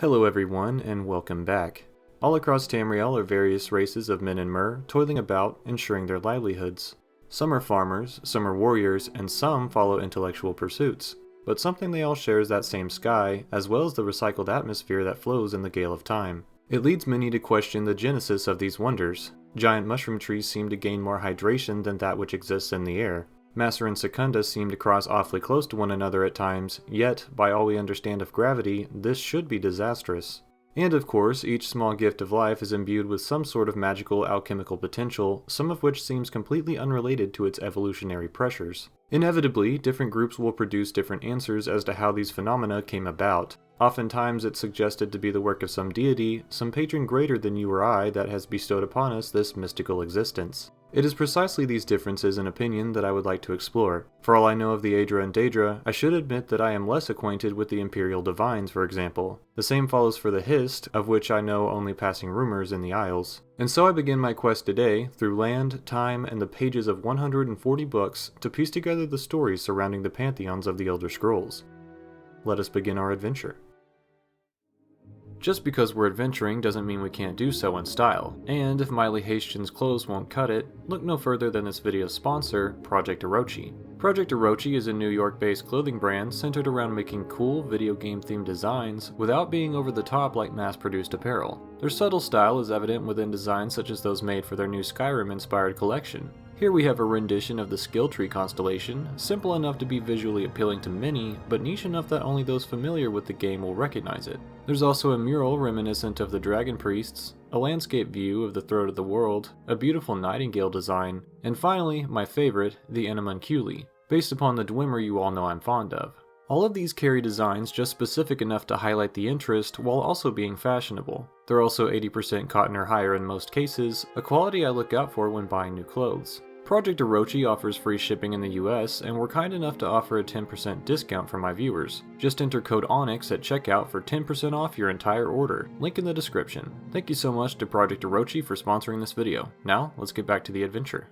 Hello everyone, and welcome back. All across Tamriel are various races of men and mer, toiling about, ensuring their livelihoods. Some are farmers, some are warriors, and some follow intellectual pursuits. But something they all share is that same sky, as well as the recycled atmosphere that flows in the gale of time. It leads many to question the genesis of these wonders. Giant mushroom trees seem to gain more hydration than that which exists in the air. Master and Secunda seem to cross awfully close to one another at times, yet, by all we understand of gravity, this should be disastrous. And of course, each small gift of life is imbued with some sort of magical alchemical potential, some of which seems completely unrelated to its evolutionary pressures. Inevitably, different groups will produce different answers as to how these phenomena came about. Oftentimes it's suggested to be the work of some deity, some patron greater than you or I that has bestowed upon us this mystical existence. It is precisely these differences in opinion that I would like to explore. For all I know of the Aedra and Daedra, I should admit that I am less acquainted with the Imperial Divines, for example. The same follows for the Hist, of which I know only passing rumors in the Isles. And so I begin my quest today, through land, time, and the pages of 140 books, to piece together the stories surrounding the pantheons of the Elder Scrolls. Let us begin our adventure. Just because we're adventuring doesn't mean we can't do so in style, and if Miley Hastian's clothes won't cut it, look no further than this video's sponsor, Project Orochi. Project Orochi is a New York-based clothing brand centered around making cool video game-themed designs without being over the top like mass-produced apparel. Their subtle style is evident within designs such as those made for their new Skyrim-inspired collection. Here we have a rendition of the skill tree constellation, simple enough to be visually appealing to many, but niche enough that only those familiar with the game will recognize it. There's also a mural reminiscent of the Dragon Priests, a landscape view of the Throat of the World, a beautiful nightingale design, and finally, my favorite, the Homunculi, based upon the Dwemer you all know I'm fond of. All of these carry designs just specific enough to highlight the interest while also being fashionable. They're also 80% cotton or higher in most cases, a quality I look out for when buying new clothes. Project Orochi offers free shipping in the US, and we're kind enough to offer a 10% discount for my viewers. Just enter code Onyx at checkout for 10% off your entire order. Link in the description. Thank you so much to Project Orochi for sponsoring this video. Now, let's get back to the adventure.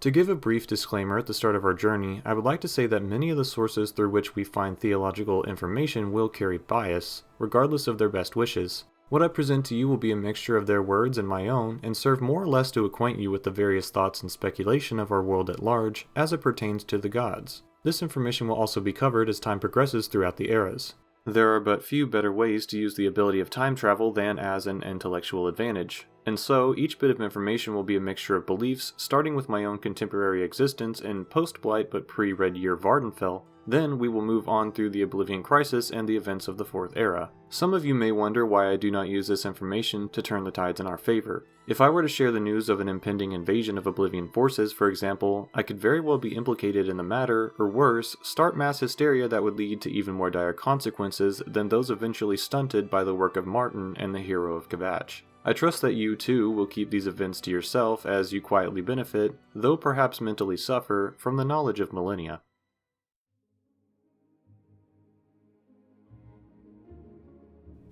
To give a brief disclaimer at the start of our journey, I would like to say that many of the sources through which we find theological information will carry bias, regardless of their best wishes. What I present to you will be a mixture of their words and my own, and serve more or less to acquaint you with the various thoughts and speculation of our world at large, as it pertains to the gods. This information will also be covered as time progresses throughout the eras. There are but few better ways to use the ability of time travel than as an intellectual advantage. And so, each bit of information will be a mixture of beliefs, starting with my own contemporary existence in post-Blight but pre-Red Year Vardenfell. Then we will move on through the Oblivion Crisis and the events of the Fourth Era. Some of you may wonder why I do not use this information to turn the tides in our favor. If I were to share the news of an impending invasion of Oblivion forces, for example, I could very well be implicated in the matter, or worse, start mass hysteria that would lead to even more dire consequences than those eventually stunted by the work of Martin and the hero of Kvatch. I trust that you, too, will keep these events to yourself as you quietly benefit, though perhaps mentally suffer, from the knowledge of millennia.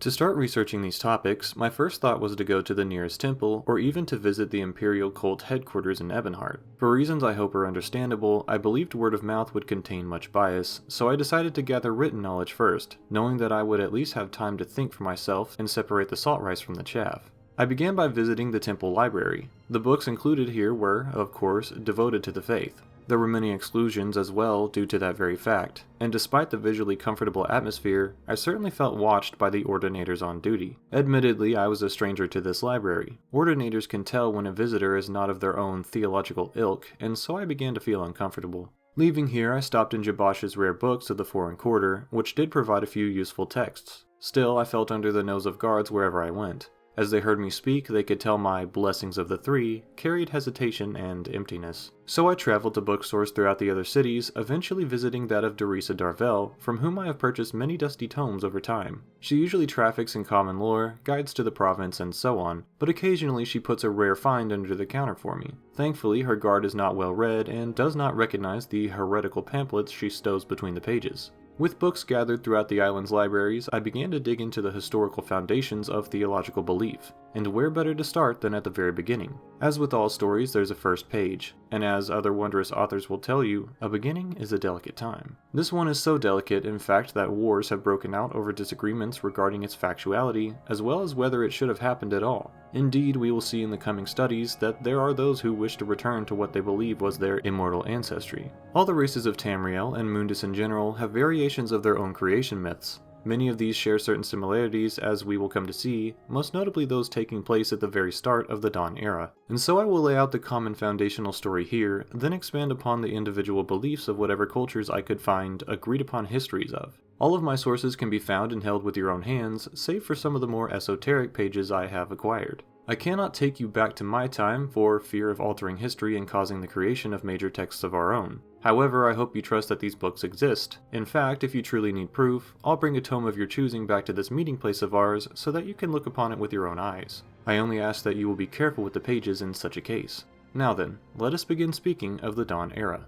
To start researching these topics, my first thought was to go to the nearest temple, or even to visit the Imperial Cult headquarters in Ebonheart. For reasons I hope are understandable, I believed word of mouth would contain much bias, so I decided to gather written knowledge first, knowing that I would at least have time to think for myself and separate the salt rice from the chaff. I began by visiting the temple library. The books included here were, of course, devoted to the faith. There were many exclusions as well due to that very fact, and despite the visually comfortable atmosphere, I certainly felt watched by the ordinators on duty. Admittedly, I was a stranger to this library. Ordinators can tell when a visitor is not of their own theological ilk, and so I began to feel uncomfortable. Leaving here, I stopped in Jabosh's rare books of the Foreign Quarter, which did provide a few useful texts. Still, I felt under the nose of guards wherever I went. As they heard me speak, they could tell my blessings of the three carried hesitation and emptiness. So I traveled to bookstores throughout the other cities, eventually visiting that of Dorisa Darvel, from whom I have purchased many dusty tomes over time. She usually traffics in common lore, guides to the province, and so on, but occasionally she puts a rare find under the counter for me. Thankfully, her guard is not well read and does not recognize the heretical pamphlets she stows between the pages. With books gathered throughout the island's libraries, I began to dig into the historical foundations of theological belief. And where better to start than at the very beginning? As with all stories, there's a first page, and as other wondrous authors will tell you, a beginning is a delicate time. This one is so delicate, in fact, that wars have broken out over disagreements regarding its factuality, as well as whether it should have happened at all. Indeed, we will see in the coming studies that there are those who wish to return to what they believe was their immortal ancestry. All the races of Tamriel and Mundus in general have variations of their own creation myths. Many of these share certain similarities, as we will come to see, most notably those taking place at the very start of the Dawn Era. And so I will lay out the common foundational story here, then expand upon the individual beliefs of whatever cultures I could find agreed upon histories of. All of my sources can be found and held with your own hands, save for some of the more esoteric pages I have acquired. I cannot take you back to my time for fear of altering history and causing the creation of major texts of our own. However, I hope you trust that these books exist. In fact, if you truly need proof, I'll bring a tome of your choosing back to this meeting place of ours so that you can look upon it with your own eyes. I only ask that you will be careful with the pages in such a case. Now then, let us begin speaking of the Dawn Era.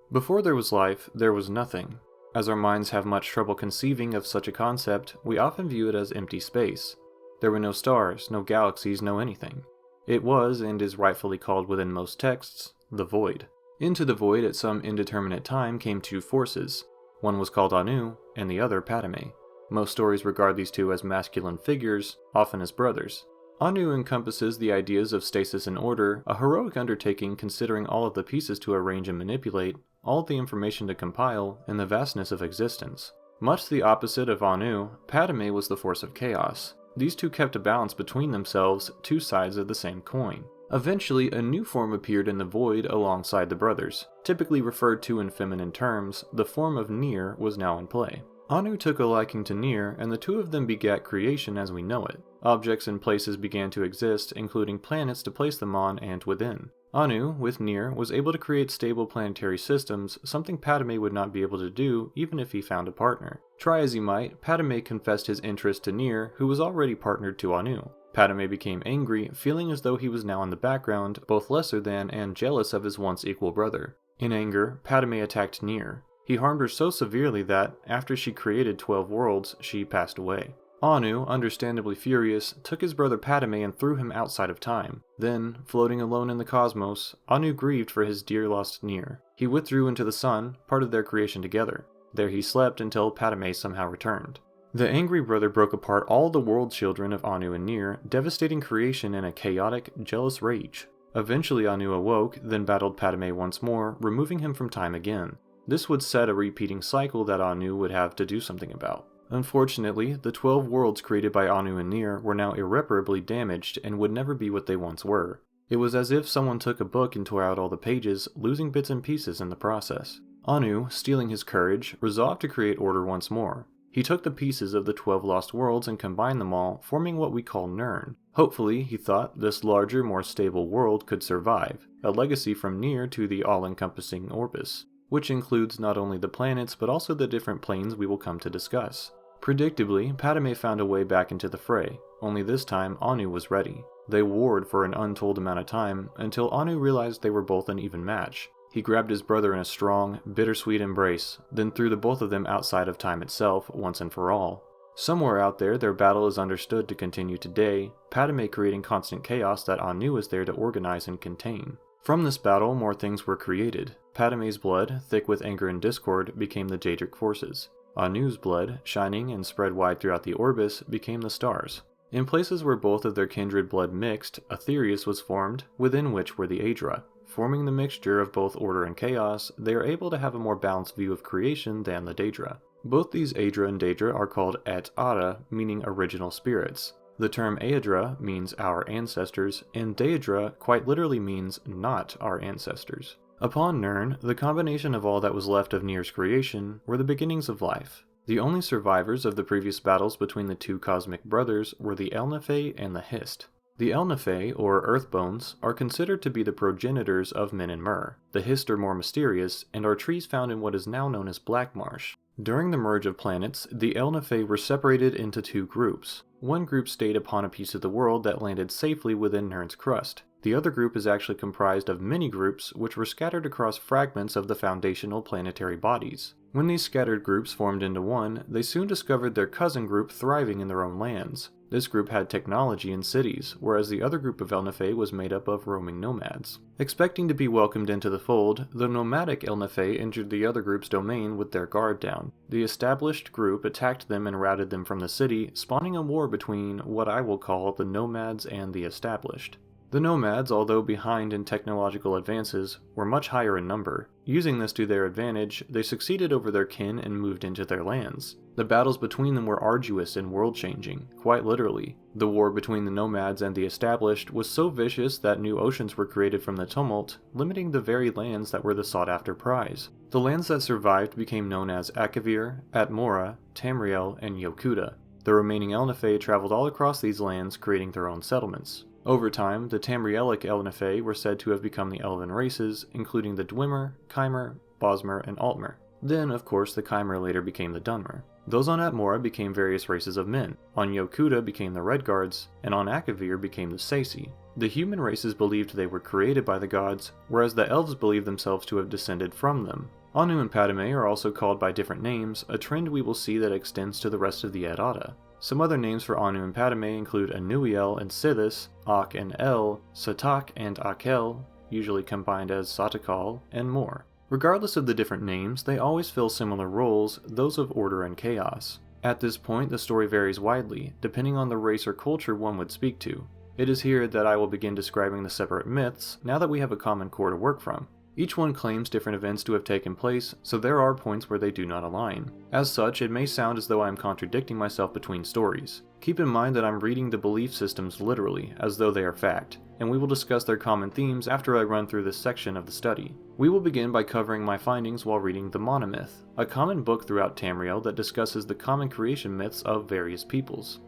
Before there was life, there was nothing. As our minds have much trouble conceiving of such a concept, we often view it as empty space. There were no stars, no galaxies, no anything. It was, and is rightfully called within most texts, the Void. Into the Void at some indeterminate time came two forces. One was called Anu, and the other Padme. Most stories regard these two as masculine figures, often as brothers. Anu encompasses the ideas of stasis and order, a heroic undertaking considering all of the pieces to arrange and manipulate, all of the information to compile, and the vastness of existence. Much the opposite of Anu, Padme was the force of chaos. These two kept a balance between themselves, two sides of the same coin. Eventually, a new form appeared in the Void alongside the brothers. Typically referred to in feminine terms, the form of Nier was now in play. Anu took a liking to Nier, and the two of them begat creation as we know it. Objects and places began to exist, including planets to place them on and within. Anu, with Nier, was able to create stable planetary systems, something Padme would not be able to do even if he found a partner. Try as he might, Padme confessed his interest to Nier, who was already partnered to Anu. Padme became angry, feeling as though he was now in the background, both lesser than and jealous of his once equal brother. In anger, Padme attacked Nier. He harmed her so severely that, after she created 12 worlds, she passed away. Anu, understandably furious, took his brother Padme and threw him outside of time. Then, floating alone in the cosmos, Anu grieved for his dear lost Nier. He withdrew into the sun, part of their creation together. There he slept until Padme somehow returned. The angry brother broke apart all the world children of Anu and Nier, devastating creation in a chaotic, jealous rage. Eventually Anu awoke, then battled Padme once more, removing him from time again. This would set a repeating cycle that Anu would have to do something about. Unfortunately, the 12 worlds created by Anu and Nier were now irreparably damaged and would never be what they once were. It was as if someone took a book and tore out all the pages, losing bits and pieces in the process. Anu, stealing his courage, resolved to create order once more. He took the pieces of the 12 lost worlds and combined them all, forming what we call Nirn. Hopefully, he thought, this larger, more stable world could survive, a legacy from Nier to the all-encompassing Orbis, which includes not only the planets but also the different planes we will come to discuss. Predictably, Padme found a way back into the fray, only this time Anu was ready. They warred for an untold amount of time, until Anu realized they were both an even match. He grabbed his brother in a strong, bittersweet embrace, then threw the both of them outside of time itself, once and for all. Somewhere out there, their battle is understood to continue today, Padme creating constant chaos that Anu is there to organize and contain. From this battle, more things were created. Padme's blood, thick with anger and discord, became the Daedric forces. Anu's blood, shining and spread wide throughout the Orbis, became the stars. In places where both of their kindred blood mixed, a Therius was formed, within which were the Aedra. Forming the mixture of both order and chaos, they are able to have a more balanced view of creation than the Daedra. Both these Aedra and Daedra are called Et Ada, meaning original spirits. The term Aedra means our ancestors, and Daedra quite literally means not our ancestors. Upon Nirn, the combination of all that was left of Nier's creation were the beginnings of life. The only survivors of the previous battles between the two cosmic brothers were the Elnaphe and the Hist. The Elnaphe, or Earthbones, are considered to be the progenitors of Min and Myr. The Hist are more mysterious, and are trees found in what is now known as Black Marsh. During the merge of planets, the Elnaphe were separated into two groups. One group stayed upon a piece of the world that landed safely within Nirn's crust. The other group is actually comprised of mini-groups which were scattered across fragments of the foundational planetary bodies. When these scattered groups formed into one, they soon discovered their cousin group thriving in their own lands. This group had technology and cities, whereas the other group of Elnathe was made up of roaming nomads. Expecting to be welcomed into the fold, the nomadic Elnathe entered the other group's domain with their guard down. The established group attacked them and routed them from the city, spawning a war between what I will call the nomads and the established. The nomads, although behind in technological advances, were much higher in number. Using this to their advantage, they succeeded over their kin and moved into their lands. The battles between them were arduous and world-changing, quite literally. The war between the nomads and the established was so vicious that new oceans were created from the tumult, limiting the very lands that were the sought-after prize. The lands that survived became known as Akavir, Atmora, Tamriel, and Yokuda. The remaining Elnathe traveled all across these lands, creating their own settlements. Over time, the Tamrielic Elnathe were said to have become the elven races, including the Dwemer, Chimer, Bosmer, and Altmer. Then, of course, the Chimer later became the Dunmer. Those on Atmora became various races of men, on Yokuda became the Redguards, and on Akavir became the Saci. The human races believed they were created by the gods, whereas the elves believed themselves to have descended from them. Anu and Padme are also called by different names, a trend we will see that extends to the rest of the Errata. Some other names for Anu and Padme include Anuiel and Sithis, Ak and El, Satak and Akel, usually combined as Satakal, and more. Regardless of the different names, they always fill similar roles, those of order and chaos. At this point, the story varies widely, depending on the race or culture one would speak to. It is here that I will begin describing the separate myths, now that we have a common core to work from. Each one claims different events to have taken place, so there are points where they do not align. As such, it may sound as though I am contradicting myself between stories. Keep in mind that I'm reading the belief systems literally, as though they are fact, and we will discuss their common themes after I run through this section of the study. We will begin by covering my findings while reading the Monomyth, a common book throughout Tamriel that discusses the common creation myths of various peoples.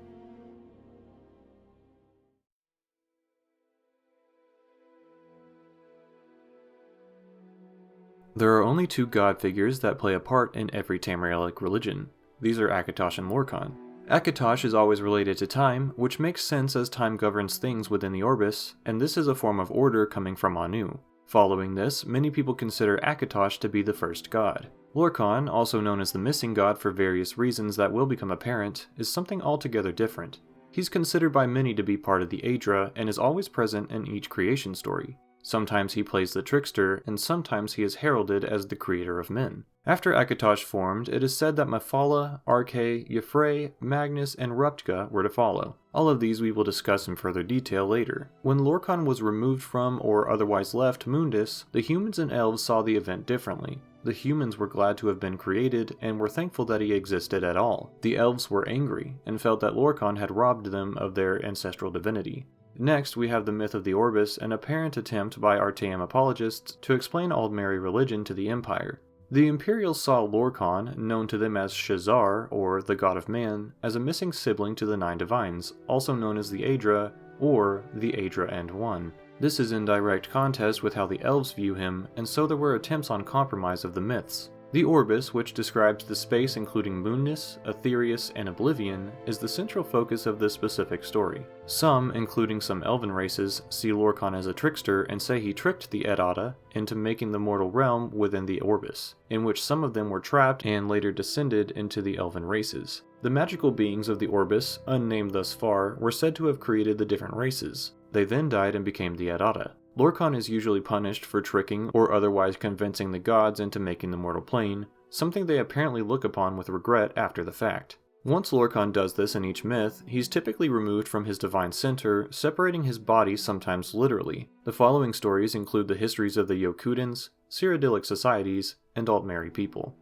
There are only two god figures that play a part in every Tamrielic religion. These are Akatosh and Lorkhan. Akatosh is always related to time, which makes sense as time governs things within the Orbis, and this is a form of order coming from Anu. Following this, many people consider Akatosh to be the first god. Lorkhan, also known as the missing god for various reasons that will become apparent, is something altogether different. He's considered by many to be part of the Aedra and is always present in each creation story. Sometimes he plays the trickster, and sometimes he is heralded as the creator of men. After Akatosh formed, it is said that Mephala, Arkay, Y'ffre, Magnus, and Ruptka were to follow. All of these we will discuss in further detail later. When Lorkhan was removed from, or otherwise left, Mundus, the humans and elves saw the event differently. The humans were glad to have been created, and were thankful that he existed at all. The elves were angry, and felt that Lorkhan had robbed them of their ancestral divinity. Next, we have the myth of the Orbis, an apparent attempt by Artaeum apologists to explain Aldmeri religion to the Empire. The Imperials saw Lorkhan, known to them as Shezarr, or the God of Man, as a missing sibling to the Nine Divines, also known as the Aedra, or the Aedra and One. This is in direct contest with how the elves view him, and so there were attempts on compromise of the myths. The Orbis, which describes the space including Moonness, Aetherius, and Oblivion, is the central focus of this specific story. Some, including some elven races, see Lorkhan as a trickster and say he tricked the Errata into making the mortal realm within the Orbis, in which some of them were trapped and later descended into the elven races. The magical beings of the Orbis, unnamed thus far, were said to have created the different races. They then died and became the Errata. Lorkhan is usually punished for tricking or otherwise convincing the gods into making the mortal plane, something they apparently look upon with regret after the fact. Once Lorkhan does this in each myth, he's typically removed from his divine center, separating his body sometimes literally. The following stories include the histories of the Yokudans, Cyrodiilic societies, and Altmeri people.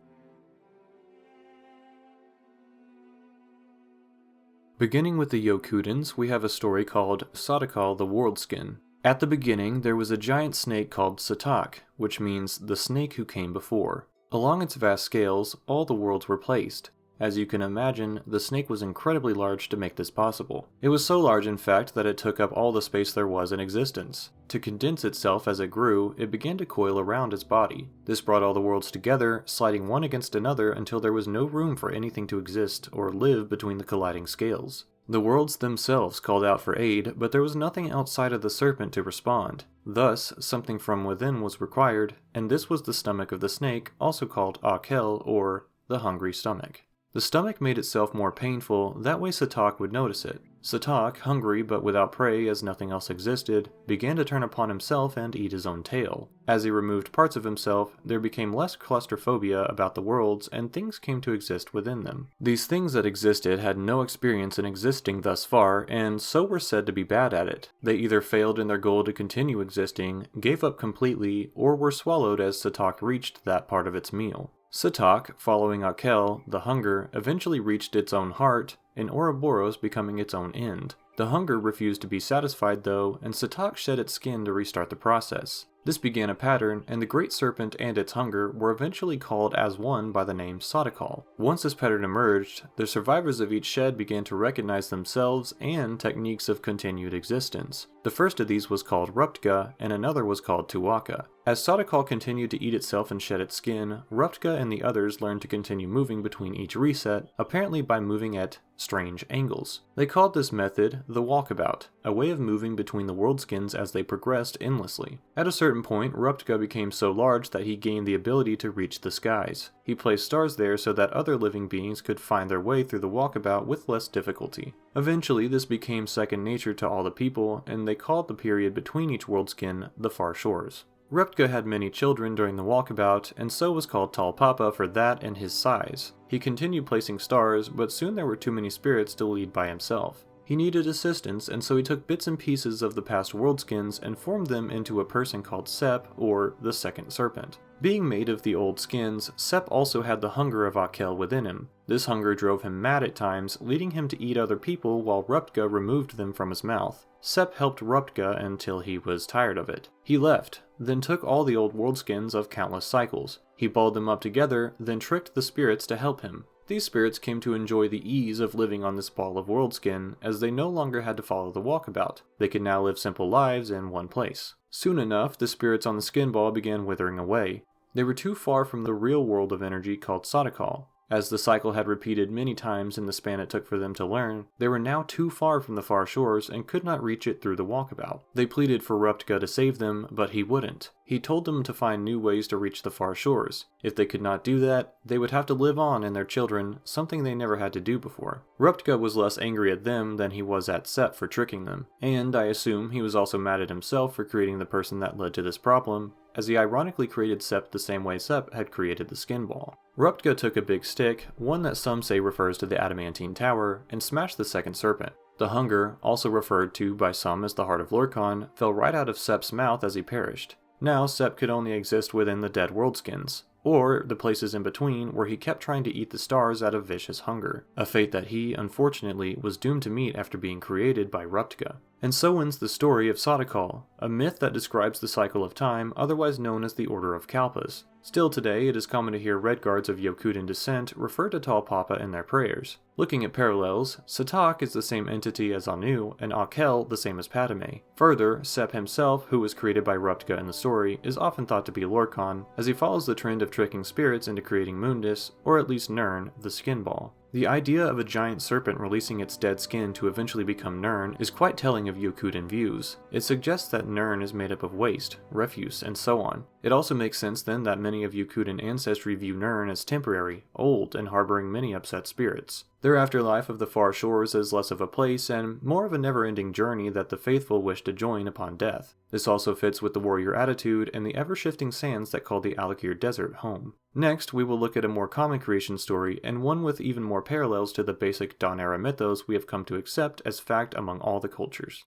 Beginning with the Yokudans, we have a story called Satakal the Worldskin. At the beginning, there was a giant snake called Satak, which means the snake who came before. Along its vast scales, all the worlds were placed. As you can imagine, the snake was incredibly large to make this possible. It was so large, in fact, that it took up all the space there was in existence. To condense itself as it grew, it began to coil around its body. This brought all the worlds together, sliding one against another until there was no room for anything to exist or live between the colliding scales. The worlds themselves called out for aid, but there was nothing outside of the serpent to respond. Thus, something from within was required, and this was the stomach of the snake, also called Akel, or the hungry stomach. The stomach made itself more painful, that way Satakal would notice it. Satakal, hungry but without prey as nothing else existed, began to turn upon himself and eat his own tail. As he removed parts of himself, there became less claustrophobia about the worlds and things came to exist within them. These things that existed had no experience in existing thus far, and so were said to be bad at it. They either failed in their goal to continue existing, gave up completely, or were swallowed as Satakal reached that part of its meal. Satakal, following Akel, the hunger, eventually reached its own heart, and Ouroboros becoming its own end. The hunger refused to be satisfied though, and Satakal shed its skin to restart the process. This began a pattern, and the Great Serpent and its hunger were eventually called as one by the name Satakal. Once this pattern emerged, the survivors of each shed began to recognize themselves and techniques of continued existence. The first of these was called Ruptka, and another was called Tuwaka. As Satakal continued to eat itself and shed its skin, Ruptka and the others learned to continue moving between each reset, apparently by moving at strange angles. They called this method the walkabout, a way of moving between the worldskins as they progressed endlessly. At a certain point, Ruptka became so large that he gained the ability to reach the skies. He placed stars there so that other living beings could find their way through the walkabout with less difficulty. Eventually, this became second nature to all the people, and they called the period between each worldskin the Far Shores. Ruptka had many children during the walkabout, and so was called Tall Papa for that and his size. He continued placing stars, but soon there were too many spirits to lead by himself. He needed assistance, and so he took bits and pieces of the past worldskins and formed them into a person called Sep, or the Second Serpent. Being made of the old skins, Sep also had the hunger of Akel within him. This hunger drove him mad at times, leading him to eat other people while Ruptka removed them from his mouth. Sep helped Ruptka until he was tired of it. He left, then took all the old worldskins of countless cycles. He balled them up together, then tricked the spirits to help him. These spirits came to enjoy the ease of living on this ball of worldskin, as they no longer had to follow the walkabout. They could now live simple lives in one place. Soon enough, the spirits on the skin ball began withering away. They were too far from the real world of energy called Satakal. As the cycle had repeated many times in the span it took for them to learn, they were now too far from the Far Shores and could not reach it through the walkabout. They pleaded for Ruptka to save them, but he wouldn't. He told them to find new ways to reach the Far Shores. If they could not do that, they would have to live on in their children, something they never had to do before. Ruptka was less angry at them than he was at Sep for tricking them, and I assume he was also mad at himself for creating the person that led to this problem, as he ironically created Sep the same way Sep had created the skin ball. Ruptka took a big stick, one that some say refers to the adamantine tower, and smashed the second serpent. The hunger, also referred to by some as the heart of Lorkhan, fell right out of Sep's mouth as he perished. Now Sep could only exist within the dead worldskins, or the places in between where he kept trying to eat the stars out of vicious hunger, a fate that he, unfortunately, was doomed to meet after being created by Ruptka. And so ends the story of Satakal, a myth that describes the cycle of time, otherwise known as the Order of Kalpas. Still today, it is common to hear Red Guards of Yokudan descent refer to Tall Papa in their prayers. Looking at parallels, Satakal is the same entity as Anu, and Akel the same as Padme. Further, Sep himself, who was created by Ruptka in the story, is often thought to be Lorkhan, as he follows the trend of tricking spirits into creating Mundus, or at least Nirn, the skin ball. The idea of a giant serpent releasing its dead skin to eventually become Nirn is quite telling of Yokudan views. It suggests that Nirn is made up of waste, refuse, and so on. It also makes sense then that many of Yokudan ancestry view Nirn as temporary, old, and harboring many upset spirits. Their afterlife of the Far Shores is less of a place and more of a never-ending journey that the faithful wish to join upon death. This also fits with the warrior attitude and the ever-shifting sands that call the Alakir Desert home. Next, we will look at a more common creation story, and one with even more parallels to the basic Dawn-era mythos we have come to accept as fact among all the cultures.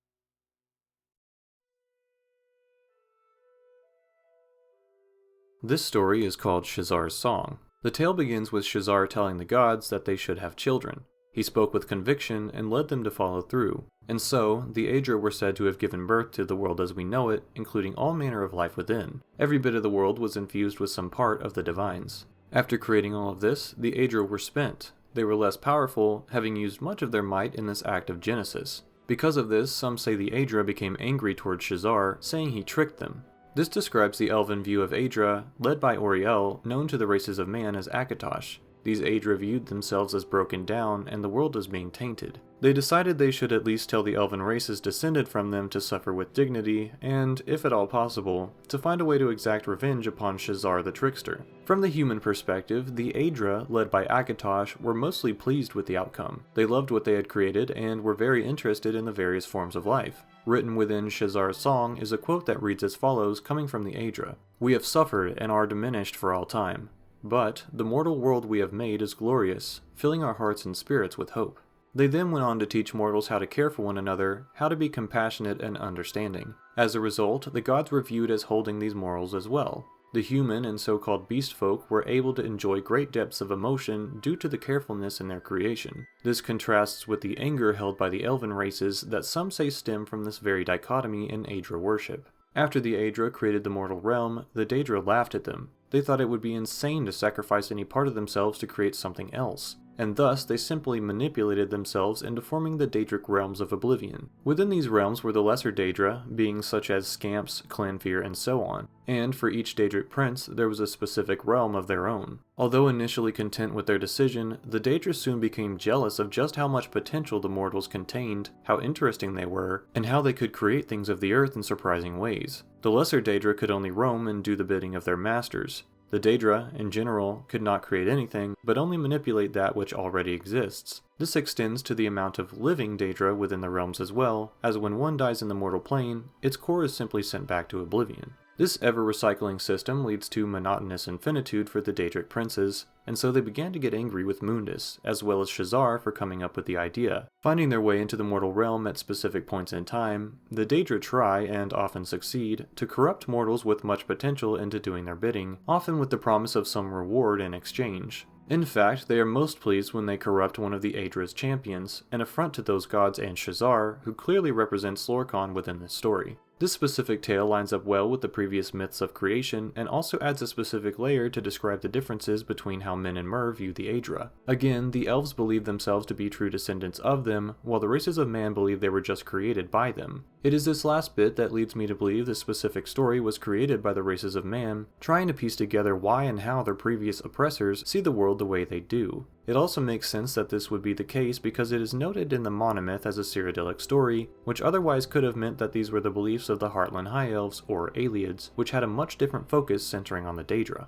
This story is called Shezarr's Song. The tale begins with Shezarr telling the gods that they should have children. He spoke with conviction and led them to follow through. And so, the Aedra were said to have given birth to the world as we know it, including all manner of life within. Every bit of the world was infused with some part of the divines. After creating all of this, the Aedra were spent. They were less powerful, having used much of their might in this act of genesis. Because of this, some say the Aedra became angry towards Shezarr, saying he tricked them. This describes the elven view of Aedra, led by Auriel, known to the races of man as Akatosh. These Aedra viewed themselves as broken down and the world as being tainted. They decided they should at least tell the elven races descended from them to suffer with dignity, and, if at all possible, to find a way to exact revenge upon Shezarr the Trickster. From the human perspective, the Aedra, led by Akatosh, were mostly pleased with the outcome. They loved what they had created and were very interested in the various forms of life. Written within Shezarr's song is a quote that reads as follows, coming from the Aedra. "We have suffered and are diminished for all time. But the mortal world we have made is glorious, filling our hearts and spirits with hope." They then went on to teach mortals how to care for one another, how to be compassionate and understanding. As a result, the gods were viewed as holding these morals as well. The human and so-called beast folk were able to enjoy great depths of emotion due to the carefulness in their creation. This contrasts with the anger held by the elven races that some say stem from this very dichotomy in Aedra worship. After the Aedra created the mortal realm, the Daedra laughed at them. They thought it would be insane to sacrifice any part of themselves to create something else, and thus they simply manipulated themselves into forming the Daedric realms of oblivion. Within these realms were the lesser Daedra, beings such as Scamps, Clanfear, and so on, and for each Daedric prince there was a specific realm of their own. Although initially content with their decision, the Daedra soon became jealous of just how much potential the mortals contained, how interesting they were, and how they could create things of the earth in surprising ways. The lesser Daedra could only roam and do the bidding of their masters. The Daedra, in general, could not create anything, but only manipulate that which already exists. This extends to the amount of living Daedra within the realms as well, as when one dies in the mortal plane, its core is simply sent back to oblivion. This ever-recycling system leads to monotonous infinitude for the Daedric princes, and so they began to get angry with Mundus, as well as Shezarr for coming up with the idea. Finding their way into the mortal realm at specific points in time, the Daedra try, and often succeed, to corrupt mortals with much potential into doing their bidding, often with the promise of some reward in exchange. In fact, they are most pleased when they corrupt one of the Aedra's champions, an affront to those gods and Shezarr, who clearly represents Lorkhan within this story. This specific tale lines up well with the previous myths of creation, and also adds a specific layer to describe the differences between how men and Mer view the Aedra. Again, the elves believe themselves to be true descendants of them, while the races of man believe they were just created by them. It is this last bit that leads me to believe this specific story was created by the races of man, trying to piece together why and how their previous oppressors see the world the way they do. It also makes sense that this would be the case because it is noted in the Monomyth as a Cyrodiilic story, which otherwise could have meant that these were the beliefs of the Heartland High Elves, or Ayleids, which had a much different focus centering on the Daedra.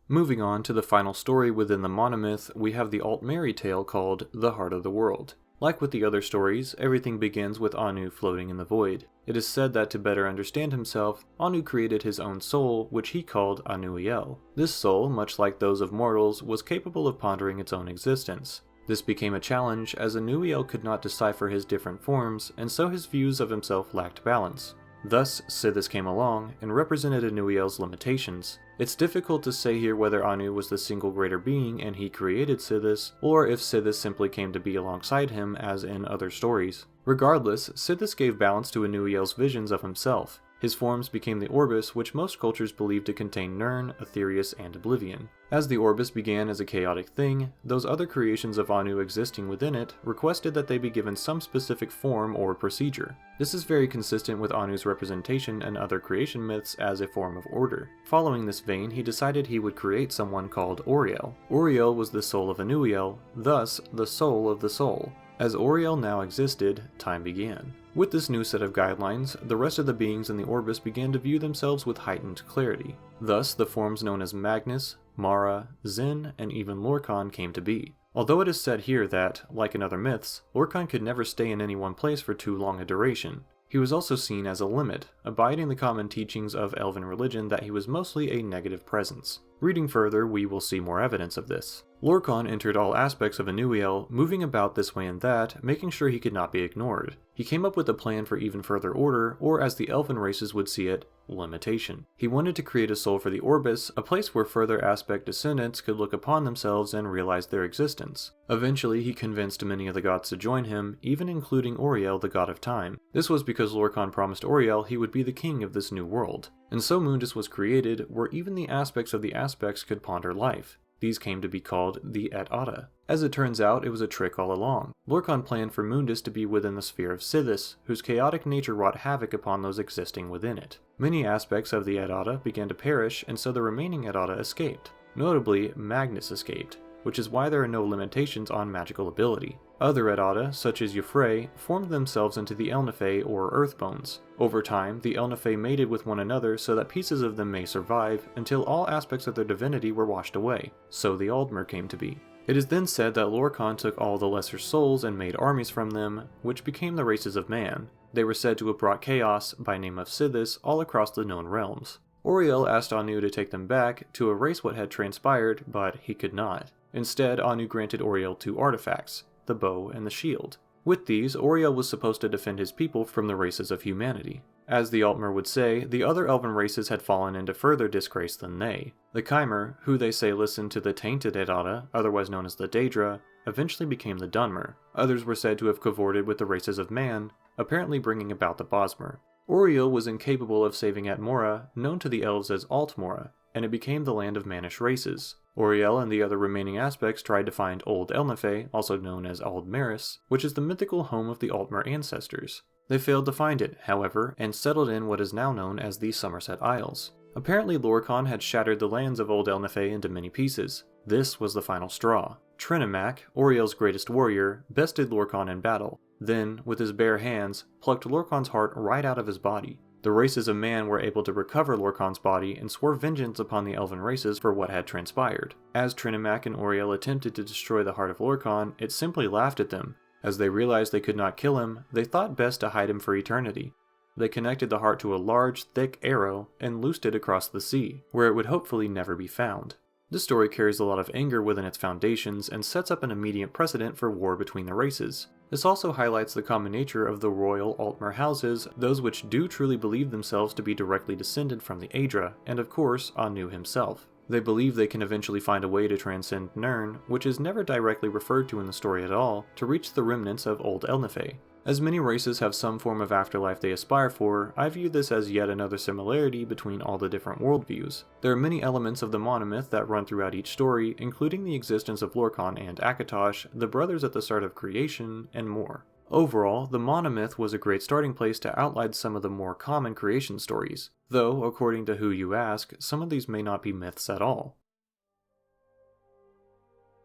Moving on to the final story within the Monomyth, we have the Altmeri tale called The Heart of the World. Like with the other stories, everything begins with Anu floating in the void. It is said that to better understand himself, Anu created his own soul, which he called Anuiel. This soul, much like those of mortals, was capable of pondering its own existence. This became a challenge, as Anuiel could not decipher his different forms, and so his views of himself lacked balance. Thus, Sithis came along, and represented Anuiel's limitations. It's difficult to say here whether Anu was the single greater being and he created Sithis, or if Sithis simply came to be alongside him as in other stories. Regardless, Sithis gave balance to Anuiel's visions of himself. His forms became the Orbis, which most cultures believed to contain Nirn, Aetherius, and Oblivion. As the Orbis began as a chaotic thing, those other creations of Anu existing within it requested that they be given some specific form or procedure. This is very consistent with Anu's representation in other creation myths as a form of order. Following this vein, he decided he would create someone called Auriel. Auriel was the soul of Anuiel, thus the soul of the soul. As Auriel now existed, time began. With this new set of guidelines, the rest of the beings in the Orbis began to view themselves with heightened clarity. Thus, the forms known as Magnus, Mara, Zen, and even Lorkhan came to be. Although it is said here that, like in other myths, Lorkhan could never stay in any one place for too long a duration. He was also seen as a limit, abiding the common teachings of elven religion that he was mostly a negative presence. Reading further, we will see more evidence of this. Lorkhan entered all aspects of Anuiel, moving about this way and that, making sure he could not be ignored. He came up with a plan for even further order, or as the elven races would see it, limitation. He wanted to create a soul for the Orbis, a place where further aspect descendants could look upon themselves and realize their existence. Eventually, he convinced many of the gods to join him, even including Auriel, the god of time. This was because Lorkhan promised Auriel he would be the king of this new world. And so Mundus was created, where even the aspects of the aspects could ponder life. These came to be called the Et-Ada. As it turns out, it was a trick all along. Lorkhan planned for Mundus to be within the sphere of Sithis, whose chaotic nature wrought havoc upon those existing within it. Many aspects of the Et-Ada began to perish, and so the remaining Et-Ada escaped. Notably, Magnus escaped, which is why there are no limitations on magical ability. Other Et-Ada, such as Y'ffre, formed themselves into the Elnifey or Earthbones. Over time, the Elnifey mated with one another so that pieces of them may survive, until all aspects of their divinity were washed away. So the Aldmer came to be. It is then said that Lorkhan took all the lesser souls and made armies from them, which became the races of man. They were said to have brought chaos, by name of Sithis, all across the known realms. Auriel asked Anu to take them back, to erase what had transpired, but he could not. Instead, Anu granted Auriel 2 artifacts, the bow and the shield. With these, Auriel was supposed to defend his people from the races of humanity. As the Altmer would say, the other elven races had fallen into further disgrace than they. The Chimer, who they say listened to the tainted Et-Ada, otherwise known as the Daedra, eventually became the Dunmer. Others were said to have cavorted with the races of man, apparently bringing about the Bosmer. Auriel was incapable of saving Atmora, known to the elves as Altmora, and it became the land of mannish races. Auriel and the other remaining aspects tried to find Old Elnifey, also known as Aldmeris, which is the mythical home of the Altmer ancestors. They failed to find it, however, and settled in what is now known as the Somerset Isles. Apparently Lorkhan had shattered the lands of Old Elnifey into many pieces. This was the final straw. Trinimac, Auriel's greatest warrior, bested Lorkhan in battle, then, with his bare hands, plucked Lorkhan's heart right out of his body. The races of man were able to recover Lorkhan's body and swore vengeance upon the elven races for what had transpired. As Trinimac and Auriel attempted to destroy the heart of Lorkhan, it simply laughed at them. As they realized they could not kill him, they thought best to hide him for eternity. They connected the heart to a large, thick arrow and loosed it across the sea, where it would hopefully never be found. This story carries a lot of anger within its foundations and sets up an immediate precedent for war between the races. This also highlights the common nature of the royal Altmer houses, those which do truly believe themselves to be directly descended from the Aedra, and of course, Anu himself. They believe they can eventually find a way to transcend Nirn, which is never directly referred to in the story at all, to reach the remnants of Old Elnifey. As many races have some form of afterlife they aspire for, I view this as yet another similarity between all the different worldviews. There are many elements of the Monomyth that run throughout each story, including the existence of Lorkhan and Akatosh, the brothers at the start of creation, and more. Overall, the Monomyth was a great starting place to outline some of the more common creation stories, though, according to who you ask, some of these may not be myths at all.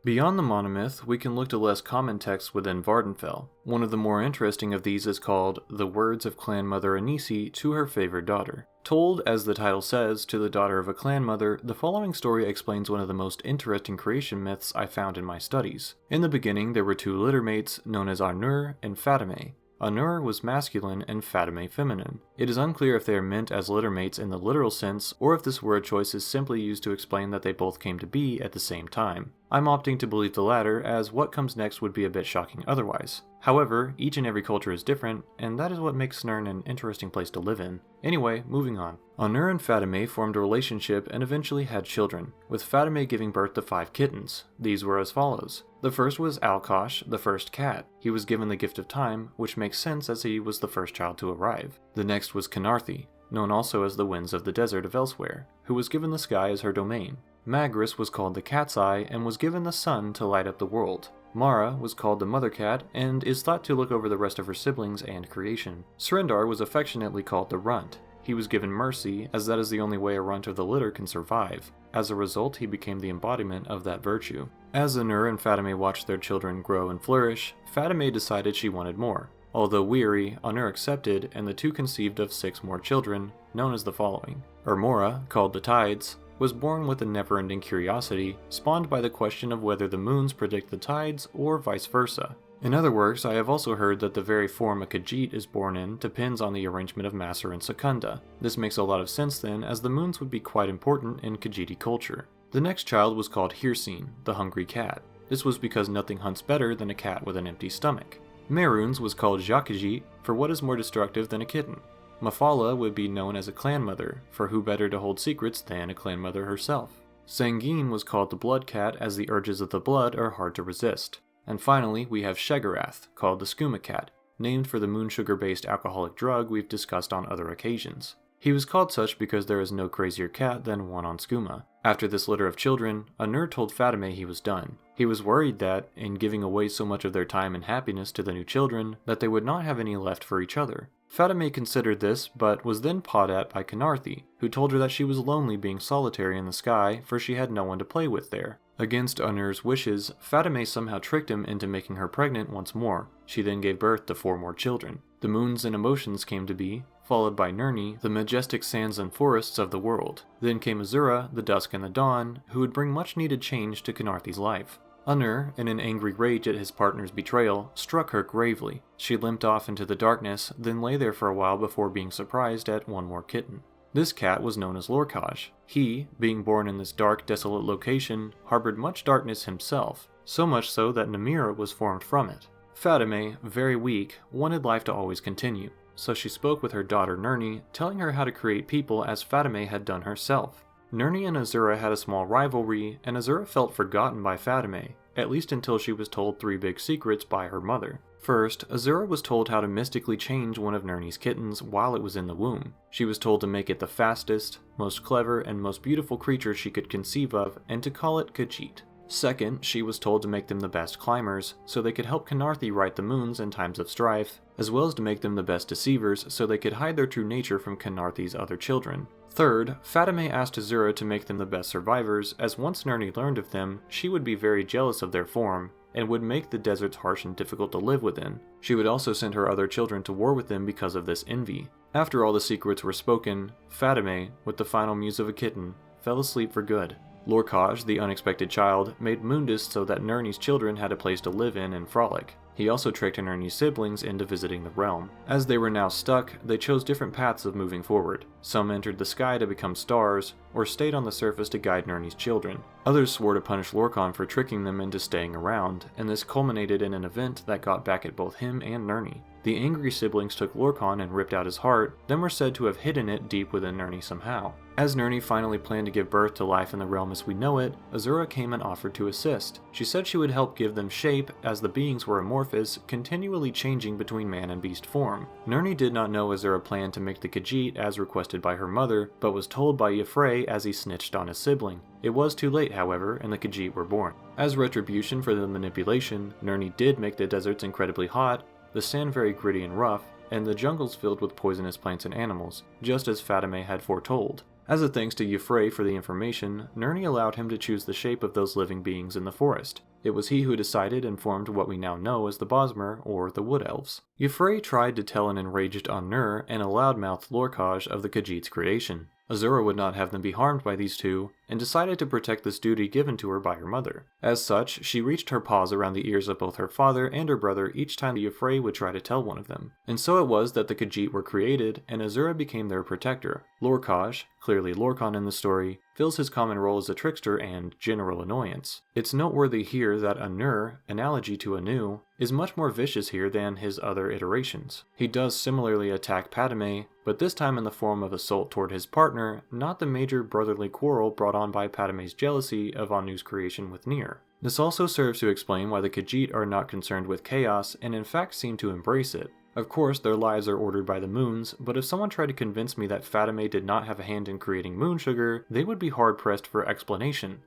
Beyond the Monomyth, we can look to less common texts within Vvardenfell. One of the more interesting of these is called The Words of Clan Mother Anisi to Her Favored Daughter. Told, as the title says, to the daughter of a clan mother, the following story explains one of the most interesting creation myths I found in my studies. In the beginning, there were 2 littermates known as Anur and Fatime. Anur was masculine and Fatime feminine. It is unclear if they are meant as littermates in the literal sense, or if this word choice is simply used to explain that they both came to be at the same time. I'm opting to believe the latter, as what comes next would be a bit shocking otherwise. However, each and every culture is different, and that is what makes Nirn an interesting place to live in. Anyway, moving on. Anur and Fatime formed a relationship and eventually had children, with Fatime giving birth to 5 kittens. These were as follows. The first was Alkosh, the first cat. He was given the gift of time, which makes sense as he was the first child to arrive. The next was Kynareth, known also as the Winds of the Desert of Elsewhere, who was given the sky as her domain. Magris was called the Cat's Eye and was given the sun to light up the world. Mara was called the Mother Cat and is thought to look over the rest of her siblings and creation. Stendarr was affectionately called the Runt. He was given mercy, as that is the only way a runt of the litter can survive. As a result, he became the embodiment of that virtue. As Anur and Fatime watched their children grow and flourish, Fatime decided she wanted more. Although weary, Anur accepted, and the 2 conceived of 6 more children, known as the following. Ermora, called the Tides, was born with a never-ending curiosity, spawned by the question of whether the moons predict the tides or vice versa. In other works, I have also heard that the very form a Khajiit is born in depends on the arrangement of Massor and Secunda. This makes a lot of sense then, as the moons would be quite important in Khajiiti culture. The next child was called Hirsine, the Hungry Cat. This was because nothing hunts better than a cat with an empty stomach. Meruns was called Jakajit for what is more destructive than a kitten. Mafala would be known as a clan mother, for who better to hold secrets than a clan mother herself. Sanguine was called the Blood Cat as the urges of the blood are hard to resist. And finally, we have Shegarath, called the Skooma Cat, named for the moon sugar-based alcoholic drug we've discussed on other occasions. He was called such because there is no crazier cat than one on skooma. After this litter of children, Ynur told Fatime he was done. He was worried that, in giving away so much of their time and happiness to the new children, that they would not have any left for each other. Fatime considered this, but was then pawed at by Kynareth, who told her that she was lonely being solitary in the sky, for she had no one to play with there. Against Ynur's wishes, Fatime somehow tricked him into making her pregnant once more. She then gave birth to 4 more children. The moons and emotions came to be, followed by Nirni, the majestic sands and forests of the world. Then came Azura, the dusk and the dawn, who would bring much needed change to Kynareth's life. Ynur, in an angry rage at his partner's betrayal, struck her gravely. She limped off into the darkness, then lay there for a while before being surprised at one more kitten. This cat was known as Lorkhaj. He, being born in this dark, desolate location, harbored much darkness himself, so much so that Namira was formed from it. Fatime, very weak, wanted life to always continue, so she spoke with her daughter Nirni, telling her how to create people as Fatime had done herself. Nirni and Azura had a small rivalry, and Azura felt forgotten by Fatime, at least until she was told 3 big secrets by her mother. First, Azura was told how to mystically change one of Nirni's kittens while it was in the womb. She was told to make it the fastest, most clever, and most beautiful creature she could conceive of, and to call it Khajiit. Second, she was told to make them the best climbers, so they could help Kynareth right the moons in times of strife, as well as to make them the best deceivers, so they could hide their true nature from Kynareth's other children. Third, Fatime asked Azura to make them the best survivors, as once Nirni learned of them, she would be very jealous of their form, and would make the deserts harsh and difficult to live within. She would also send her other children to war with them because of this envy. After all the secrets were spoken, Fatime, with the final muse of a kitten, fell asleep for good. Lorkhaj, the unexpected child, made Mundus so that Nirni's children had a place to live in and frolic. He also tricked Nirni's siblings into visiting the realm. As they were now stuck, they chose different paths of moving forward. Some entered the sky to become stars, or stayed on the surface to guide Nirni's children. Others swore to punish Lorkhan for tricking them into staying around, and this culminated in an event that got back at both him and Nirni. The angry siblings took Lorkhan and ripped out his heart, then were said to have hidden it deep within Nirni somehow. As Nirni finally planned to give birth to life in the realm as we know it, Azura came and offered to assist. She said she would help give them shape, as the beings were amorphous, continually changing between man and beast form. Nirni did not know Azura planned to make the Khajiit as requested by her mother, but was told by Y'ffre as he snitched on his sibling. It was too late, however, and the Khajiit were born. As retribution for the manipulation, Nirni did make the deserts incredibly hot, the sand very gritty and rough, and the jungles filled with poisonous plants and animals, just as Fatime had foretold. As a thanks to Y'ffre for the information, Nirni allowed him to choose the shape of those living beings in the forest. It was he who decided and formed what we now know as the Bosmer, or the Wood Elves. Y'ffre tried to tell an enraged Ynur and a loudmouthed Lorkhaj of the Khajiit's creation. Azura would not have them be harmed by these two, and decided to protect this duty given to her by her mother. As such, she reached her paws around the ears of both her father and her brother each time Y'ffre would try to tell one of them. And so it was that the Khajiit were created, and Azura became their protector. Lorkhaj, clearly Lorkhan in the story, fills his common role as a trickster and general annoyance. It's noteworthy here that Ynur, analogy to Anu, is much more vicious here than his other iterations. He does similarly attack Padme, but this time in the form of assault toward his partner, not the major brotherly quarrel brought on by Padme's jealousy of Anu's creation with Nier. This also serves to explain why the Khajiit are not concerned with chaos and in fact seem to embrace it. Of course, their lives are ordered by the moons, but if someone tried to convince me that Fatime did not have a hand in creating moon sugar, they would be hard-pressed for explanation.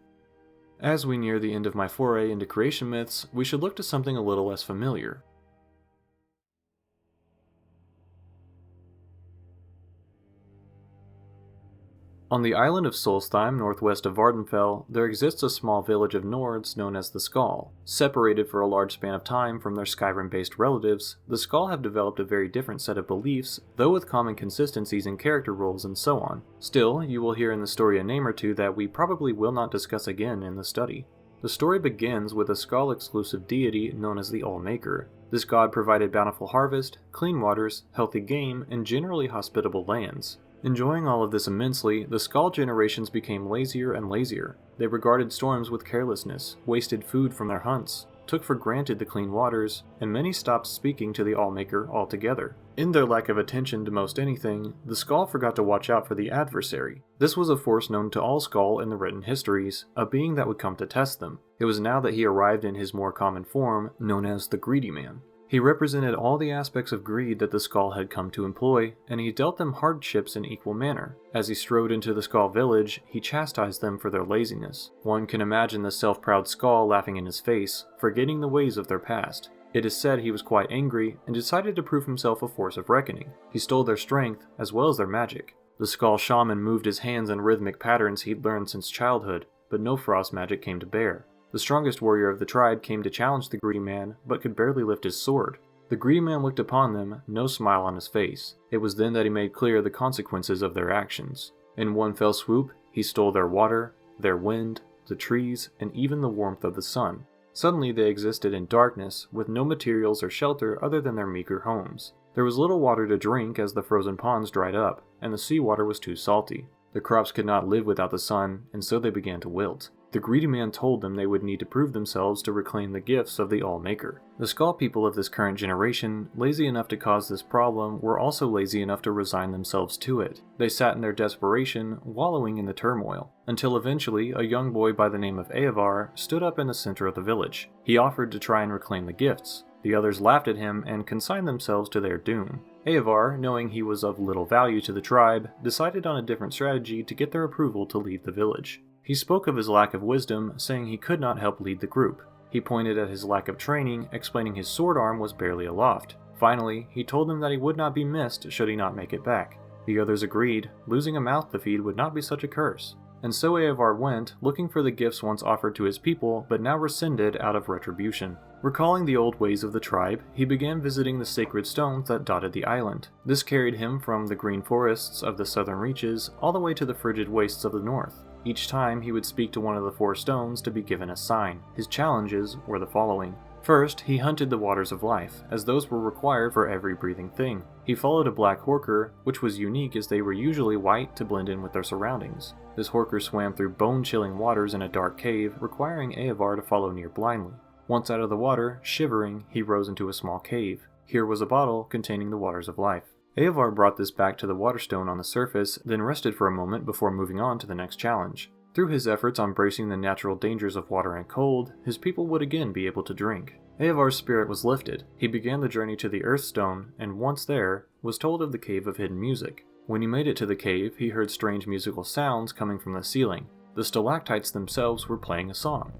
As we near the end of my foray into creation myths, we should look to something a little less familiar. On the island of Solstheim, northwest of Vardenfell, there exists a small village of Nords known as the Skald. Separated for a large span of time from their Skyrim-based relatives, the Skald have developed a very different set of beliefs, though with common consistencies in character roles and so on. Still, you will hear in the story a name or two that we probably will not discuss again in the study. The story begins with a Skald-exclusive deity known as the All-Maker. This god provided bountiful harvest, clean waters, healthy game, and generally hospitable lands. Enjoying all of this immensely, the Skald generations became lazier and lazier. They regarded storms with carelessness, wasted food from their hunts, took for granted the clean waters, and many stopped speaking to the All-Maker altogether. In their lack of attention to most anything, the Skald forgot to watch out for the adversary. This was a force known to all Skald in the written histories, a being that would come to test them. It was now that he arrived in his more common form, known as the Greedy Man. He represented all the aspects of greed that the Skull had come to employ, and he dealt them hardships in equal manner. As he strode into the Skull village, he chastised them for their laziness. One can imagine the self-proud Skull laughing in his face, forgetting the ways of their past. It is said he was quite angry and decided to prove himself a force of reckoning. He stole their strength, as well as their magic. The Skull shaman moved his hands in rhythmic patterns he'd learned since childhood, but no frost magic came to bear. The strongest warrior of the tribe came to challenge the greedy man, but could barely lift his sword. The greedy man looked upon them, no smile on his face. It was then that he made clear the consequences of their actions. In one fell swoop, he stole their water, their wind, the trees, and even the warmth of the sun. Suddenly they existed in darkness, with no materials or shelter other than their meager homes. There was little water to drink as the frozen ponds dried up, and the seawater was too salty. The crops could not live without the sun, and so they began to wilt. The greedy man told them they would need to prove themselves to reclaim the gifts of the All-Maker. The Skull people of this current generation, lazy enough to cause this problem, were also lazy enough to resign themselves to it. They sat in their desperation, wallowing in the turmoil, until eventually a young boy by the name of Eovar stood up in the center of the village. He offered to try and reclaim the gifts. The others laughed at him and consigned themselves to their doom. Eovar, knowing he was of little value to the tribe, decided on a different strategy to get their approval to leave the village. He spoke of his lack of wisdom, saying he could not help lead the group. He pointed at his lack of training, explaining his sword arm was barely aloft. Finally, he told them that he would not be missed should he not make it back. The others agreed. Losing a mouth to feed would not be such a curse. And so Eovar went, looking for the gifts once offered to his people, but now rescinded out of retribution. Recalling the old ways of the tribe, he began visiting the sacred stones that dotted the island. This carried him from the green forests of the southern reaches all the way to the frigid wastes of the north. Each time he would speak to one of the 4 stones to be given a sign. His challenges were the following. First, he hunted the waters of life, as those were required for every breathing thing. He followed a black horker, which was unique as they were usually white to blend in with their surroundings. This horker swam through bone-chilling waters in a dark cave, requiring Eovar to follow near blindly. Once out of the water, shivering, he rose into a small cave. Here was a bottle containing the waters of life. Eovar brought this back to the waterstone on the surface, then rested for a moment before moving on to the next challenge. Through his efforts on bracing the natural dangers of water and cold, his people would again be able to drink. Eovar's spirit was lifted. He began the journey to the Earthstone, and once there, was told of the Cave of Hidden Music. When he made it to the cave, he heard strange musical sounds coming from the ceiling. The stalactites themselves were playing a song.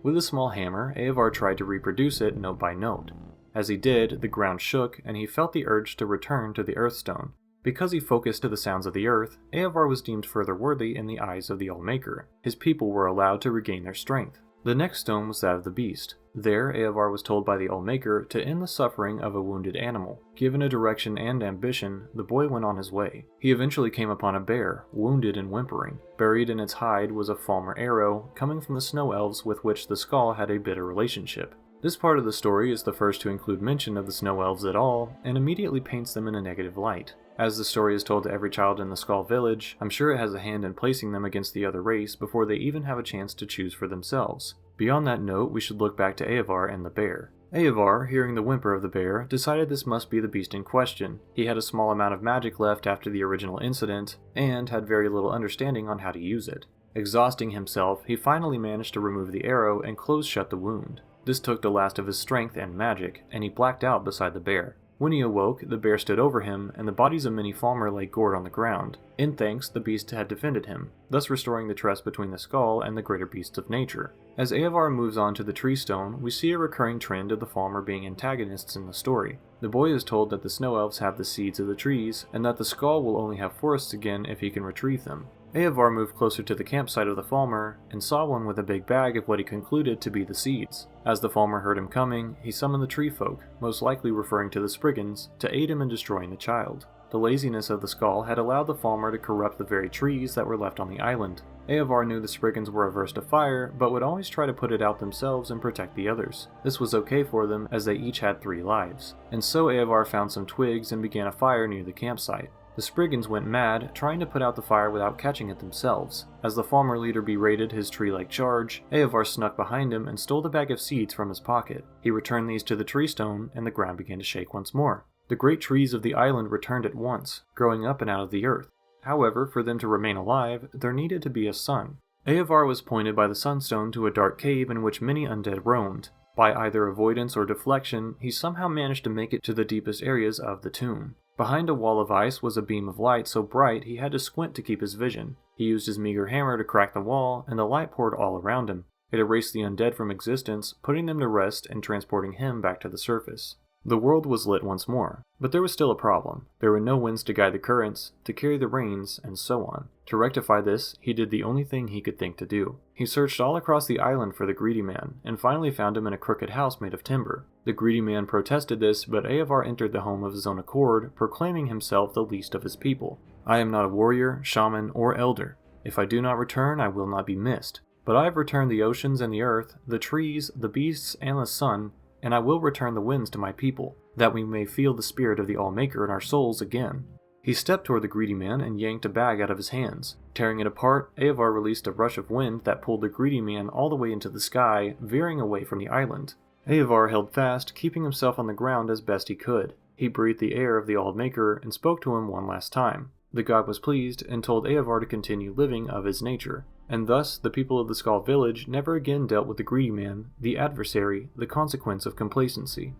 With a small hammer, Eovar tried to reproduce it note by note. As he did, the ground shook, and he felt the urge to return to the Earthstone. Because he focused to the sounds of the earth, Eovar was deemed further worthy in the eyes of the All-Maker. His people were allowed to regain their strength. The next stone was that of the beast. There, Eovar was told by the All-Maker to end the suffering of a wounded animal. Given a direction and ambition, the boy went on his way. He eventually came upon a bear, wounded and whimpering. Buried in its hide was a Falmer arrow, coming from the snow elves with which the Skull had a bitter relationship. This part of the story is the first to include mention of the snow elves at all, and immediately paints them in a negative light. As the story is told to every child in the Skull village, I'm sure it has a hand in placing them against the other race before they even have a chance to choose for themselves. Beyond that note, we should look back to Eovar and the bear. Eovar, hearing the whimper of the bear, decided this must be the beast in question. He had a small amount of magic left after the original incident, and had very little understanding on how to use it. Exhausting himself, he finally managed to remove the arrow and close shut the wound. This took the last of his strength and magic, and he blacked out beside the bear. When he awoke, the bear stood over him, and the bodies of many Falmer lay gored on the ground. In thanks, the beast had defended him, thus restoring the trust between the Skull and the greater beasts of nature. As Eovar moves on to the Tree Stone, we see a recurring trend of the Falmer being antagonists in the story. The boy is told that the Snow Elves have the seeds of the trees, and that the Skull will only have forests again if he can retrieve them. Eovar moved closer to the campsite of the Falmer, and saw one with a big bag of what he concluded to be the seeds. As the Falmer heard him coming, he summoned the tree folk, most likely referring to the Spriggans, to aid him in destroying the child. The laziness of the Skull had allowed the Falmer to corrupt the very trees that were left on the island. Eovar knew the Spriggans were averse to fire, but would always try to put it out themselves and protect the others. This was okay for them, as they each had 3 lives. And so Eovar found some twigs and began a fire near the campsite. The Spriggans went mad, trying to put out the fire without catching it themselves. As the Falmer leader berated his tree-like charge, Eovar snuck behind him and stole the bag of seeds from his pocket. He returned these to the tree stone, and the ground began to shake once more. The great trees of the island returned at once, growing up and out of the earth. However, for them to remain alive, there needed to be a sun. Eovar was pointed by the Sunstone to a dark cave in which many undead roamed. By either avoidance or deflection, he somehow managed to make it to the deepest areas of the tomb. Behind a wall of ice was a beam of light so bright he had to squint to keep his vision. He used his meager hammer to crack the wall, and the light poured all around him. It erased the undead from existence, putting them to rest and transporting him back to the surface. The world was lit once more, but there was still a problem. There were no winds to guide the currents, to carry the rains, and so on. To rectify this, he did the only thing he could think to do. He searched all across the island for the greedy man, and finally found him in a crooked house made of timber. The greedy man protested this, but Eovar entered the home of his own accord, proclaiming himself the least of his people. "I am not a warrior, shaman, or elder. If I do not return, I will not be missed. But I have returned the oceans and the earth, the trees, the beasts, and the sun, and I will return the winds to my people, that we may feel the spirit of the All-Maker in our souls again." He stepped toward the greedy man and yanked a bag out of his hands. Tearing it apart, Eovar released a rush of wind that pulled the greedy man all the way into the sky, veering away from the island. Eovar held fast, keeping himself on the ground as best he could. He breathed the air of the All-Maker and spoke to him one last time. The god was pleased and told Eovar to continue living of his nature. And thus, the people of the Skull village never again dealt with the greedy man, the adversary, the consequence of complacency.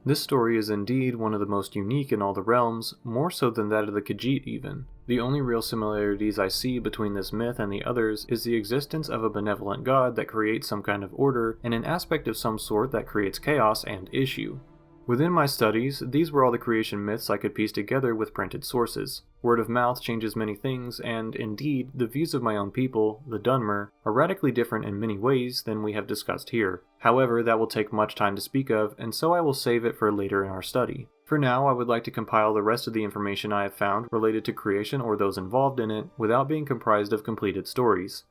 This story is indeed one of the most unique in all the realms, more so than that of the Khajiit even. The only real similarities I see between this myth and the others is the existence of a benevolent god that creates some kind of order, and an aspect of some sort that creates chaos and issue. Within my studies, these were all the creation myths I could piece together with printed sources. Word of mouth changes many things, and indeed, the views of my own people, the Dunmer, are radically different in many ways than we have discussed here. However, that will take much time to speak of, and so I will save it for later in our study. For now, I would like to compile the rest of the information I have found related to creation or those involved in it, without being comprised of completed stories.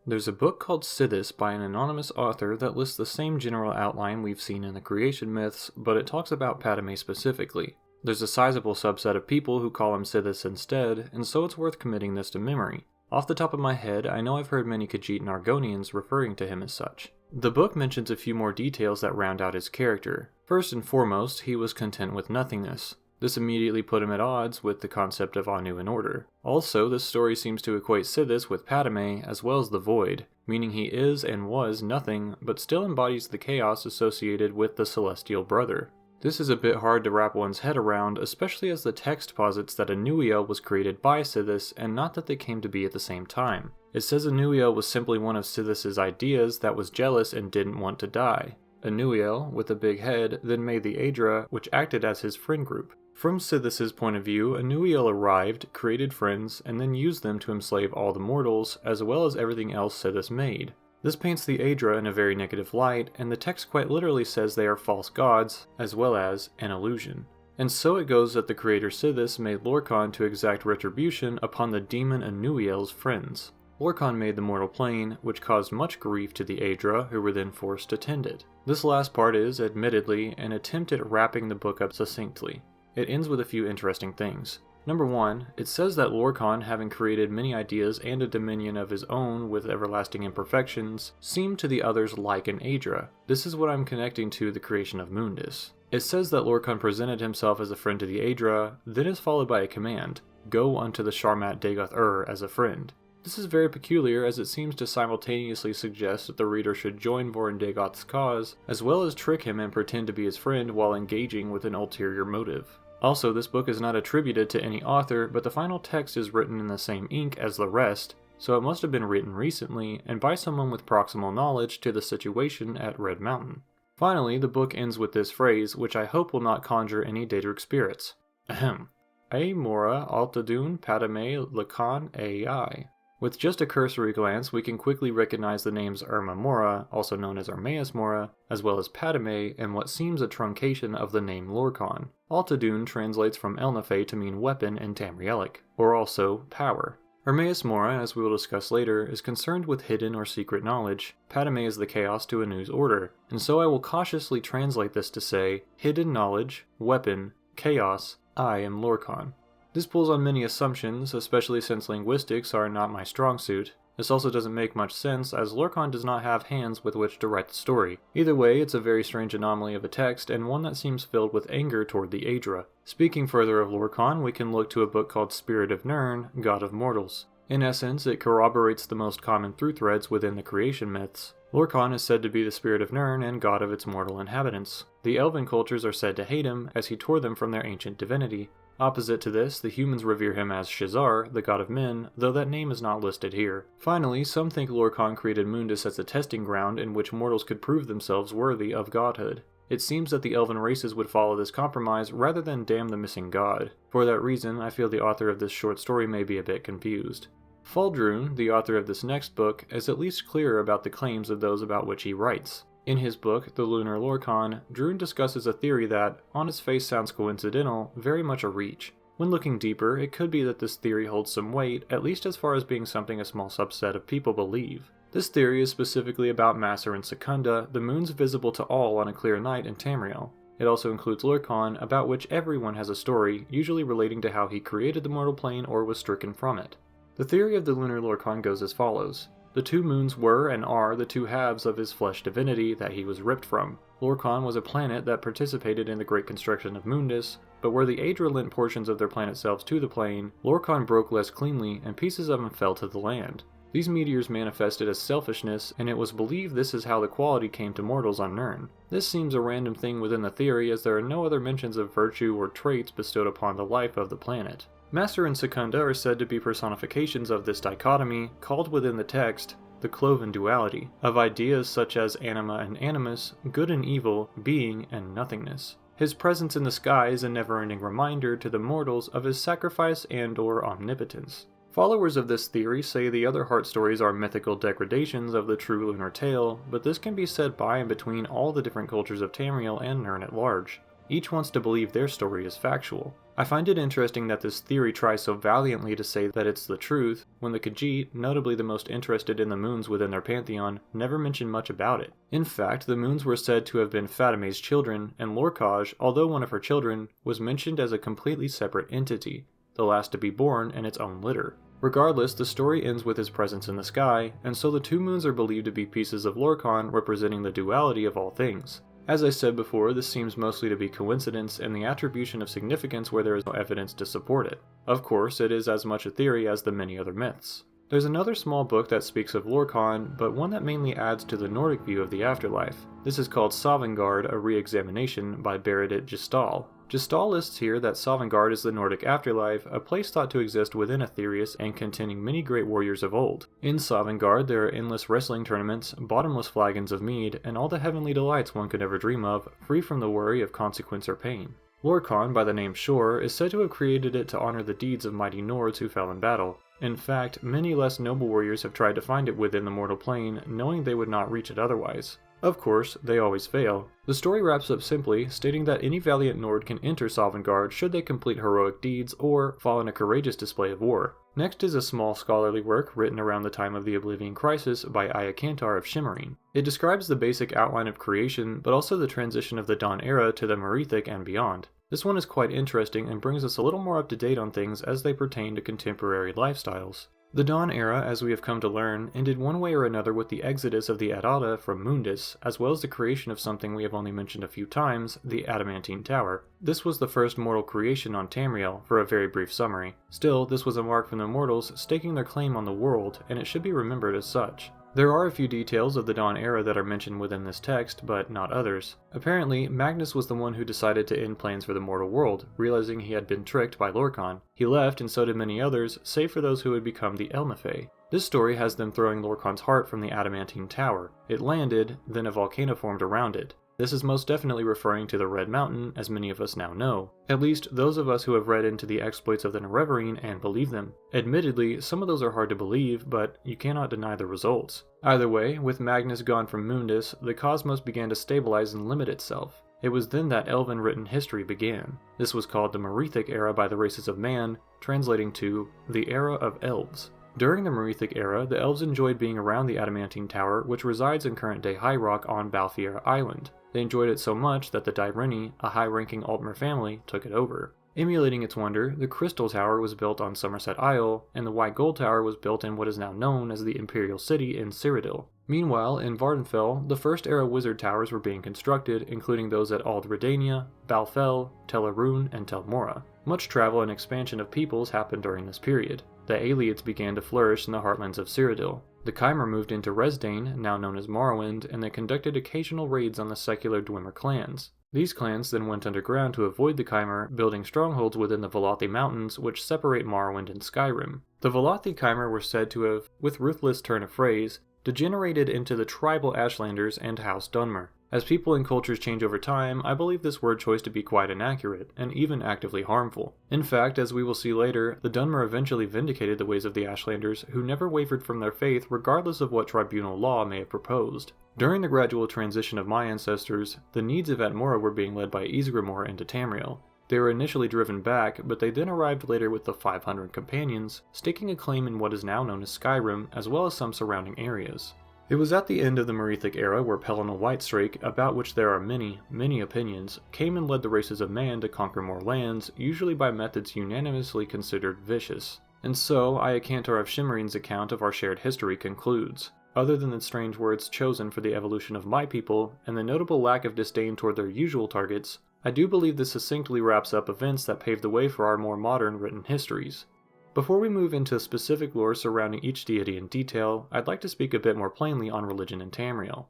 There's a book called Sithis by an anonymous author that lists the same general outline we've seen in the creation myths, but it talks about Padme specifically. There's a sizable subset of people who call him Sithis instead, and so it's worth committing this to memory. Off the top of my head, I know I've heard many Khajiit and Argonians referring to him as such. The book mentions a few more details that round out his character. First and foremost, he was content with nothingness. This immediately put him at odds with the concept of Anu and order. Also, this story seems to equate Sithis with Padme as well as the Void, meaning he is and was nothing, but still embodies the chaos associated with the Celestial Brother. This is a bit hard to wrap one's head around, especially as the text posits that Anuiel was created by Sithis and not that they came to be at the same time. It says Anuiel was simply one of Sithis' ideas that was jealous and didn't want to die. Anuiel, with a big head, then made the Aedra, which acted as his friend group. From Sithis' point of view, Anuiel arrived, created friends, and then used them to enslave all the mortals, as well as everything else Sithis made. This paints the Aedra in a very negative light, and the text quite literally says they are false gods, as well as an illusion. And so it goes that the creator Sithis made Lorkhan to exact retribution upon the demon Anuiel's friends. Lorkhan made the mortal plane, which caused much grief to the Aedra, who were then forced to tend it. This last part is, admittedly, an attempt at wrapping the book up succinctly. It ends with a few interesting things. Number 1, it says that Lorkhan, having created many ideas and a dominion of his own with everlasting imperfections, seemed to the others like an Aedra. This is what I'm connecting to the creation of Mundus. It says that Lorkhan presented himself as a friend to the Aedra, then is followed by a command, "Go unto the Sharmat Dagoth as a friend." This is very peculiar as it seems to simultaneously suggest that the reader should join Vorin Dagoth's cause, as well as trick him and pretend to be his friend while engaging with an ulterior motive. Also, this book is not attributed to any author, but the final text is written in the same ink as the rest, so it must have been written recently and by someone with proximal knowledge to the situation at Red Mountain. Finally, the book ends with this phrase, which I hope will not conjure any Daedric spirits. Ahem. A Mora Altadun Padame Lakan Ai. With just a cursory glance, we can quickly recognize the names Irma Mora, also known as Armaeus Mora, as well as Padme, and what seems a truncation of the name Lorkhan. Altadun translates from Elnafe to mean weapon in Tamrielic, or also power. Armaeus Mora, as we will discuss later, is concerned with hidden or secret knowledge. Padme is the chaos to Anu's order, and so I will cautiously translate this to say, hidden knowledge, weapon, chaos, I am Lorkhan. This pulls on many assumptions, especially since linguistics are not my strong suit. This also doesn't make much sense, as Lorkhan does not have hands with which to write the story. Either way, it's a very strange anomaly of a text, and one that seems filled with anger toward the Aedra. Speaking further of Lorkhan, we can look to a book called Spirit of Nirn, God of Mortals. In essence, it corroborates the most common through threads within the creation myths. Lorkhan is said to be the spirit of Nirn and god of its mortal inhabitants. The elven cultures are said to hate him, as he tore them from their ancient divinity. Opposite to this, the humans revere him as Shezarr, the god of men, though that name is not listed here. Finally, some think Lorkhan created Mundus as a testing ground in which mortals could prove themselves worthy of godhood. It seems that the elven races would follow this compromise rather than damn the missing god. For that reason, I feel the author of this short story may be a bit confused. Faldrune, the author of this next book, is at least clearer about the claims of those about which he writes. In his book, The Lunar Lorkhan, Drune discusses a theory that, on its face sounds coincidental, very much a reach. When looking deeper, it could be that this theory holds some weight, at least as far as being something a small subset of people believe. This theory is specifically about Masser and Secunda, the moons visible to all on a clear night in Tamriel. It also includes Lorkhan, about which everyone has a story, usually relating to how he created the mortal plane or was stricken from it. The theory of the Lunar Lorkhan goes as follows. The two moons were and are the two halves of his flesh divinity that he was ripped from. Lorkhan was a planet that participated in the great construction of Mundus, but where the Aedra lent portions of their planet selves to the plane, Lorkhan broke less cleanly and pieces of him fell to the land. These meteors manifested as selfishness, and it was believed this is how the quality came to mortals on Nirn. This seems a random thing within the theory, as there are no other mentions of virtue or traits bestowed upon the life of the planet. Masser and Secunda are said to be personifications of this dichotomy, called within the text the cloven duality, of ideas such as anima and animus, good and evil, being and nothingness. His presence in the sky is a never-ending reminder to the mortals of his sacrifice and/or omnipotence. Followers of this theory say the other heart stories are mythical degradations of the true lunar tale, but this can be said by and between all the different cultures of Tamriel and Nirn at large. Each wants to believe their story is factual. I find it interesting that this theory tries so valiantly to say that it's the truth, when the Khajiit, notably the most interested in the moons within their pantheon, never mention much about it. In fact, the moons were said to have been Fatime's children, and Lorkhaj, although one of her children, was mentioned as a completely separate entity, the last to be born in its own litter. Regardless, the story ends with his presence in the sky, and so the two moons are believed to be pieces of Lorkhan representing the duality of all things. As I said before, this seems mostly to be coincidence and the attribution of significance where there is no evidence to support it. Of course, it is as much a theory as the many other myths. There's another small book that speaks of Lorkhan, but one that mainly adds to the Nordic view of the afterlife. This is called Sovngarde, a Re-Examination by Beredit Gestal. Gestal lists here that Sovngarde is the Nordic afterlife, a place thought to exist within Aetherius and containing many great warriors of old. In Sovngarde there are endless wrestling tournaments, bottomless flagons of mead, and all the heavenly delights one could ever dream of, free from the worry of consequence or pain. Lorkhan, by the name Shor, is said to have created it to honor the deeds of mighty Nords who fell in battle. In fact, many less noble warriors have tried to find it within the mortal plane, knowing they would not reach it otherwise. Of course, they always fail. The story wraps up simply, stating that any valiant Nord can enter Sovngarde should they complete heroic deeds or fall in a courageous display of war. Next is a small scholarly work written around the time of the Oblivion Crisis by Ayakantar of Shimmerine. It describes the basic outline of creation, but also the transition of the Dawn Era to the Merethic and beyond. This one is quite interesting and brings us a little more up to date on things as they pertain to contemporary lifestyles. The Dawn Era, as we have come to learn, ended one way or another with the exodus of the Adada from Mundus, as well as the creation of something we have only mentioned a few times, the Adamantine Tower. This was the first mortal creation on Tamriel, for a very brief summary. Still, this was a mark from the mortals staking their claim on the world, and it should be remembered as such. There are a few details of the Dawn Era that are mentioned within this text, but not others. Apparently, Magnus was the one who decided to end plans for the mortal world, realizing he had been tricked by Lorkhan. He left, and so did many others, save for those who would become the Elnathae. This story has them throwing Lorkhan's heart from the Adamantine Tower. It landed, then a volcano formed around it. This is most definitely referring to the Red Mountain, as many of us now know. At least, those of us who have read into the exploits of the Nerevarine and believe them. Admittedly, some of those are hard to believe, but you cannot deny the results. Either way, with Magnus gone from Mundus, the cosmos began to stabilize and limit itself. It was then that elven written history began. This was called the Merethic Era by the races of man, translating to the Era of Elves. During the Merethic era, the elves enjoyed being around the Adamantine Tower, which resides in current-day High Rock on Balthier Island. They enjoyed it so much that the Daireni, a high-ranking Altmer family, took it over. Emulating its wonder, the Crystal Tower was built on Somerset Isle, and the White Gold Tower was built in what is now known as the Imperial City in Cyrodiil. Meanwhile, in Vvardenfell, the First Era Wizard Towers were being constructed, including those at Ald Redania, Balfell, Tel Aruhn, and Tel Mora. Much travel and expansion of peoples happened during this period. The Ayleids began to flourish in the heartlands of Cyrodiil. The Chimer moved into Resdayn, now known as Morrowind, and they conducted occasional raids on the secular Dwemer clans. These clans then went underground to avoid the Chimer, building strongholds within the Velothi Mountains, which separate Morrowind and Skyrim. The Velothi Chimer were said to have, with ruthless turn of phrase, degenerated into the tribal Ashlanders and House Dunmer. As people and cultures change over time, I believe this word choice to be quite inaccurate, and even actively harmful. In fact, as we will see later, the Dunmer eventually vindicated the ways of the Ashlanders, who never wavered from their faith regardless of what tribunal law may have proposed. During the gradual transition of my ancestors, the Needs of Atmora were being led by Ysgramor into Tamriel. They were initially driven back, but they then arrived later with the 500 companions, staking a claim in what is now known as Skyrim, as well as some surrounding areas. It was at the end of the Merethic era where Pelennor Whitestrake, about which there are many opinions, came and led the races of man to conquer more lands, usually by methods unanimously considered vicious. And so, Iacantar of Shimmereen's account of our shared history concludes. Other than the strange words chosen for the evolution of my people, and the notable lack of disdain toward their usual targets, I do believe this succinctly wraps up events that paved the way for our more modern written histories. Before we move into specific lore surrounding each deity in detail, I'd like to speak a bit more plainly on religion in Tamriel.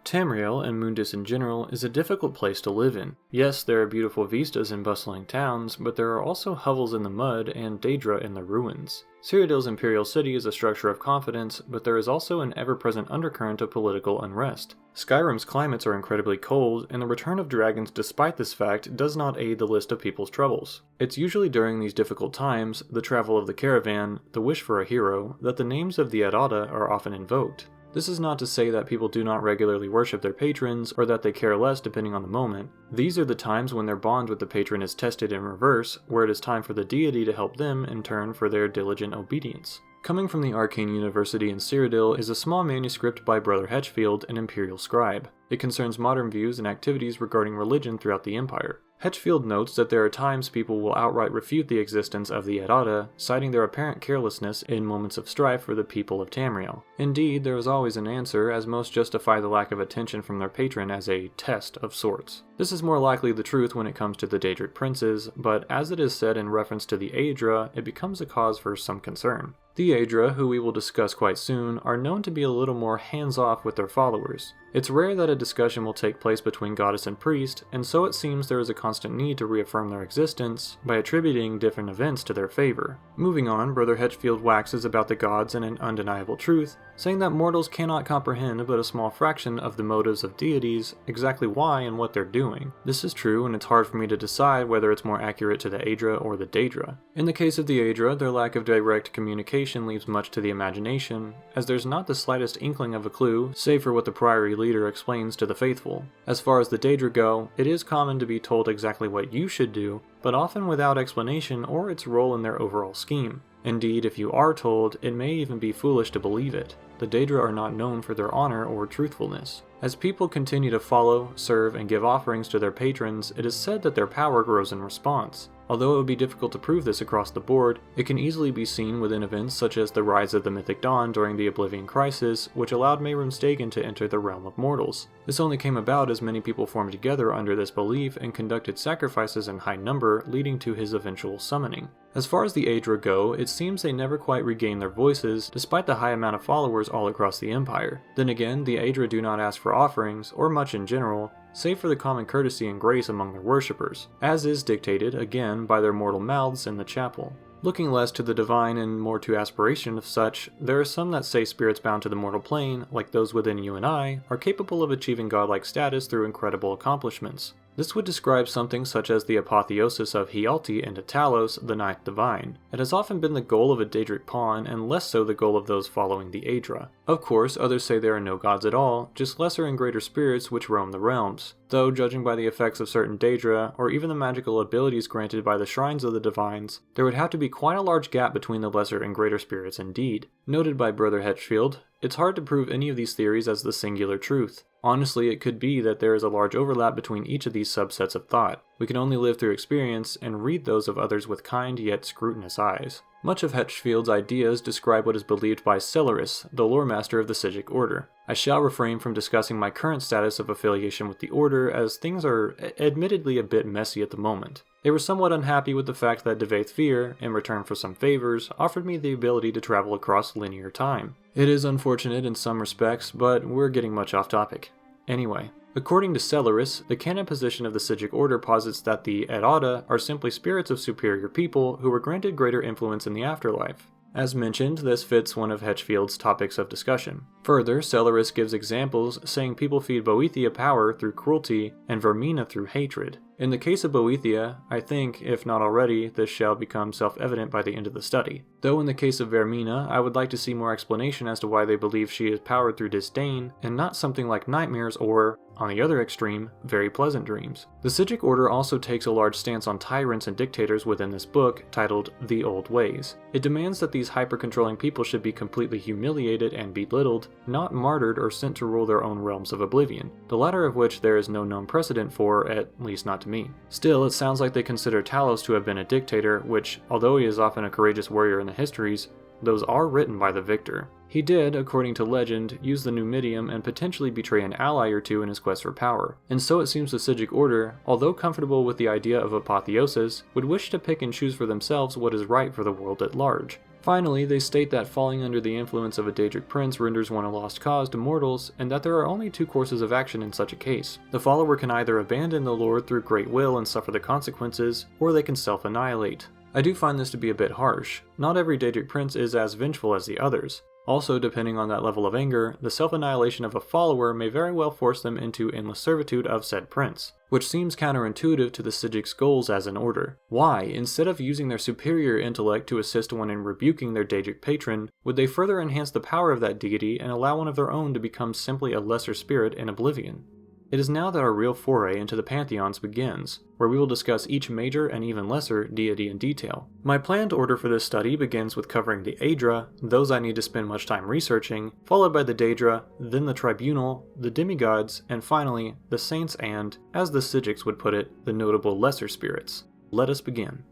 Tamriel, and Mundus in general, is a difficult place to live in. Yes, there are beautiful vistas and bustling towns, but there are also hovels in the mud and Daedra in the ruins. Cyrodiil's Imperial City is a structure of confidence, but there is also an ever-present undercurrent of political unrest. Skyrim's climates are incredibly cold, and the return of dragons despite this fact does not aid the list of people's troubles. It's usually during these difficult times, the travel of the caravan, the wish for a hero, that the names of the Errata are often invoked. This is not to say that people do not regularly worship their patrons, or that they care less depending on the moment. These are the times when their bond with the patron is tested in reverse, where it is time for the deity to help them in turn for their diligent obedience. Coming from the Arcane University in Cyrodiil is a small manuscript by Brother Hetchfield, an Imperial scribe. It concerns modern views and activities regarding religion throughout the Empire. Hetchfield notes that there are times people will outright refute the existence of the Errata, citing their apparent carelessness in moments of strife for the people of Tamriel. Indeed, there is always an answer, as most justify the lack of attention from their patron as a test of sorts. This is more likely the truth when it comes to the Daedric princes, but as it is said in reference to the Aedra, it becomes a cause for some concern. The Aedra, who we will discuss quite soon, are known to be a little more hands-off with their followers. It's rare that a discussion will take place between goddess and priest, and so it seems there is a constant need to reaffirm their existence by attributing different events to their favor. Moving on, Brother Hetchfield waxes about the gods in an undeniable truth, saying that mortals cannot comprehend but a small fraction of the motives of deities, exactly why and what they're doing. This is true, and it's hard for me to decide whether it's more accurate to the Aedra or the Daedra. In the case of the Aedra, their lack of direct communication leaves much to the imagination, as there's not the slightest inkling of a clue, save for what the Priory leader explains to the faithful. As far as the Daedra go, it is common to be told exactly what you should do, but often without explanation or its role in their overall scheme. Indeed, if you are told, it may even be foolish to believe it. The Daedra are not known for their honor or truthfulness. As people continue to follow, serve, and give offerings to their patrons, it is said that their power grows in response. Although it would be difficult to prove this across the board, it can easily be seen within events such as the rise of the Mythic Dawn during the Oblivion Crisis, which allowed Mehrunes Dagon to enter the realm of mortals. This only came about as many people formed together under this belief and conducted sacrifices in high number, leading to his eventual summoning. As far as the Aedra go, it seems they never quite regain their voices, despite the high amount of followers all across the Empire. Then again, the Aedra do not ask for offerings, or much in general, save for the common courtesy and grace among their worshippers, as is dictated, again, by their mortal mouths in the chapel. Looking less to the divine and more to aspiration of such, there are some that say spirits bound to the mortal plane, like those within you and I, are capable of achieving godlike status through incredible accomplishments. This would describe something such as the apotheosis of Hialti into Talos, the Ninth Divine. It has often been the goal of a Daedric pawn, and less so the goal of those following the Aedra. Of course, others say there are no gods at all, just lesser and greater spirits which roam the realms. though judging by the effects of certain Daedra, or even the magical abilities granted by the shrines of the divines, there would have to be quite a large gap between the lesser and greater spirits indeed. Noted by Brother Hetchfield, it's hard to prove any of these theories as the singular truth. Honestly, it could be that there is a large overlap between each of these subsets of thought. We can only live through experience and read those of others with kind yet scrutinous eyes. Much of Hetchfield's ideas describe what is believed by Stendarr, the lore master of the Psijic Order. I shall refrain from discussing my current status of affiliation with the Order, as things are admittedly a bit messy at the moment. They were somewhat unhappy with the fact that Dvaithfir, in return for some favors, offered me the ability to travel across linear time. It is unfortunate in some respects, but we're getting much off topic. Anyway, according to Stendarr, the canon position of the Psijic Order posits that the Errata are simply spirits of superior people who were granted greater influence in the afterlife. As mentioned, this fits one of Hetchfield's topics of discussion. Further, Stendarr gives examples saying people feed Boethia power through cruelty and Vermina through hatred. In the case of Boethia, I think, if not already, this shall become self-evident by the end of the study. Though in the case of Vermina, I would like to see more explanation as to why they believe she is powered through disdain, and not something like nightmares or, on the other extreme, very pleasant dreams. The Psijic Order also takes a large stance on tyrants and dictators within this book, titled The Old Ways. It demands that these hyper-controlling people should be completely humiliated and belittled, not martyred or sent to rule their own realms of oblivion, the latter of which there is no known precedent for, at least not to me. Still, it sounds like they consider Talos to have been a dictator, which, although he is often a courageous warrior in the histories, those are written by the victor. He did, according to legend, use the Numidium and potentially betray an ally or two in his quest for power. And so it seems the Psijic Order, although comfortable with the idea of apotheosis, would wish to pick and choose for themselves what is right for the world at large. Finally, they state that falling under the influence of a Daedric prince renders one a lost cause to mortals, and that there are only two courses of action in such a case. The follower can either abandon the Lord through great will and suffer the consequences, or they can self-annihilate. I do find this to be a bit harsh. Not every Daedric prince is as vengeful as the others. Also, depending on that level of anger, the self-annihilation of a follower may very well force them into endless servitude of said prince, which seems counterintuitive to the Psijic's goals as an order. Why, instead of using their superior intellect to assist one in rebuking their Daedric patron, would they further enhance the power of that deity and allow one of their own to become simply a lesser spirit in oblivion? It is now that our real foray into the pantheons begins, where we will discuss each major and even lesser deity in detail. My planned order for this study begins with covering the Aedra, those I need to spend much time researching, followed by the Daedra, then the Tribunal, the demigods, and finally, the saints and, as the Psijics would put it, the notable lesser spirits. Let us begin.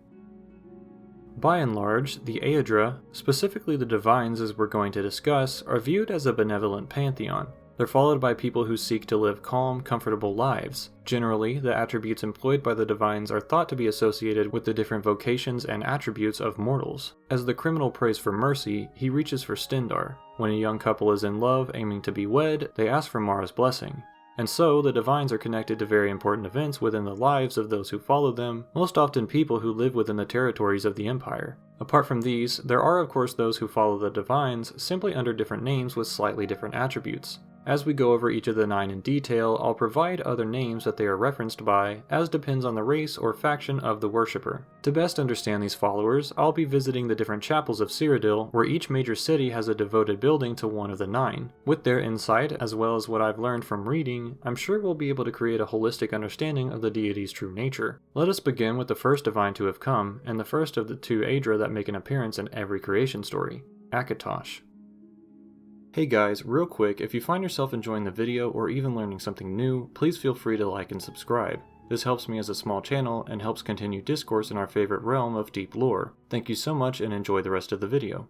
By and large, the Aedra, specifically the divines as we're going to discuss, are viewed as a benevolent pantheon. They're followed by people who seek to live calm, comfortable lives. Generally, the attributes employed by the divines are thought to be associated with the different vocations and attributes of mortals. As the criminal prays for mercy, he reaches for Stendarr. When a young couple is in love, aiming to be wed, they ask for Mara's blessing. And so, the divines are connected to very important events within the lives of those who follow them, most often people who live within the territories of the Empire. Apart from these, there are of course those who follow the divines simply under different names with slightly different attributes. As we go over each of the 9 in detail, I'll provide other names that they are referenced by, as depends on the race or faction of the worshipper. To best understand these followers, I'll be visiting the different chapels of Cyrodiil, where each major city has a devoted building to one of the 9. With their insight, as well as what I've learned from reading, I'm sure we'll be able to create a holistic understanding of the deity's true nature. Let us begin with the first divine to have come, and the first of the 2 Aedra that make an appearance in every creation story, Akatosh. Hey guys, real quick, if you find yourself enjoying the video or even learning something new, please feel free to like and subscribe. This helps me as a small channel and helps continue discourse in our favorite realm of deep lore. Thank you so much and enjoy the rest of the video.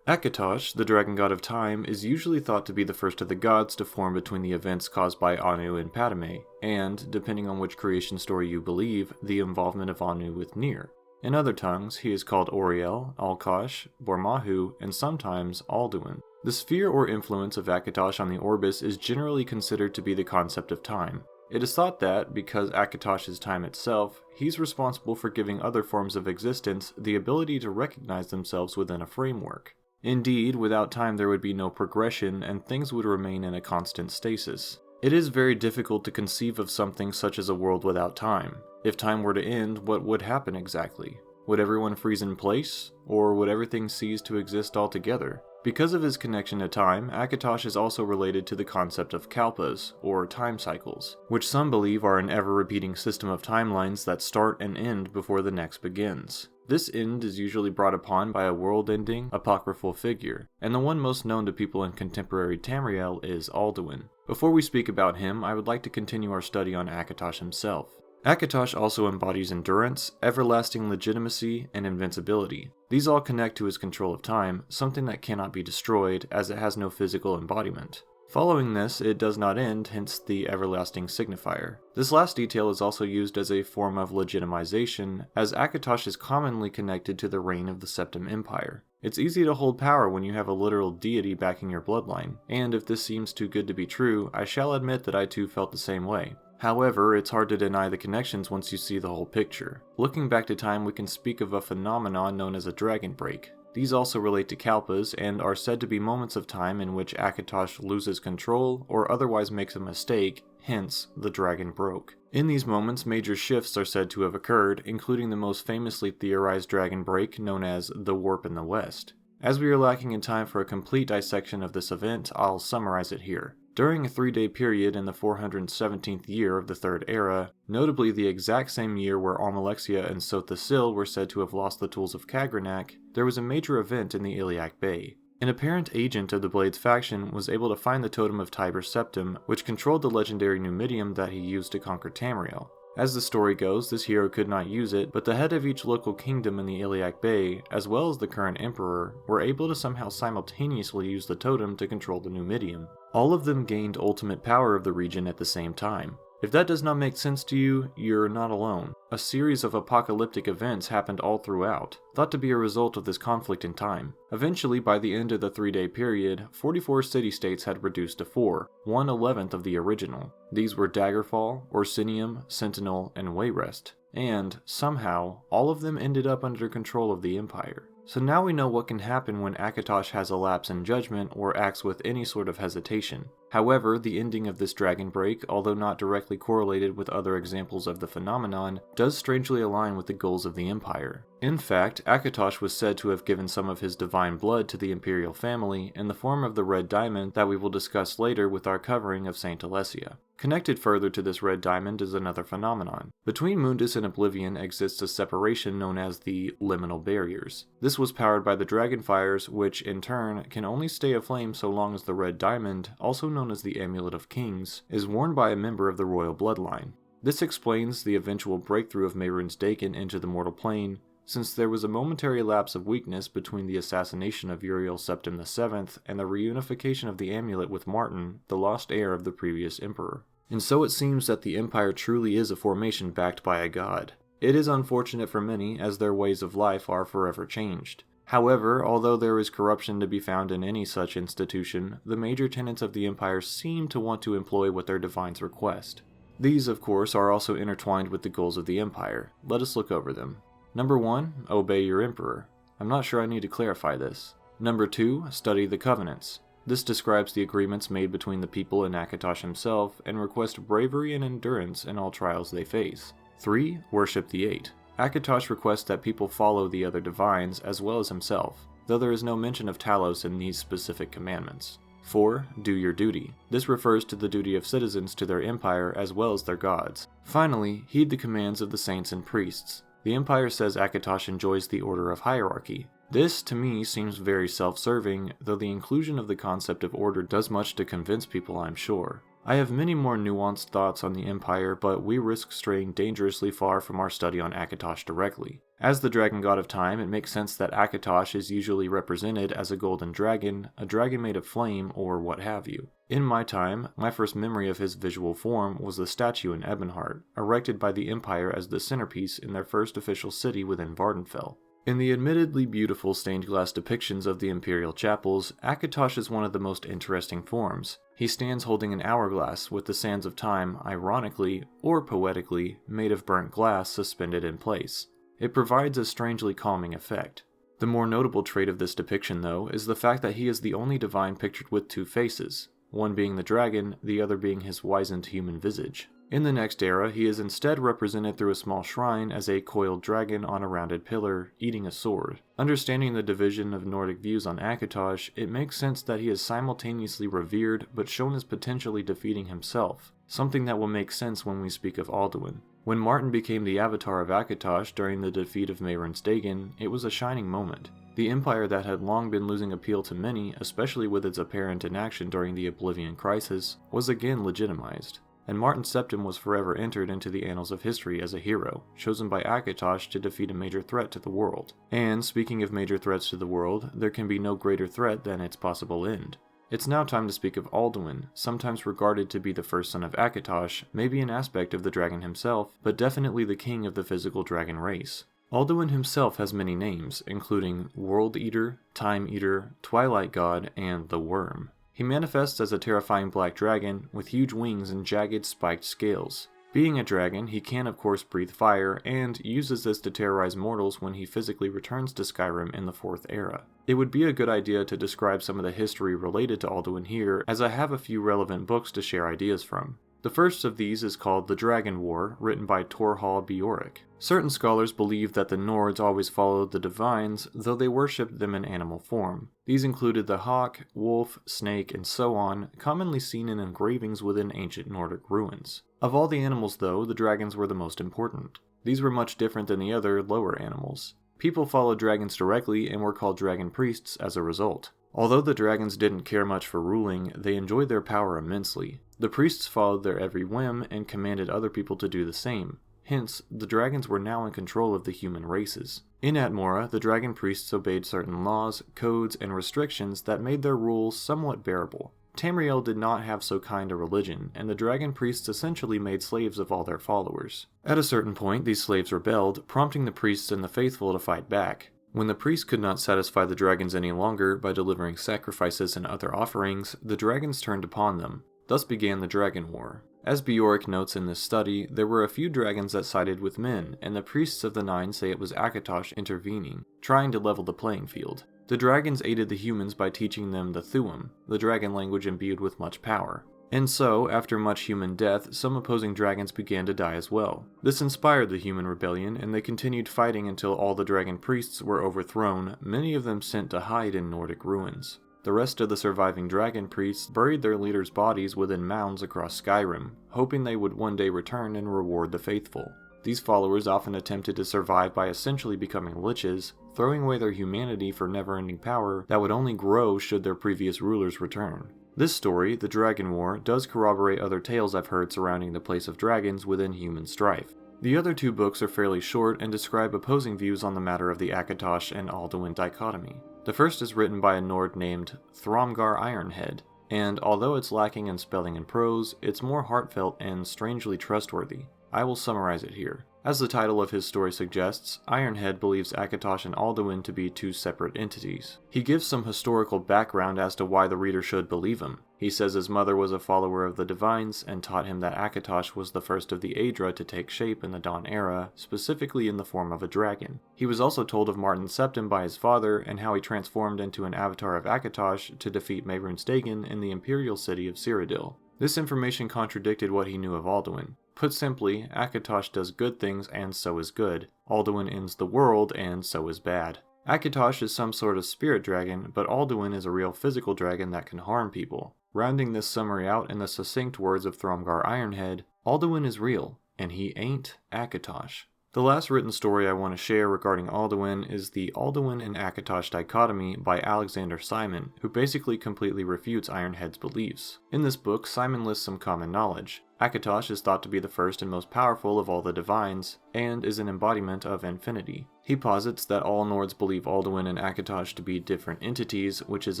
Akatosh, the dragon god of time, is usually thought to be the first of the gods to form between the events caused by Anu and Padme, and, depending on which creation story you believe, the involvement of Anu with Nyr. In other tongues, he is called Auriel, Alkosh, Bormahu, and sometimes Alduin. The sphere or influence of Akatosh on the Orbis is generally considered to be the concept of time. It is thought that, because Akatosh is time itself, he's responsible for giving other forms of existence the ability to recognize themselves within a framework. Indeed, without time there would be no progression and things would remain in a constant stasis. It is very difficult to conceive of something such as a world without time. If time were to end, what would happen exactly? Would everyone freeze in place? Or would everything cease to exist altogether? Because of his connection to time, Akatosh is also related to the concept of kalpas, or time cycles, which some believe are an ever-repeating system of timelines that start and end before the next begins. This end is usually brought upon by a world-ending, apocryphal figure, and the one most known to people in contemporary Tamriel is Alduin. Before we speak about him, I would like to continue our study on Akatosh himself. Akatosh also embodies endurance, everlasting legitimacy, and invincibility. These all connect to his control of time, something that cannot be destroyed, as it has no physical embodiment. Following this, it does not end, hence the everlasting signifier. This last detail is also used as a form of legitimization, as Akatosh is commonly connected to the reign of the Septim Empire. It's easy to hold power when you have a literal deity backing your bloodline, and if this seems too good to be true, I shall admit that I too felt the same way. However, it's hard to deny the connections once you see the whole picture. Looking back to time, we can speak of a phenomenon known as a dragon break. These also relate to kalpas and are said to be moments of time in which Akatosh loses control or otherwise makes a mistake, hence the dragon broke. In these moments, major shifts are said to have occurred, including the most famously theorized dragon break known as the Warp in the West. As we are lacking in time for a complete dissection of this event, I'll summarize it here. During a 3-day period in the 417th year of the Third Era, notably the exact same year where Almalexia and Sotha-Sil were said to have lost the tools of Kagrenac, there was a major event in the Iliac Bay. An apparent agent of the Blades faction was able to find the Totem of Tiber Septim, which controlled the legendary Numidium that he used to conquer Tamriel. As the story goes, this hero could not use it, but the head of each local kingdom in the Iliac Bay, as well as the current emperor, were able to somehow simultaneously use the totem to control the Numidium. All of them gained ultimate power of the region at the same time. If that does not make sense to you, you're not alone. A series of apocalyptic events happened all throughout, thought to be a result of this conflict in time. Eventually, by the end of the 3-day period, 44 city-states had reduced to 4, 1/11th of the original. These were Daggerfall, Orsinium, Sentinel, and Wayrest. And, somehow, all of them ended up under control of the Empire. So now we know what can happen when Akatosh has a lapse in judgment or acts with any sort of hesitation. However, the ending of this dragon break, although not directly correlated with other examples of the phenomenon, does strangely align with the goals of the Empire. In fact, Akatosh was said to have given some of his divine blood to the Imperial family in the form of the red diamond that we will discuss later with our covering of Saint Alessia. Connected further to this red diamond is another phenomenon. Between Mundus and Oblivion exists a separation known as the liminal barriers. This was powered by the dragon fires, which, in turn, can only stay aflame so long as the red diamond, also known as the Amulet of Kings, is worn by a member of the royal bloodline. This explains the eventual breakthrough of Mehrunes Dakin into the mortal plane, since there was a momentary lapse of weakness between the assassination of Uriel Septim VII and the reunification of the amulet with Martin, the lost heir of the previous emperor. And so it seems that the Empire truly is a formation backed by a god. It is unfortunate for many, as their ways of life are forever changed. However, although there is corruption to be found in any such institution, the major tenets of the Empire seem to want to employ what their divines request. These, of course, are also intertwined with the goals of the Empire. Let us look over them. Number 1, obey your emperor. I'm not sure I need to clarify this. Number 2, study the covenants. This describes the agreements made between the people and Akatosh himself, and request bravery and endurance in all trials they face. 3, worship the Eight. Akatosh requests that people follow the other divines as well as himself, though there is no mention of Talos in these specific commandments. 4, do your duty. This refers to the duty of citizens to their empire as well as their gods. Finally, heed the commands of the saints and priests. The Empire says Akatosh enjoys the order of hierarchy. This, to me, seems very self-serving, though the inclusion of the concept of order does much to convince people, I'm sure. I have many more nuanced thoughts on the Empire, but we risk straying dangerously far from our study on Akatosh directly. As the Dragon God of Time, it makes sense that Akatosh is usually represented as a golden dragon, a dragon made of flame, or what have you. In my time, my first memory of his visual form was the statue in Ebonheart, erected by the Empire as the centerpiece in their first official city within Vvardenfell. In the admittedly beautiful stained glass depictions of the Imperial chapels, Akatosh is one of the most interesting forms. He stands holding an hourglass with the sands of time, ironically, or poetically, made of burnt glass suspended in place. It provides a strangely calming effect. The more notable trait of this depiction, though, is the fact that he is the only divine pictured with two faces, one being the dragon, the other being his wizened human visage. In the next era, he is instead represented through a small shrine as a coiled dragon on a rounded pillar, eating a sword. Understanding the division of Nordic views on Akatosh, it makes sense that he is simultaneously revered but shown as potentially defeating himself, something that will make sense when we speak of Alduin. When Martin became the avatar of Akatosh during the defeat of Mehrunes Dagon, it was a shining moment. The empire that had long been losing appeal to many, especially with its apparent inaction during the Oblivion Crisis, was again legitimized. And Martin Septim was forever entered into the annals of history as a hero, chosen by Akatosh to defeat a major threat to the world. And speaking of major threats to the world, there can be no greater threat than its possible end. It's now time to speak of Alduin, sometimes regarded to be the first son of Akatosh, maybe an aspect of the dragon himself, but definitely the king of the physical dragon race. Alduin himself has many names, including World Eater, Time Eater, Twilight God, and the Worm. He manifests as a terrifying black dragon with huge wings and jagged, spiked scales. Being a dragon, he can of course breathe fire, and uses this to terrorize mortals when he physically returns to Skyrim in the 4th era. It would be a good idea to describe some of the history related to Alduin here, as I have a few relevant books to share ideas from. The first of these is called The Dragon War, written by Torhall Bjork. Certain scholars believe that the Nords always followed the divines, though they worshipped them in animal form. These included the hawk, wolf, snake, and so on, commonly seen in engravings within ancient Nordic ruins. Of all the animals though, the dragons were the most important. These were much different than the other, lower animals. People followed dragons directly and were called dragon priests as a result. Although the dragons didn't care much for ruling, they enjoyed their power immensely. The priests followed their every whim and commanded other people to do the same. Hence, the dragons were now in control of the human races. In Atmora, the dragon priests obeyed certain laws, codes, and restrictions that made their rule somewhat bearable. Tamriel did not have so kind a religion, and the dragon priests essentially made slaves of all their followers. At a certain point, these slaves rebelled, prompting the priests and the faithful to fight back. When the priests could not satisfy the dragons any longer by delivering sacrifices and other offerings, the dragons turned upon them. Thus began the Dragon War. As Bjork notes in this study, there were a few dragons that sided with men, and the priests of the Nine say it was Akatosh intervening, trying to level the playing field. The dragons aided the humans by teaching them the Thu'um, the dragon language imbued with much power. And so, after much human death, some opposing dragons began to die as well. This inspired the human rebellion, and they continued fighting until all the dragon priests were overthrown, many of them sent to hide in Nordic ruins. The rest of the surviving dragon priests buried their leaders' bodies within mounds across Skyrim, hoping they would one day return and reward the faithful. These followers often attempted to survive by essentially becoming liches, throwing away their humanity for never-ending power that would only grow should their previous rulers return. This story, The Dragon War, does corroborate other tales I've heard surrounding the place of dragons within human strife. The other two books are fairly short and describe opposing views on the matter of the Akatosh and Alduin dichotomy. The first is written by a Nord named Thromgar Ironhead, and although it's lacking in spelling and prose, it's more heartfelt and strangely trustworthy. I will summarize it here. As the title of his story suggests, Ironhead believes Akatosh and Alduin to be two separate entities. He gives some historical background as to why the reader should believe him. He says his mother was a follower of the Divines and taught him that Akatosh was the first of the Aedra to take shape in the Dawn era, specifically in the form of a dragon. He was also told of Martin Septim by his father and how he transformed into an avatar of Akatosh to defeat Mehrunes Dagon in the imperial city of Cyrodiil. This information contradicted what he knew of Alduin. Put simply, Akatosh does good things and so is good. Alduin ends the world and so is bad. Akatosh is some sort of spirit dragon, but Alduin is a real physical dragon that can harm people. Rounding this summary out in the succinct words of Thromgar Ironhead, Alduin is real, and he ain't Akatosh. The last written story I want to share regarding Alduin is the Alduin and Akatosh dichotomy by Alexander Simon, who basically completely refutes Ironhead's beliefs. In this book, Simon lists some common knowledge. Akatosh is thought to be the first and most powerful of all the divines, and is an embodiment of infinity. He posits that all Nords believe Alduin and Akatosh to be different entities, which is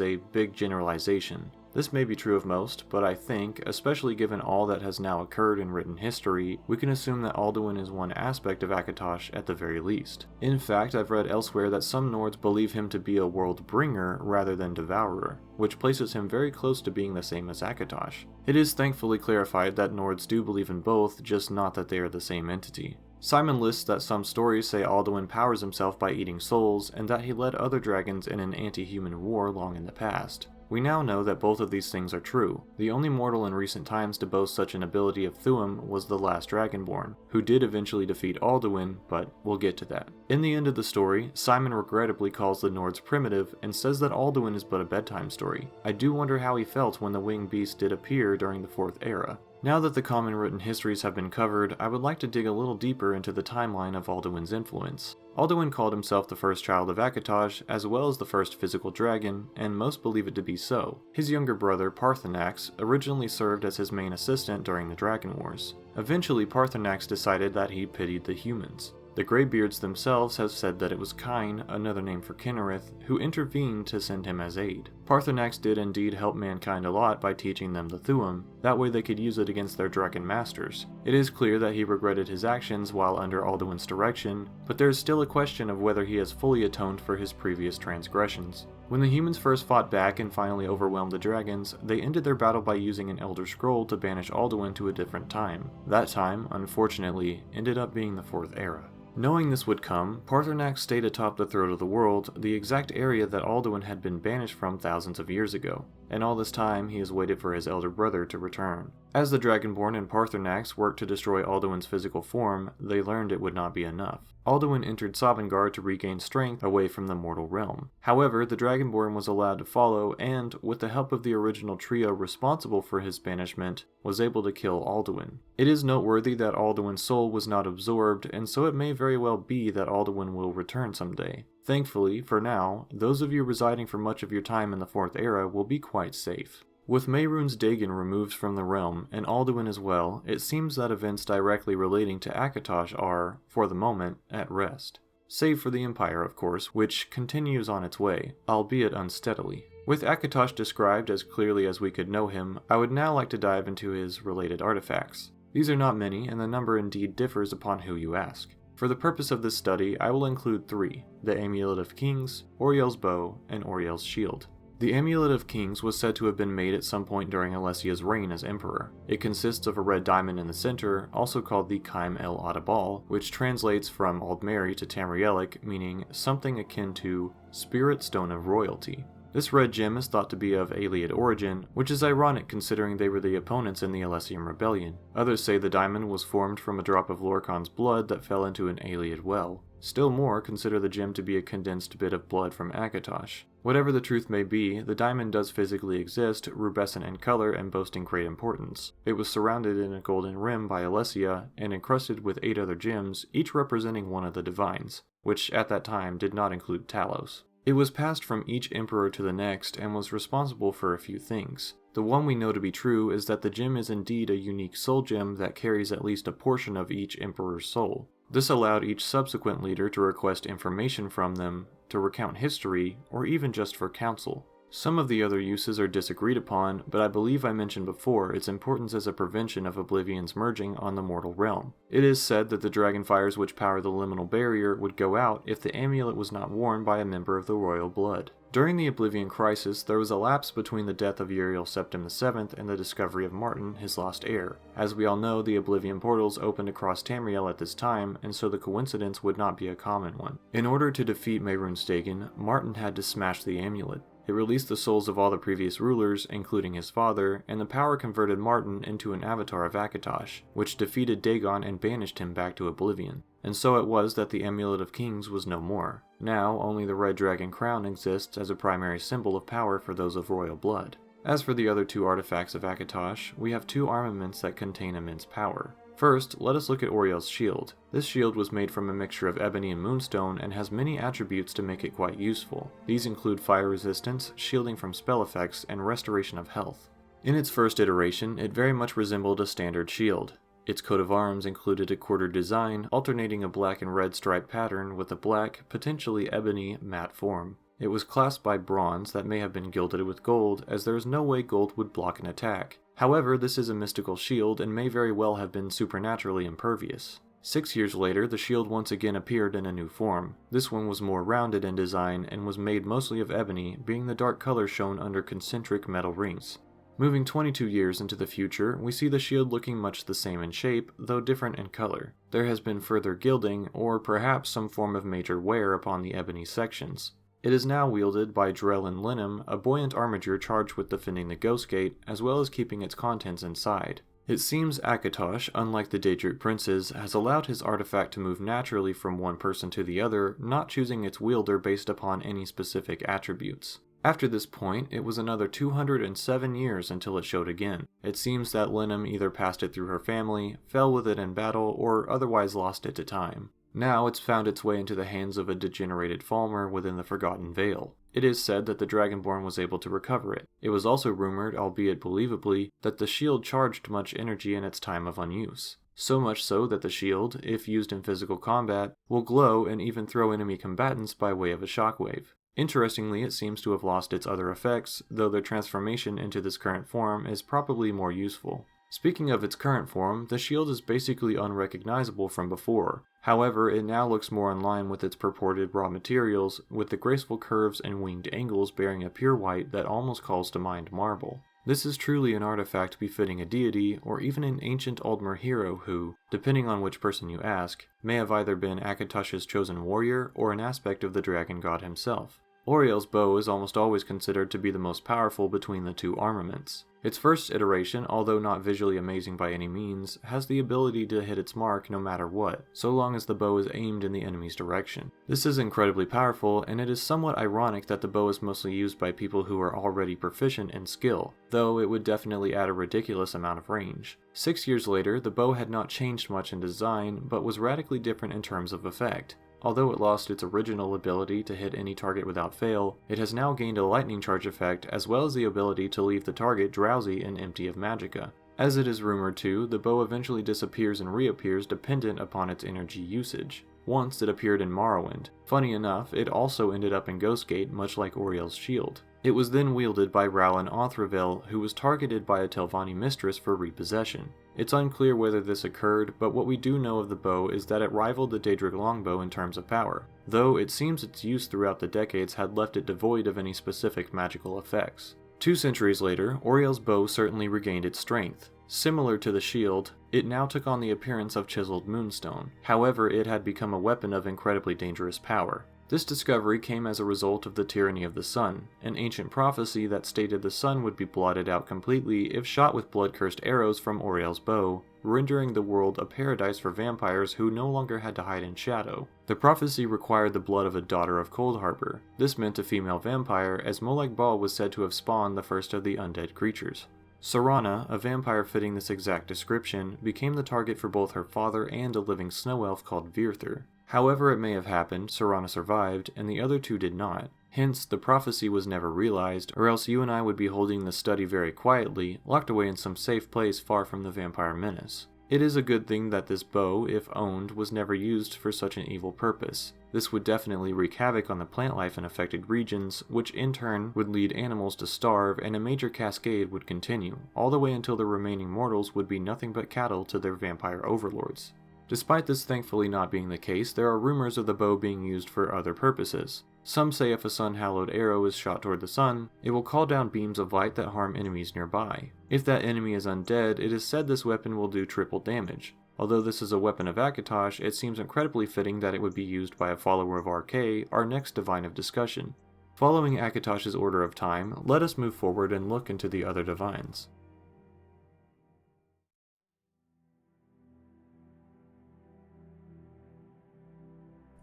a big generalization. This may be true of most, but I think, especially given all that has now occurred in written history, we can assume that Alduin is one aspect of Akatosh at the very least. In fact, I've read elsewhere that some Nords believe him to be a world bringer rather than devourer, which places him very close to being the same as Akatosh. It is thankfully clarified that Nords do believe in both, just not that they are the same entity. Simon lists that some stories say Alduin powers himself by eating souls, and that he led other dragons in an anti-human war long in the past. We now know that both of these things are true. The only mortal in recent times to boast such an ability of Thu'um was the last Dragonborn, who did eventually defeat Alduin, but we'll get to that. In the end of the story, Simon regrettably calls the Nords primitive and says that Alduin is but a bedtime story. I do wonder how he felt when the winged beast did appear during the Fourth Era. Now that the common written histories have been covered, I would like to dig a little deeper into the timeline of Alduin's influence. Alduin called himself the first child of Akatosh, as well as the first physical dragon, and most believe it to be so. His younger brother, Paarthurnax, originally served as his main assistant during the Dragon Wars. Eventually, Paarthurnax decided that he pitied the humans. The Greybeards themselves have said that it was Kyn, another name for Kynareth, who intervened to send him as aid. Paarthurnax did indeed help mankind a lot by teaching them the Thu'um, that way they could use it against their dragon masters. It is clear that he regretted his actions while under Alduin's direction, but there is still a question of whether he has fully atoned for his previous transgressions. When the humans first fought back and finally overwhelmed the dragons, they ended their battle by using an Elder Scroll to banish Alduin to a different time. That time, unfortunately, ended up being the Fourth Era. Knowing this would come, Paarthurnax stayed atop the throat of the world, the exact area that Alduin had been banished from thousands of years ago, and all this time he has waited for his elder brother to return. As the Dragonborn and Paarthurnax worked to destroy Alduin's physical form, they learned it would not be enough. Alduin entered Sovngarde to regain strength away from the mortal realm. However, the Dragonborn was allowed to follow and, with the help of the original trio responsible for his banishment, was able to kill Alduin. It is noteworthy that Alduin's soul was not absorbed, and so it may very well be that Alduin will return someday. Thankfully, for now, those of you residing for much of your time in the Fourth Era will be quite safe. With Mehrunes Dagon removed from the realm, and Alduin as well, it seems that events directly relating to Akatosh are, for the moment, at rest. Save for the Empire, of course, which continues on its way, albeit unsteadily. With Akatosh described as clearly as we could know him, I would now like to dive into his related artifacts. These are not many, and the number indeed differs upon who you ask. For the purpose of this study, I will include 3, the Amulet of Kings, Auriel's Bow, and Auriel's Shield. The Amulet of Kings was said to have been made at some point during Alessia's reign as emperor. It consists of a red diamond in the center, also called the Kaim El Adabal, which translates from Aldmeri to Tamrielic, meaning something akin to Spirit Stone of Royalty. This red gem is thought to be of Ayleid origin, which is ironic considering they were the opponents in the Alessian Rebellion. Others say the diamond was formed from a drop of Lorkhan's blood that fell into an Ayleid well. Still more consider the gem to be a condensed bit of blood from Akatosh. Whatever the truth may be, the diamond does physically exist, rubescent in color and boasting great importance. It was surrounded in a golden rim by Alessia, and encrusted with 8 other gems, each representing one of the divines, which at that time did not include Talos. It was passed from each emperor to the next and was responsible for a few things. The one we know to be true is that the gem is indeed a unique soul gem that carries at least a portion of each emperor's soul. This allowed each subsequent leader to request information from them, to recount history, or even just for counsel. Some of the other uses are disagreed upon, but I believe I mentioned before its importance as a prevention of Oblivion's merging on the mortal realm. It is said that the dragonfires which power the liminal barrier would go out if the amulet was not worn by a member of the royal blood. During the Oblivion Crisis, there was a lapse between the death of Uriel Septim VII and the discovery of Martin, his lost heir. As we all know, the Oblivion portals opened across Tamriel at this time, and so the coincidence would not be a common one. In order to defeat Mehrunes Dagon, Martin had to smash the amulet. It released the souls of all the previous rulers, including his father, and the power converted Martin into an avatar of Akatosh, which defeated Dagon and banished him back to Oblivion. And so it was that the Amulet of Kings was no more. Now, only the red dragon crown exists as a primary symbol of power for those of royal blood. As for the other 2 artifacts of Akatosh, we have 2 armaments that contain immense power. First, let us look at Auriel's shield. This shield was made from a mixture of ebony and moonstone and has many attributes to make it quite useful. These include fire resistance, shielding from spell effects, and restoration of health. In its first iteration, it very much resembled a standard shield. Its coat of arms included a quartered design, alternating a black and red striped pattern with a black, potentially ebony, matte form. It was clasped by bronze that may have been gilded with gold, as there is no way gold would block an attack. However, this is a mystical shield and may very well have been supernaturally impervious. 6 years later, the shield once again appeared in a new form. This one was more rounded in design and was made mostly of ebony, being the dark color shown under concentric metal rings. Moving 22 years into the future, we see the shield looking much the same in shape, though different in color. There has been further gilding, or perhaps some form of major wear upon the ebony sections. It is now wielded by Drellin Linum, a buoyant armiger charged with defending the Ghost Gate, as well as keeping its contents inside. It seems Akatosh, unlike the Daedric princes, has allowed his artifact to move naturally from one person to the other, not choosing its wielder based upon any specific attributes. After this point, it was another 207 years until it showed again. It seems that Linum either passed it through her family, fell with it in battle, or otherwise lost it to time. Now it's found its way into the hands of a degenerated Falmer within the Forgotten Vale. It is said that the Dragonborn was able to recover it. It was also rumored, albeit believably, that the shield charged much energy in its time of unuse. So much so that the shield, if used in physical combat, will glow and even throw enemy combatants by way of a shockwave. Interestingly, it seems to have lost its other effects, though their transformation into this current form is probably more useful. Speaking of its current form, the shield is basically unrecognizable from before. However, it now looks more in line with its purported raw materials, with the graceful curves and winged angles bearing a pure white that almost calls to mind marble. This is truly an artifact befitting a deity, or even an ancient Aldmer hero who, depending on which person you ask, may have either been Akatosh's chosen warrior or an aspect of the dragon god himself. Auriel's bow is almost always considered to be the most powerful between the two armaments. Its first iteration, although not visually amazing by any means, has the ability to hit its mark no matter what, so long as the bow is aimed in the enemy's direction. This is incredibly powerful, and it is somewhat ironic that the bow is mostly used by people who are already proficient in skill, though it would definitely add a ridiculous amount of range. 6 years later, the bow had not changed much in design, but was radically different in terms of effect. Although it lost its original ability to hit any target without fail, it has now gained a lightning charge effect as well as the ability to leave the target drowsy and empty of magicka. As it is rumored too, the bow eventually disappears and reappears dependent upon its energy usage. Once it appeared in Morrowind. Funny enough, it also ended up in Ghostgate, much like Auriel's shield. It was then wielded by Rowland Othravel, who was targeted by a Telvanni mistress for repossession. It's unclear whether this occurred, but what we do know of the bow is that it rivaled the Daedric longbow in terms of power, though it seems its use throughout the decades had left it devoid of any specific magical effects. 2 centuries later, Auriel's bow certainly regained its strength. Similar to the shield, it now took on the appearance of chiseled moonstone. However, it had become a weapon of incredibly dangerous power. This discovery came as a result of the tyranny of the sun, an ancient prophecy that stated the sun would be blotted out completely if shot with blood-cursed arrows from Auriel's bow, rendering the world a paradise for vampires who no longer had to hide in shadow. The prophecy required the blood of a daughter of Coldharbour. This meant a female vampire, as Molag Bal was said to have spawned the first of the undead creatures. Sorana, a vampire fitting this exact description, became the target for both her father and a living snow elf called Virthur. However it may have happened, Sorana survived, and the other two did not. Hence, the prophecy was never realized, or else you and I would be holding the study very quietly, locked away in some safe place far from the vampire menace. It is a good thing that this bow, if owned, was never used for such an evil purpose. This would definitely wreak havoc on the plant life in affected regions, which in turn would lead animals to starve, and a major cascade would continue, all the way until the remaining mortals would be nothing but cattle to their vampire overlords. Despite this thankfully not being the case, there are rumors of the bow being used for other purposes. Some say if a sun-hallowed arrow is shot toward the sun, it will call down beams of light that harm enemies nearby. If that enemy is undead, it is said this weapon will do triple damage. Although this is a weapon of Akatosh, it seems incredibly fitting that it would be used by a follower of Arkay, our next divine of discussion. Following Akatosh's order of time, let us move forward and look into the other divines.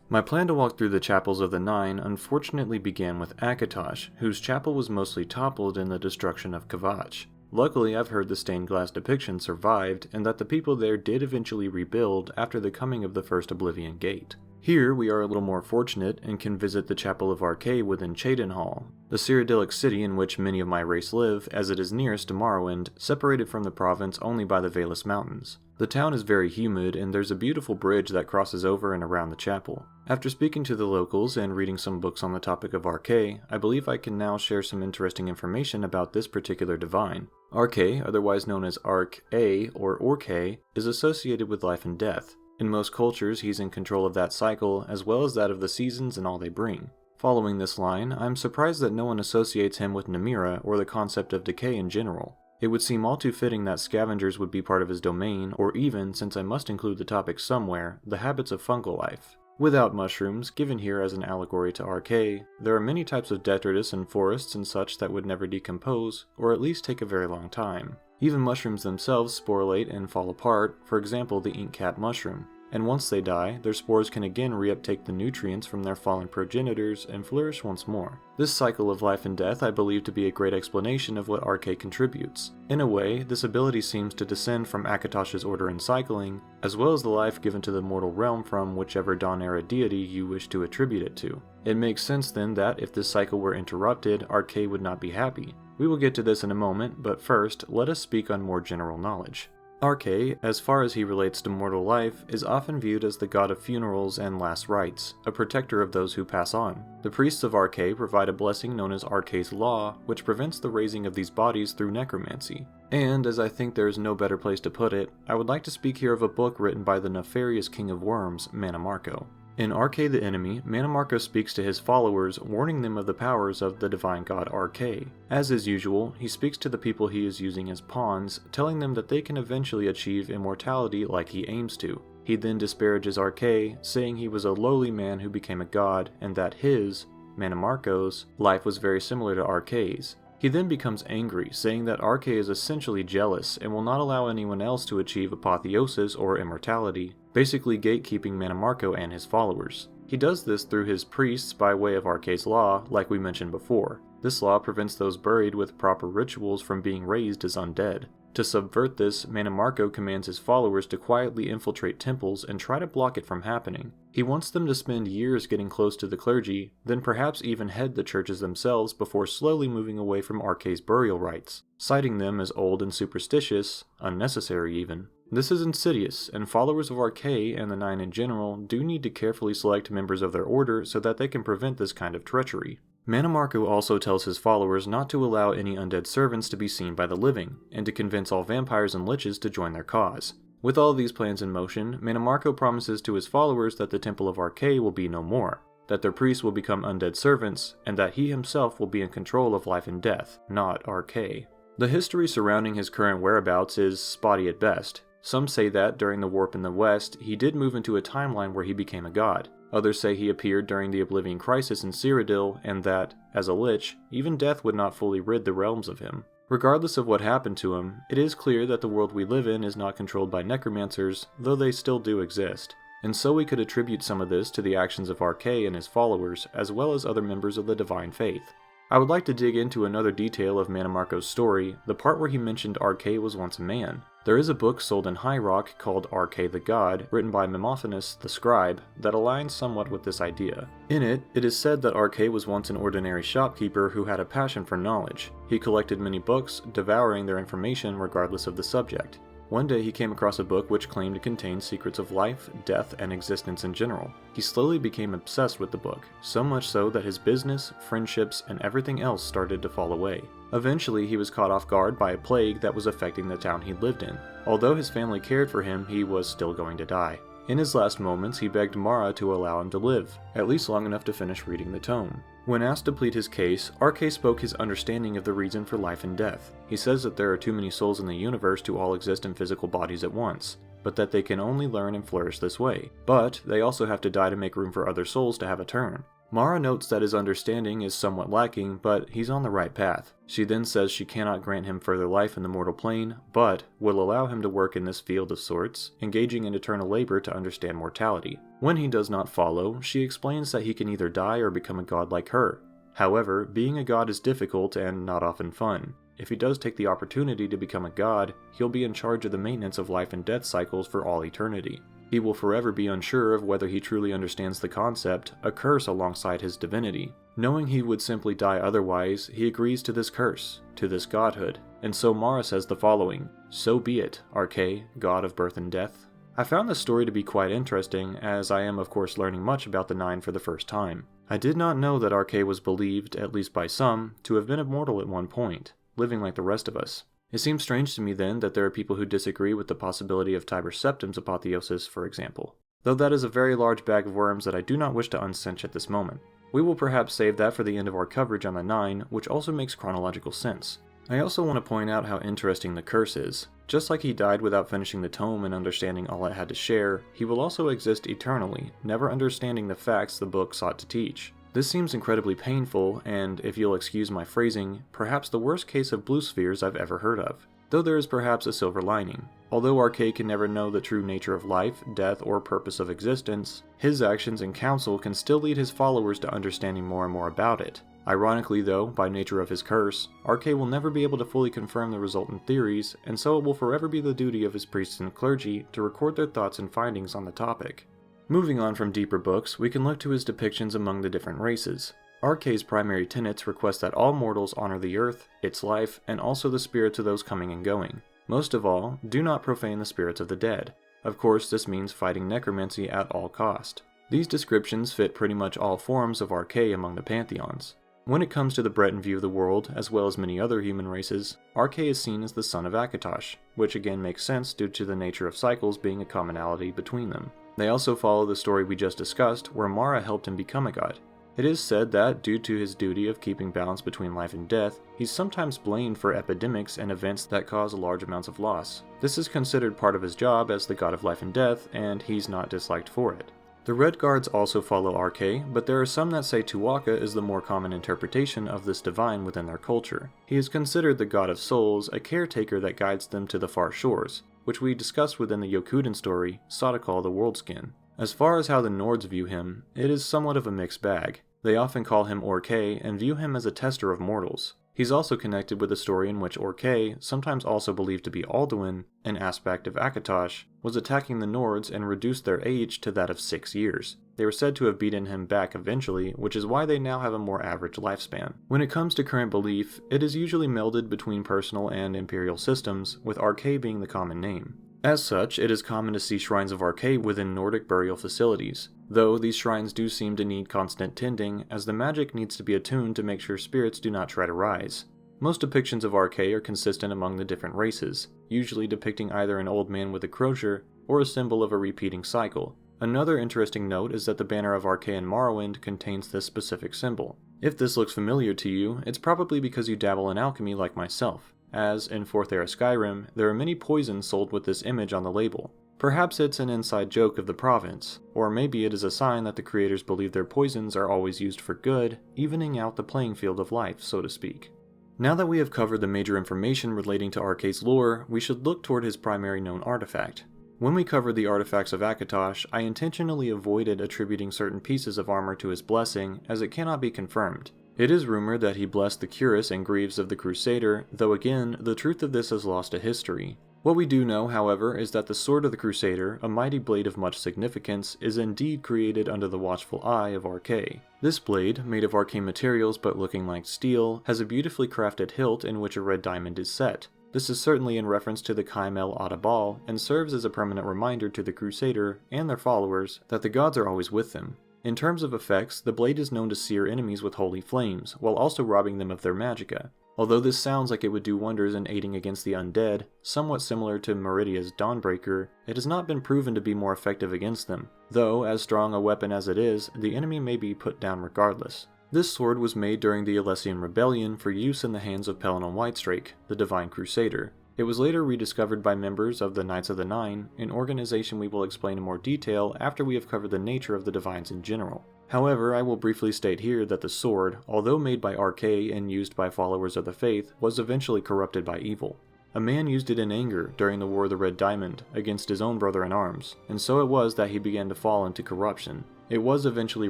My plan to walk through the chapels of the Nine unfortunately began with Akatosh, whose chapel was mostly toppled in the destruction of Kvatch. Luckily, I've heard the stained glass depiction survived, and that the people there did eventually rebuild after the coming of the First Oblivion Gate. Here, we are a little more fortunate and can visit the Chapel of Arkay within Cheydinhal, the Cyrodiilic city in which many of my race live, as it is nearest to Morrowind, separated from the province only by the Valus Mountains. The town is very humid, and there's a beautiful bridge that crosses over and around the chapel. After speaking to the locals and reading some books on the topic of Arkay, I believe I can now share some interesting information about this particular divine. Arkay, otherwise known as Arkay or Orkay, is associated with life and death. In most cultures, he's in control of that cycle, as well as that of the seasons and all they bring. Following this line, I'm surprised that no one associates him with Namira or the concept of decay in general. It would seem all too fitting that scavengers would be part of his domain, or even, since I must include the topic somewhere, the habits of fungal life. Without mushrooms, given here as an allegory to Arkay, there are many types of detritus in forests and such that would never decompose, or at least take a very long time. Even mushrooms themselves sporulate and fall apart, for example the inkcap mushroom. And once they die, their spores can again reuptake the nutrients from their fallen progenitors and flourish once more. This cycle of life and death I believe to be a great explanation of what Arkay contributes. In a way, this ability seems to descend from Akatosh's order in cycling, as well as the life given to the mortal realm from whichever Dawn-era deity you wish to attribute it to. It makes sense then that if this cycle were interrupted, Arkay would not be happy. We will get to this in a moment, but first, let us speak on more general knowledge. Arkay, as far as he relates to mortal life, is often viewed as the god of funerals and last rites, a protector of those who pass on. The priests of Arkay provide a blessing known as Arkay's Law, which prevents the raising of these bodies through necromancy. And, as I think there is no better place to put it, I would like to speak here of a book written by the nefarious king of worms, Mannimarco. In Arkay the Enemy, Mannimarco speaks to his followers, warning them of the powers of the divine god Arkay. As is usual, he speaks to the people he is using as pawns, telling them that they can eventually achieve immortality like he aims to. He then disparages Arkay, saying he was a lowly man who became a god, and that his, Mannimarco's, life was very similar to Arkay's. He then becomes angry, saying that Arkay is essentially jealous and will not allow anyone else to achieve apotheosis or immortality, basically gatekeeping Mannimarco and his followers. He does this through his priests by way of Arkay's Law, like we mentioned before. This law prevents those buried with proper rituals from being raised as undead. To subvert this, Mannimarco commands his followers to quietly infiltrate temples and try to block it from happening. He wants them to spend years getting close to the clergy, then perhaps even head the churches themselves before slowly moving away from Arkay's burial rites, citing them as old and superstitious, unnecessary even. This is insidious, and followers of Arkay and the Nine in general do need to carefully select members of their order so that they can prevent this kind of treachery. Mannimarco also tells his followers not to allow any undead servants to be seen by the living, and to convince all vampires and liches to join their cause. With all these plans in motion, Mannimarco promises to his followers that the Temple of Arkay will be no more, that their priests will become undead servants, and that he himself will be in control of life and death, not Arkay. The history surrounding his current whereabouts is spotty at best. Some say that, during the Warp in the West, he did move into a timeline where he became a god. Others say he appeared during the Oblivion Crisis in Cyrodiil, and that, as a lich, even death would not fully rid the realms of him. Regardless of what happened to him, it is clear that the world we live in is not controlled by necromancers, though they still do exist. And so we could attribute some of this to the actions of Arkay and his followers, as well as other members of the Divine Faith. I would like to dig into another detail of Mannimarco's story, the part where he mentioned Arkay was once a man. There is a book sold in High Rock called Arkay the God, written by Mimophanes the Scribe, that aligns somewhat with this idea. In it, it is said that Arkay was once an ordinary shopkeeper who had a passion for knowledge. He collected many books, devouring their information regardless of the subject. One day he came across a book which claimed to contain secrets of life, death, and existence in general. He slowly became obsessed with the book, so much so that his business, friendships, and everything else started to fall away. Eventually he was caught off guard by a plague that was affecting the town he lived in. Although his family cared for him, he was still going to die. In his last moments, he begged Mara to allow him to live, at least long enough to finish reading the tome. When asked to plead his case, Arkay spoke his understanding of the reason for life and death. He says that there are too many souls in the universe to all exist in physical bodies at once, but that they can only learn and flourish this way. But they also have to die to make room for other souls to have a turn. Mara notes that his understanding is somewhat lacking, but he's on the right path. She then says she cannot grant him further life in the mortal plane, but will allow him to work in this field of sorts, engaging in eternal labor to understand mortality. When he does not follow, she explains that he can either die or become a god like her. However, being a god is difficult and not often fun. If he does take the opportunity to become a god, he'll be in charge of the maintenance of life and death cycles for all eternity. He will forever be unsure of whether he truly understands the concept, a curse alongside his divinity. Knowing he would simply die otherwise, he agrees to this curse, to this godhood, and so Mara says the following: "So be it, Arkay, god of birth and death." I found this story to be quite interesting, as I am of course learning much about the Nine for the first time. I did not know that Arkay was believed, at least by some, to have been immortal at one point, living like the rest of us. It seems strange to me then that there are people who disagree with the possibility of Tiber Septim's apotheosis, for example. Though that is a very large bag of worms that I do not wish to uncinch at this moment. We will perhaps save that for the end of our coverage on the Nine, which also makes chronological sense. I also want to point out how interesting the curse is. Just like he died without finishing the tome and understanding all it had to share, he will also exist eternally, never understanding the facts the book sought to teach. This seems incredibly painful, and, if you'll excuse my phrasing, perhaps the worst case of blue spheres I've ever heard of. Though there is perhaps a silver lining. Although Arkay can never know the true nature of life, death, or purpose of existence, his actions and counsel can still lead his followers to understanding more and more about it. Ironically though, by nature of his curse, Arkay will never be able to fully confirm the resultant theories, and so it will forever be the duty of his priests and clergy to record their thoughts and findings on the topic. Moving on from deeper books, we can look to his depictions among the different races. Arkay's primary tenets request that all mortals honor the earth, its life, and also the spirits of those coming and going. Most of all, do not profane the spirits of the dead. Of course, this means fighting necromancy at all cost. These descriptions fit pretty much all forms of Arkay among the pantheons. When it comes to the Breton view of the world, as well as many other human races, Arkay is seen as the son of Akatosh, which again makes sense due to the nature of cycles being a commonality between them. They also follow the story we just discussed, where Mara helped him become a god. It is said that, due to his duty of keeping balance between life and death, he's sometimes blamed for epidemics and events that cause large amounts of loss. This is considered part of his job as the god of life and death, and he's not disliked for it. The Red Guards also follow Arkay, but there are some that say Tuatha is the more common interpretation of this divine within their culture. He is considered the god of souls, a caretaker that guides them to the far shores, which we discussed within the Yokuden story, Satakal the Worldskin. As far as how the Nords view him, it is somewhat of a mixed bag. They often call him Arkay and view him as a tester of mortals. He's also connected with a story in which Arkay, sometimes also believed to be Alduin, an aspect of Akatosh, was attacking the Nords and reduced their age to that of 6 years. They were said to have beaten him back eventually, which is why they now have a more average lifespan. When it comes to current belief, it is usually melded between personal and imperial systems, with Arkay being the common name. As such, it is common to see shrines of Arkay within Nordic burial facilities, though these shrines do seem to need constant tending, as the magic needs to be attuned to make sure spirits do not try to rise. Most depictions of Arkay are consistent among the different races, usually depicting either an old man with a crosier, or a symbol of a repeating cycle. Another interesting note is that the banner of Arkay in Morrowind contains this specific symbol. If this looks familiar to you, it's probably because you dabble in alchemy like myself, as, in 4th Era Skyrim, there are many poisons sold with this image on the label. Perhaps it's an inside joke of the province, or maybe it is a sign that the creators believe their poisons are always used for good, evening out the playing field of life, so to speak. Now that we have covered the major information relating to Arkay's lore, we should look toward his primary known artifact. When we covered the artifacts of Akatosh, I intentionally avoided attributing certain pieces of armor to his blessing, as it cannot be confirmed. It is rumored that he blessed the cuirass and greaves of the Crusader, though again, the truth of this is lost to history. What we do know, however, is that the Sword of the Crusader, a mighty blade of much significance, is indeed created under the watchful eye of Arkay. This blade, made of arcane materials but looking like steel, has a beautifully crafted hilt in which a red diamond is set. This is certainly in reference to the Kynareth Adabal, and serves as a permanent reminder to the Crusader and their followers that the gods are always with them. In terms of effects, the blade is known to sear enemies with holy flames, while also robbing them of their magicka. Although this sounds like it would do wonders in aiding against the undead, somewhat similar to Meridia's Dawnbreaker, it has not been proven to be more effective against them, though, as strong a weapon as it is, the enemy may be put down regardless. This sword was made during the Alessian Rebellion for use in the hands of Pelennor Whitestrake, the Divine Crusader. It was later rediscovered by members of the Knights of the Nine, an organization we will explain in more detail after we have covered the nature of the Divines in general. However, I will briefly state here that the sword, although made by Arkay and used by followers of the faith, was eventually corrupted by evil. A man used it in anger during the War of the Red Diamond against his own brother in arms, and so it was that he began to fall into corruption. It was eventually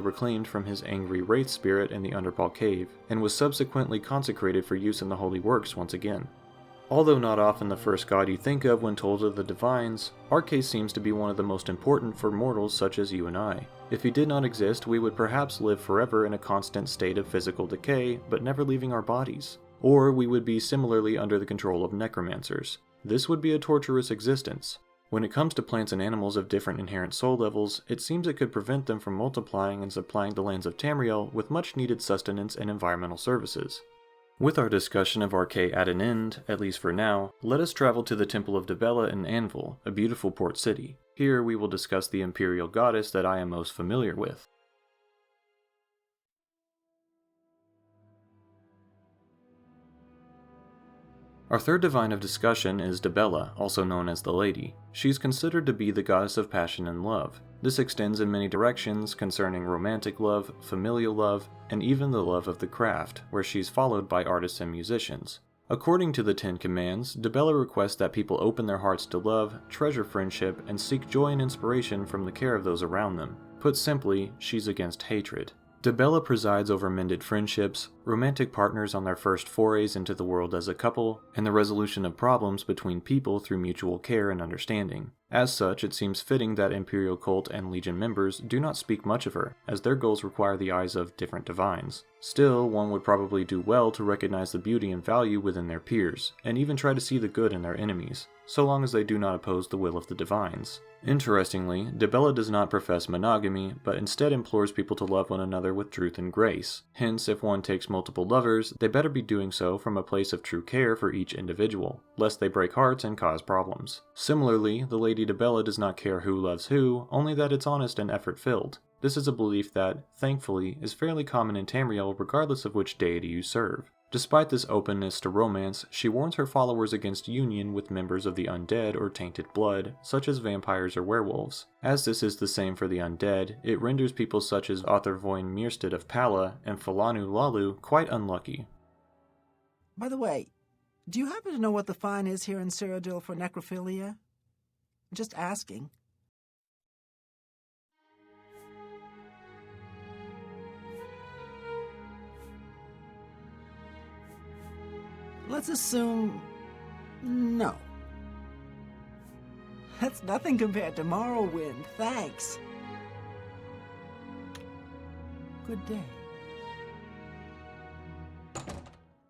reclaimed from his angry wraith spirit in the Underpaw Cave, and was subsequently consecrated for use in the Holy Works once again. Although not often the first god you think of when told of the Divines, Arkay seems to be one of the most important for mortals such as you and I. If he did not exist, we would perhaps live forever in a constant state of physical decay, but never leaving our bodies. Or we would be similarly under the control of necromancers. This would be a torturous existence. When it comes to plants and animals of different inherent soul levels, it seems it could prevent them from multiplying and supplying the lands of Tamriel with much needed sustenance and environmental services. With our discussion of Arkay at an end, at least for now, let us travel to the Temple of Dibella in Anvil, a beautiful port city. Here we will discuss the Imperial goddess that I am most familiar with. Our third divine of discussion is Dibella, also known as the Lady. She's considered to be the goddess of passion and love. This extends in many directions concerning romantic love, familial love, and even the love of the craft, where she's followed by artists and musicians. According to the Ten Commands, Dibella requests that people open their hearts to love, treasure friendship, and seek joy and inspiration from the care of those around them. Put simply, she's against hatred. Dibella presides over mended friendships, romantic partners on their first forays into the world as a couple, and the resolution of problems between people through mutual care and understanding. As such, it seems fitting that Imperial Cult and Legion members do not speak much of her, as their goals require the eyes of different divines. Still, one would probably do well to recognize the beauty and value within their peers, and even try to see the good in their enemies, so long as they do not oppose the will of the divines. Interestingly, Dibella does not profess monogamy, but instead implores people to love one another with truth and grace. Hence, if one takes multiple lovers, they better be doing so from a place of true care for each individual, lest they break hearts and cause problems. Similarly, the Lady Dibella does not care who loves who, only that it's honest and effort-filled. This is a belief that, thankfully, is fairly common in Tamriel regardless of which deity you serve. Despite this openness to romance, she warns her followers against union with members of the undead or tainted blood, such as vampires or werewolves. As this is the same for the undead, it renders people such as Othervoin Mierstead of Pala and Falanu Lalu quite unlucky. By the way, do you happen to know what the fine is here in Cyrodiil for necrophilia? Just asking. Let's assume... no. That's nothing compared to Morrowind, thanks. Good day.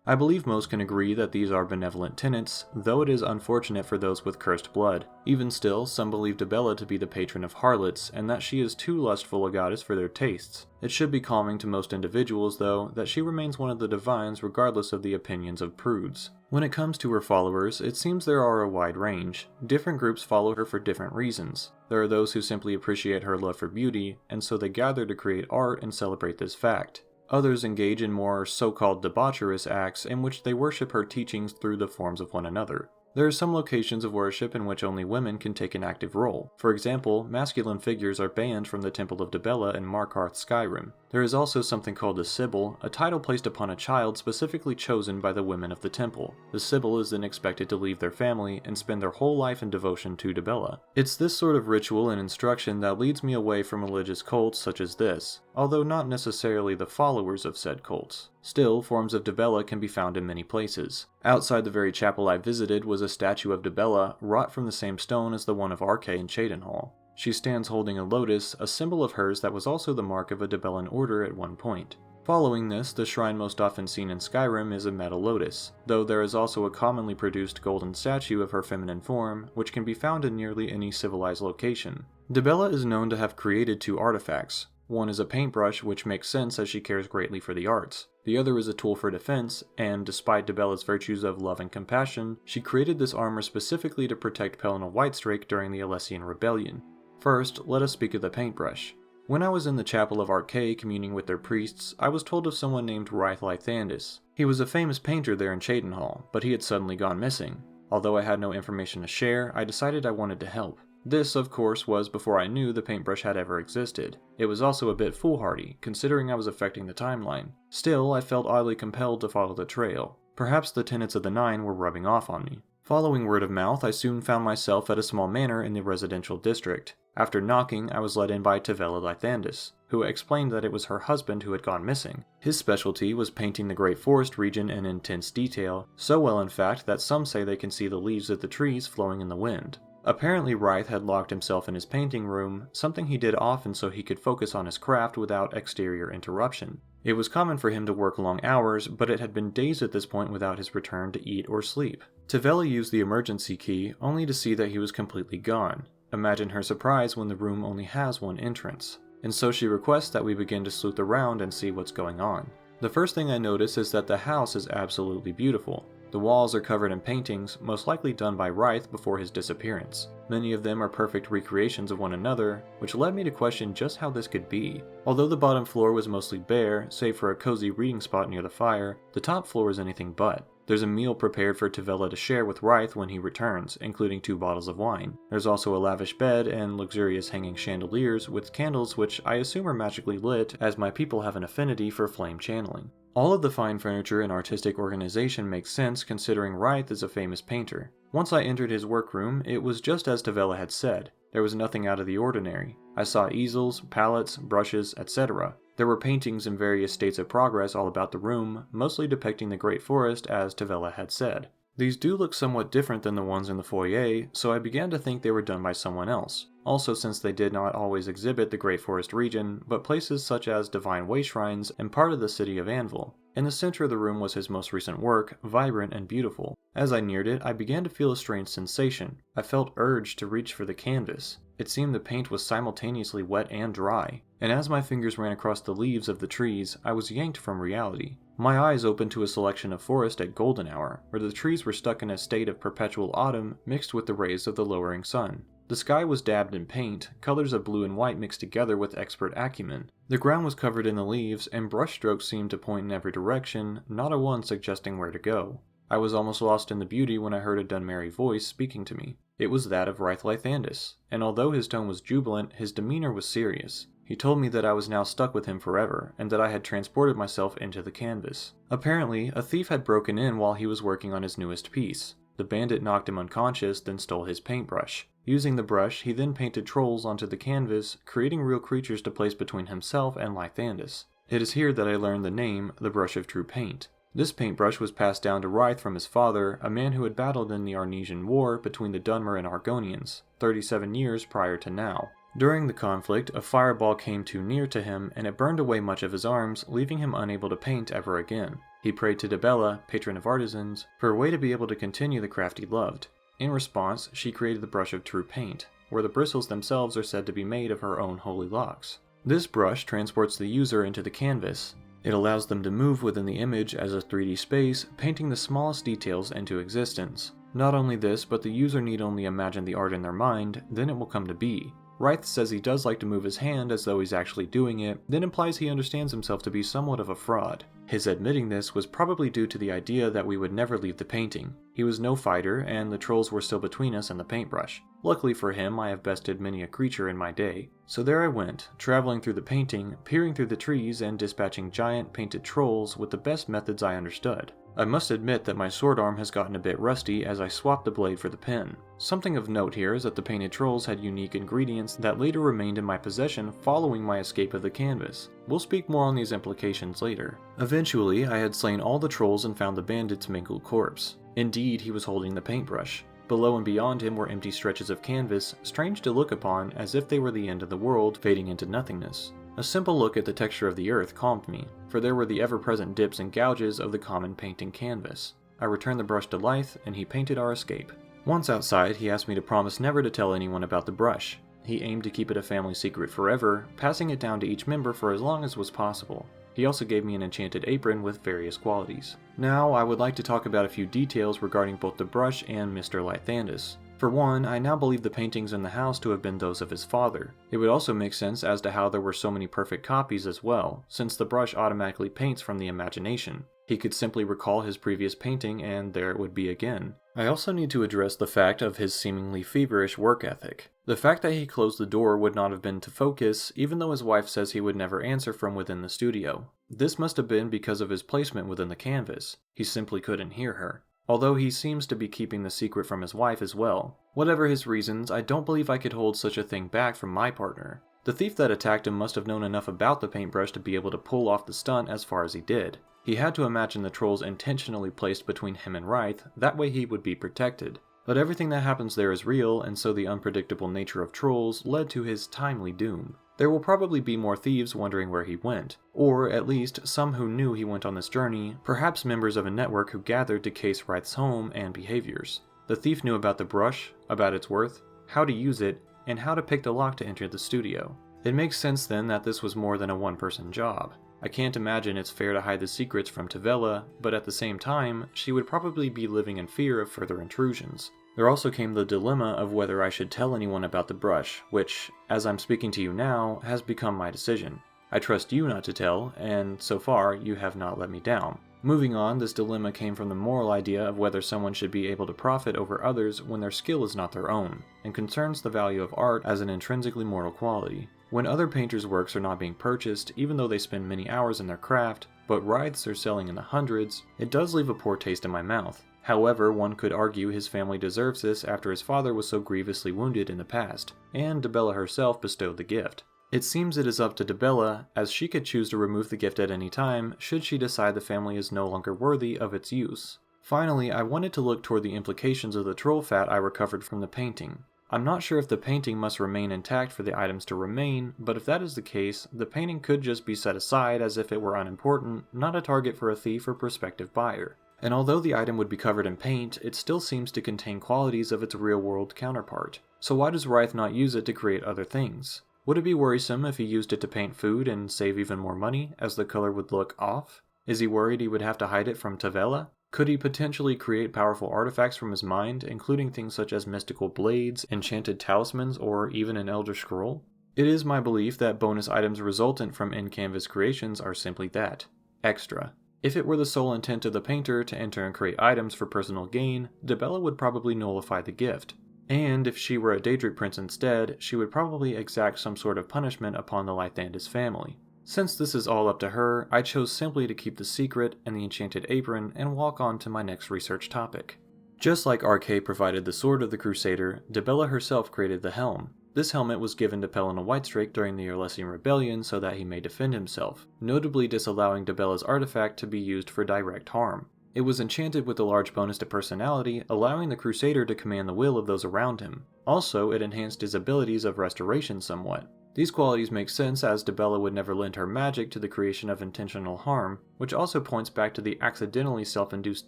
I believe most can agree that these are benevolent tenets, though it is unfortunate for those with cursed blood. Even still, some believe Dibella to be the patron of harlots, and that she is too lustful a goddess for their tastes. It should be calming to most individuals, though, that she remains one of the divines regardless of the opinions of prudes. When it comes to her followers, it seems there are a wide range. Different groups follow her for different reasons. There are those who simply appreciate her love for beauty, and so they gather to create art and celebrate this fact. Others engage in more so-called debaucherous acts in which they worship her teachings through the forms of one another. There are some locations of worship in which only women can take an active role. For example, masculine figures are banned from the Temple of Dibella in Markarth, Skyrim. There is also something called a Sibyl, a title placed upon a child specifically chosen by the women of the temple. The Sibyl is then expected to leave their family and spend their whole life in devotion to Dibella. It's this sort of ritual and instruction that leads me away from religious cults such as this, although not necessarily the followers of said cults. Still, forms of Dibella can be found in many places. Outside the very chapel I visited was a statue of Dibella wrought from the same stone as the one of Arkay in Cheydinhal. She stands holding a lotus, a symbol of hers that was also the mark of a Dibellan order at one point. Following this, the shrine most often seen in Skyrim is a metal lotus, though there is also a commonly produced golden statue of her feminine form, which can be found in nearly any civilized location. Dibella is known to have created two artifacts. One is a paintbrush, which makes sense as she cares greatly for the arts. The other is a tool for defense, and despite Dibella's virtues of love and compassion, she created this armor specifically to protect Pelennor Whitestrake during the Alessian Rebellion. First, let us speak of the paintbrush. When I was in the chapel of Arkay communing with their priests, I was told of someone named Ryth Lythandis. He was a famous painter there in Cheydinhal, but he had suddenly gone missing. Although I had no information to share, I decided I wanted to help. This, of course, was before I knew the paintbrush had ever existed. It was also a bit foolhardy, considering I was affecting the timeline. Still, I felt oddly compelled to follow the trail. Perhaps the tenets of the Nine were rubbing off on me. Following word of mouth, I soon found myself at a small manor in the residential district. After knocking, I was led in by Tevella Lythandis, who explained that it was her husband who had gone missing. His specialty was painting the Great Forest region in intense detail, so well in fact that some say they can see the leaves of the trees flowing in the wind. Apparently Ryth had locked himself in his painting room, something he did often so he could focus on his craft without exterior interruption. It was common for him to work long hours, but it had been days at this point without his return to eat or sleep. Tevella used the emergency key, only to see that he was completely gone. Imagine her surprise when the room only has one entrance. And so she requests that we begin to sleuth around and see what's going on. The first thing I notice is that the house is absolutely beautiful. The walls are covered in paintings, most likely done by Ryth before his disappearance. Many of them are perfect recreations of one another, which led me to question just how this could be. Although the bottom floor was mostly bare, save for a cozy reading spot near the fire, the top floor is anything but. There's a meal prepared for Dibella to share with Ryth when he returns, including 2 bottles of wine. There's also a lavish bed and luxurious hanging chandeliers with candles which I assume are magically lit, as my people have an affinity for flame channeling. All of the fine furniture and artistic organization makes sense considering Ryth is a famous painter. Once I entered his workroom, it was just as Dibella had said. There was nothing out of the ordinary. I saw easels, palettes, brushes, etc. There were paintings in various states of progress all about the room, mostly depicting the Great Forest as Dibella had said. These do look somewhat different than the ones in the foyer, so I began to think they were done by someone else. Also, since they did not always exhibit the Great Forest region, but places such as Divine Way Shrines and part of the city of Anvil. In the center of the room was his most recent work, vibrant and beautiful. As I neared it, I began to feel a strange sensation. I felt urged to reach for the canvas. It seemed the paint was simultaneously wet and dry, and as my fingers ran across the leaves of the trees, I was yanked from reality. My eyes opened to a selection of forest at golden hour, where the trees were stuck in a state of perpetual autumn mixed with the rays of the lowering sun. The sky was dabbed in paint, colors of blue and white mixed together with expert acumen. The ground was covered in the leaves, and brushstrokes seemed to point in every direction, not a one suggesting where to go. I was almost lost in the beauty when I heard a Dunmerry voice speaking to me. It was that of Ryth Lythandis, and although his tone was jubilant, his demeanor was serious. He told me that I was now stuck with him forever, and that I had transported myself into the canvas. Apparently, a thief had broken in while he was working on his newest piece. The bandit knocked him unconscious, then stole his paintbrush. Using the brush, he then painted trolls onto the canvas, creating real creatures to place between himself and Lythandis. It is here that I learned the name, the Brush of True Paint. This paintbrush was passed down to Ryth from his father, a man who had battled in the Arnesian War between the Dunmer and Argonians, 37 years prior to now. During the conflict, a fireball came too near to him, and it burned away much of his arms, leaving him unable to paint ever again. He prayed to Dibella, patron of artisans, for a way to be able to continue the craft he loved. In response, she created the Brush of True Paint, where the bristles themselves are said to be made of her own holy locks. This brush transports the user into the canvas. It allows them to move within the image as a 3D space, painting the smallest details into existence. Not only this, but the user need only imagine the art in their mind, then it will come to be. Ryth says he does like to move his hand as though he's actually doing it, then implies he understands himself to be somewhat of a fraud. His admitting this was probably due to the idea that we would never leave the painting. He was no fighter, and the trolls were still between us and the paintbrush. Luckily for him, I have bested many a creature in my day. So there I went, traveling through the painting, peering through the trees, and dispatching giant painted trolls with the best methods I understood. I must admit that my sword arm has gotten a bit rusty as I swapped the blade for the pen. Something of note here is that the painted trolls had unique ingredients that later remained in my possession following my escape of the canvas. We'll speak more on these implications later. Eventually, I had slain all the trolls and found the bandit's mangled corpse. Indeed, he was holding the paintbrush. Below and beyond him were empty stretches of canvas, strange to look upon as if they were the end of the world, fading into nothingness. A simple look at the texture of the earth calmed me, for there were the ever-present dips and gouges of the common painting canvas. I returned the brush to Lyth, and he painted our escape. Once outside, he asked me to promise never to tell anyone about the brush. He aimed to keep it a family secret forever, passing it down to each member for as long as was possible. He also gave me an enchanted apron with various qualities. Now, I would like to talk about a few details regarding both the brush and Mr. Lythandis. For one, I now believe the paintings in the house to have been those of his father. It would also make sense as to how there were so many perfect copies as well, since the brush automatically paints from the imagination. He could simply recall his previous painting and there it would be again. I also need to address the fact of his seemingly feverish work ethic. The fact that he closed the door would not have been to focus, even though his wife says he would never answer from within the studio. This must have been because of his placement within the canvas. He simply couldn't hear her. Although he seems to be keeping the secret from his wife as well. Whatever his reasons, I don't believe I could hold such a thing back from my partner. The thief that attacked him must have known enough about the paintbrush to be able to pull off the stunt as far as he did. He had to imagine the trolls intentionally placed between him and Ryth, that way he would be protected. But everything that happens there is real, and so the unpredictable nature of trolls led to his timely doom. There will probably be more thieves wondering where he went, or at least some who knew he went on this journey, perhaps members of a network who gathered to case Ryth's home and behaviors. The thief knew about the brush, about its worth, how to use it, and how to pick the lock to enter the studio. It makes sense then that this was more than a one-person job. I can't imagine it's fair to hide the secrets from Dibella, but at the same time, she would probably be living in fear of further intrusions. There also came the dilemma of whether I should tell anyone about the brush, which, as I'm speaking to you now, has become my decision. I trust you not to tell, and so far, you have not let me down. Moving on, this dilemma came from the moral idea of whether someone should be able to profit over others when their skill is not their own, and concerns the value of art as an intrinsically moral quality. When other painters' works are not being purchased, even though they spend many hours in their craft, but wreaths are selling in the hundreds, it does leave a poor taste in my mouth. However, one could argue his family deserves this after his father was so grievously wounded in the past, and Dibella herself bestowed the gift. It seems it is up to Dibella, as she could choose to remove the gift at any time should she decide the family is no longer worthy of its use. Finally, I wanted to look toward the implications of the troll fat I recovered from the painting. I'm not sure if the painting must remain intact for the items to remain, but if that is the case, the painting could just be set aside as if it were unimportant, not a target for a thief or prospective buyer. And although the item would be covered in paint, it still seems to contain qualities of its real-world counterpart. So why does Wraith not use it to create other things? Would it be worrisome if he used it to paint food and save even more money, as the color would look off? Is he worried he would have to hide it from Tavella? Could he potentially create powerful artifacts from his mind, including things such as mystical blades, enchanted talismans, or even an Elder Scroll? It is my belief that bonus items resultant from in-canvas creations are simply that, extra. If it were the sole intent of the painter to enter and create items for personal gain, Dibella would probably nullify the gift. And if she were a Daedric prince instead, she would probably exact some sort of punishment upon the Lythandis family. Since this is all up to her, I chose simply to keep the secret and the enchanted apron and walk on to my next research topic. Just like Arkay provided the sword of the Crusader, Dibella herself created the helm. This helmet was given to Pelena Whitestrake during the Orlesian Rebellion so that he may defend himself, notably disallowing Dibella's artifact to be used for direct harm. It was enchanted with a large bonus to personality, allowing the Crusader to command the will of those around him. Also, it enhanced his abilities of restoration somewhat. These qualities make sense as Dibella would never lend her magic to the creation of intentional harm, which also points back to the accidentally self-induced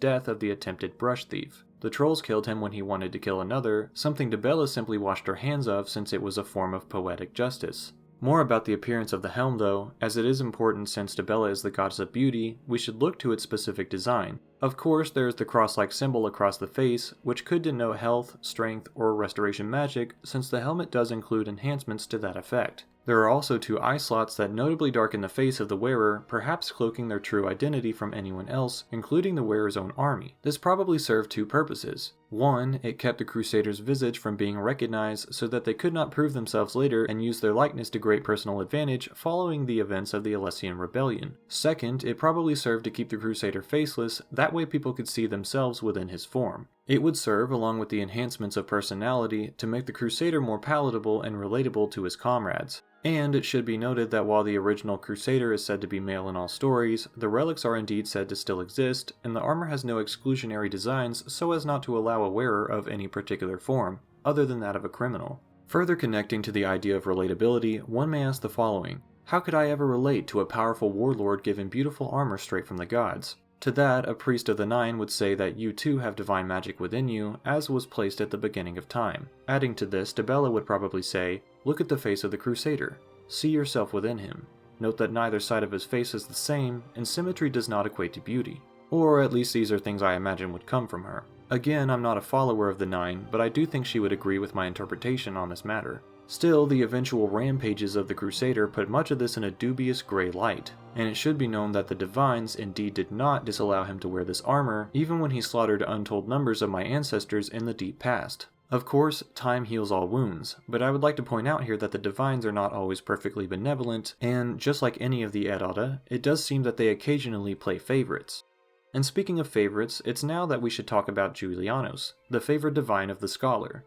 death of the attempted brush thief. The trolls killed him when he wanted to kill another, something Dibella simply washed her hands of since it was a form of poetic justice. More about the appearance of the helm though, as it is important since Dibella is the goddess of beauty, we should look to its specific design. Of course, there is the cross-like symbol across the face, which could denote health, strength, or restoration magic, since the helmet does include enhancements to that effect. There are also two eye slots that notably darken the face of the wearer, perhaps cloaking their true identity from anyone else, including the wearer's own army. This probably served two purposes. One, it kept the Crusader's visage from being recognized so that they could not prove themselves later and use their likeness to great personal advantage following the events of the Orlesian Rebellion. Second, it probably served to keep the Crusader faceless, that way people could see themselves within his form. It would serve, along with the enhancements of personality, to make the Crusader more palatable and relatable to his comrades. And it should be noted that while the original Crusader is said to be male in all stories, the relics are indeed said to still exist, and the armor has no exclusionary designs so as not to allow a wearer of any particular form, other than that of a criminal. Further connecting to the idea of relatability, one may ask the following: how could I ever relate to a powerful warlord given beautiful armor straight from the gods? To that, a priest of the Nine would say that you too have divine magic within you, as was placed at the beginning of time. Adding to this, Dibella would probably say, look at the face of the Crusader. See yourself within him. Note that neither side of his face is the same, and symmetry does not equate to beauty. Or at least these are things I imagine would come from her. Again, I'm not a follower of the Nine, but I do think she would agree with my interpretation on this matter. Still, the eventual rampages of the Crusader put much of this in a dubious gray light, and it should be known that the Divines indeed did not disallow him to wear this armor, even when he slaughtered untold numbers of my ancestors in the deep past. Of course, time heals all wounds, but I would like to point out here that the Divines are not always perfectly benevolent, and just like any of the Errata, it does seem that they occasionally play favorites. And speaking of favorites, it's now that we should talk about Julianos, the favorite divine of the scholar.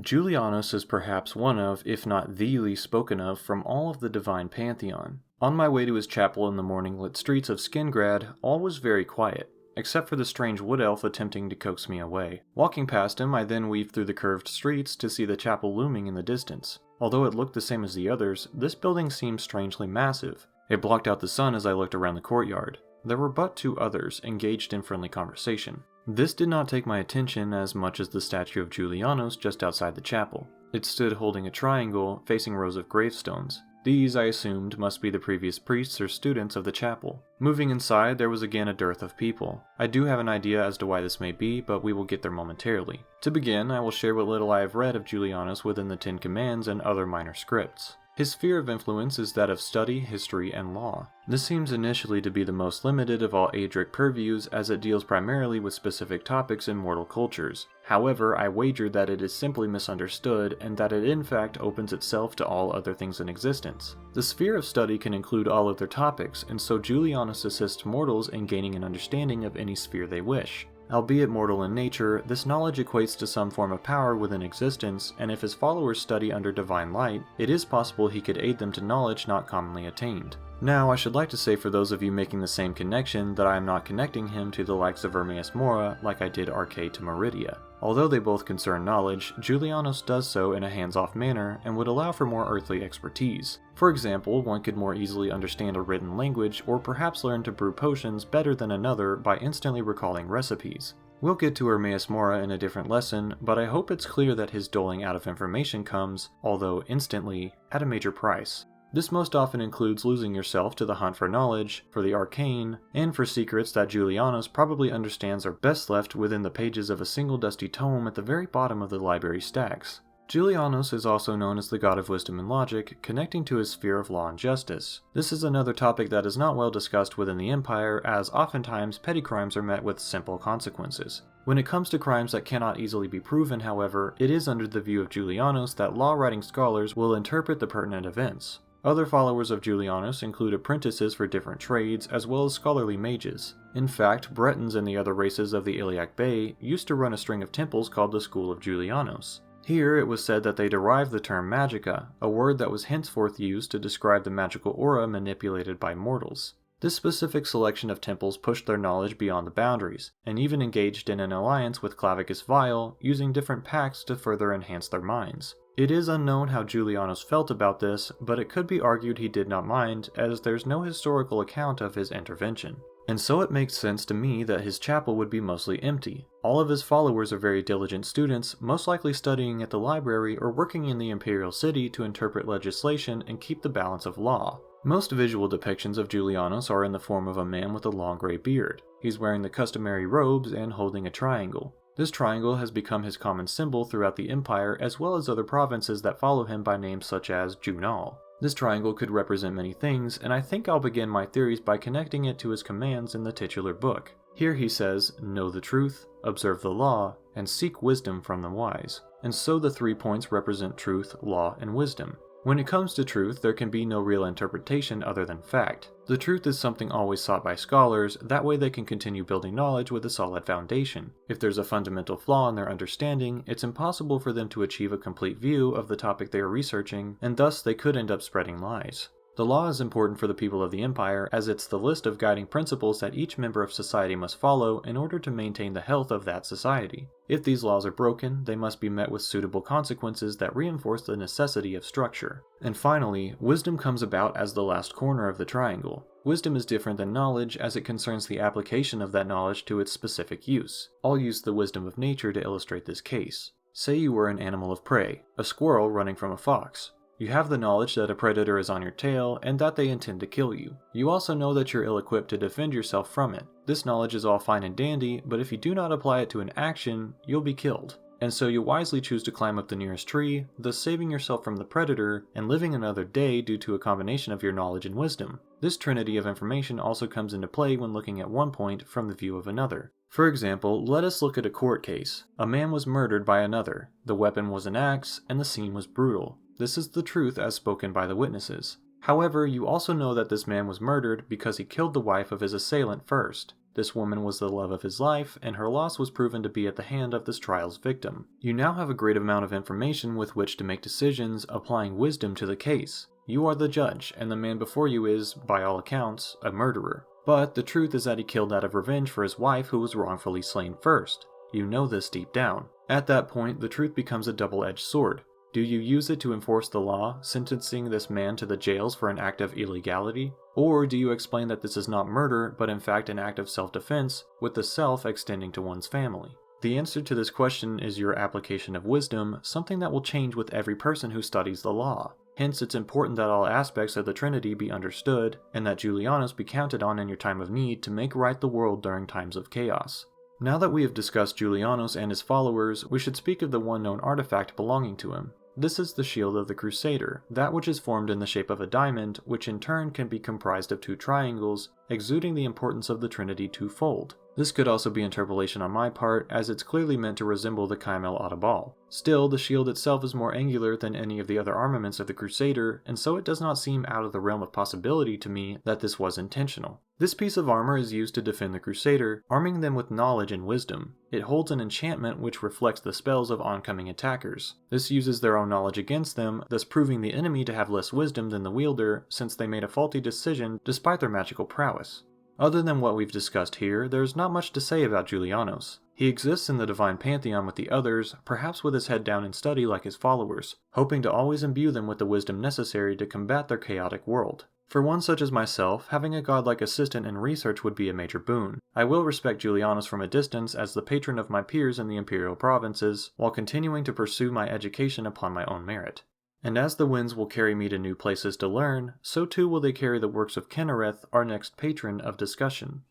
Julianos is perhaps one of, if not the least spoken of, from all of the divine pantheon. On my way to his chapel in the morning-lit streets of Skingrad, all was very quiet, except for the strange wood elf attempting to coax me away. Walking past him, I then weaved through the curved streets to see the chapel looming in the distance. Although it looked the same as the others, this building seemed strangely massive. It blocked out the sun as I looked around the courtyard. There were but two others, engaged in friendly conversation. This did not take my attention as much as the statue of Julianos just outside the chapel. It stood holding a triangle, facing rows of gravestones. These, I assumed, must be the previous priests or students of the chapel. Moving inside, there was again a dearth of people. I do have an idea as to why this may be, but we will get there momentarily. To begin, I will share what little I have read of Julianos within the Ten Commands and other minor scripts. His sphere of influence is that of study, history, and law. This seems initially to be the most limited of all Adric purviews, as it deals primarily with specific topics in mortal cultures. However, I wager that it is simply misunderstood, and that it in fact opens itself to all other things in existence. The sphere of study can include all other topics, and so Julianos assists mortals in gaining an understanding of any sphere they wish. Albeit mortal in nature, this knowledge equates to some form of power within existence, and if his followers study under divine light, it is possible he could aid them to knowledge not commonly attained. Now, I should like to say for those of you making the same connection that I am not connecting him to the likes of Ermias Mora like I did Arkay to Meridia. Although they both concern knowledge, Julianos does so in a hands-off manner and would allow for more earthly expertise. For example, one could more easily understand a written language or perhaps learn to brew potions better than another by instantly recalling recipes. We'll get to Ermias Mora in a different lesson, but I hope it's clear that his doling out of information comes, although instantly, at a major price. This most often includes losing yourself to the hunt for knowledge, for the arcane, and for secrets that Julianos probably understands are best left within the pages of a single dusty tome at the very bottom of the library stacks. Julianos is also known as the god of wisdom and logic, connecting to his sphere of law and justice. This is another topic that is not well discussed within the Empire, as oftentimes petty crimes are met with simple consequences. When it comes to crimes that cannot easily be proven, however, it is under the view of Julianos that law-writing scholars will interpret the pertinent events. Other followers of Julianos include apprentices for different trades, as well as scholarly mages. In fact, Bretons and the other races of the Iliac Bay used to run a string of temples called the School of Julianos. Here, it was said that they derived the term magica, a word that was henceforth used to describe the magical aura manipulated by mortals. This specific selection of temples pushed their knowledge beyond the boundaries, and even engaged in an alliance with Clavicus Vile, using different pacts to further enhance their minds. It is unknown how Julianos felt about this, but it could be argued he did not mind, as there's no historical account of his intervention. And so it makes sense to me that his chapel would be mostly empty. All of his followers are very diligent students, most likely studying at the library or working in the Imperial City to interpret legislation and keep the balance of law. Most visual depictions of Julianos are in the form of a man with a long gray beard. He's wearing the customary robes and holding a triangle. This triangle has become his common symbol throughout the Empire, as well as other provinces that follow him by names such as Junal. This triangle could represent many things, and I think I'll begin my theories by connecting it to his commands in the titular book. Here he says, "Know the truth, observe the law, and seek wisdom from the wise." And so the 3 points represent truth, law, and wisdom. When it comes to truth, there can be no real interpretation other than fact. The truth is something always sought by scholars, that way they can continue building knowledge with a solid foundation. If there's a fundamental flaw in their understanding, it's impossible for them to achieve a complete view of the topic they are researching, and thus they could end up spreading lies. The law is important for the people of the Empire, as it's the list of guiding principles that each member of society must follow in order to maintain the health of that society. If these laws are broken, they must be met with suitable consequences that reinforce the necessity of structure. And finally, wisdom comes about as the last corner of the triangle. Wisdom is different than knowledge, as it concerns the application of that knowledge to its specific use. I'll use the wisdom of nature to illustrate this case. Say you were an animal of prey, a squirrel running from a fox. You have the knowledge that a predator is on your tail and that they intend to kill you. You also know that you're ill-equipped to defend yourself from it. This knowledge is all fine and dandy, but if you do not apply it to an action, you'll be killed. And so you wisely choose to climb up the nearest tree, thus saving yourself from the predator and living another day due to a combination of your knowledge and wisdom. This trinity of information also comes into play when looking at one point from the view of another. For example, let us look at a court case. A man was murdered by another. The weapon was an axe, and the scene was brutal. This is the truth as spoken by the witnesses. However, you also know that this man was murdered because he killed the wife of his assailant first. This woman was the love of his life, and her loss was proven to be at the hand of this trial's victim. You now have a great amount of information with which to make decisions, applying wisdom to the case. You are the judge, and the man before you is, by all accounts, a murderer. But the truth is that he killed out of revenge for his wife who was wrongfully slain first. You know this deep down. At that point, the truth becomes a double-edged sword. Do you use it to enforce the law, sentencing this man to the jails for an act of illegality? Or do you explain that this is not murder, but in fact an act of self-defense, with the self extending to one's family? The answer to this question is your application of wisdom, something that will change with every person who studies the law. Hence, it's important that all aspects of the Trinity be understood, and that Julianos be counted on in your time of need to make right the world during times of chaos. Now that we have discussed Julianos and his followers, we should speak of the one known artifact belonging to him. This is the Shield of the Crusader, that which is formed in the shape of a diamond, which in turn can be comprised of two triangles, exuding the importance of the Trinity twofold. This could also be interpolation on my part, as it's clearly meant to resemble the Kymel Audibal. Still, the shield itself is more angular than any of the other armaments of the Crusader, and so it does not seem out of the realm of possibility to me that this was intentional. This piece of armor is used to defend the Crusader, arming them with knowledge and wisdom. It holds an enchantment which reflects the spells of oncoming attackers. This uses their own knowledge against them, thus proving the enemy to have less wisdom than the wielder, since they made a faulty decision despite their magical prowess. Other than what we've discussed here, there's not much to say about Julianos. He exists in the divine pantheon with the others, perhaps with his head down in study like his followers, hoping to always imbue them with the wisdom necessary to combat their chaotic world. For one such as myself, having a godlike assistant in research would be a major boon. I will respect Julianos from a distance as the patron of my peers in the Imperial provinces, while continuing to pursue my education upon my own merit. And as the winds will carry me to new places to learn, so too will they carry the works of Kynareth, our next patron of discussion.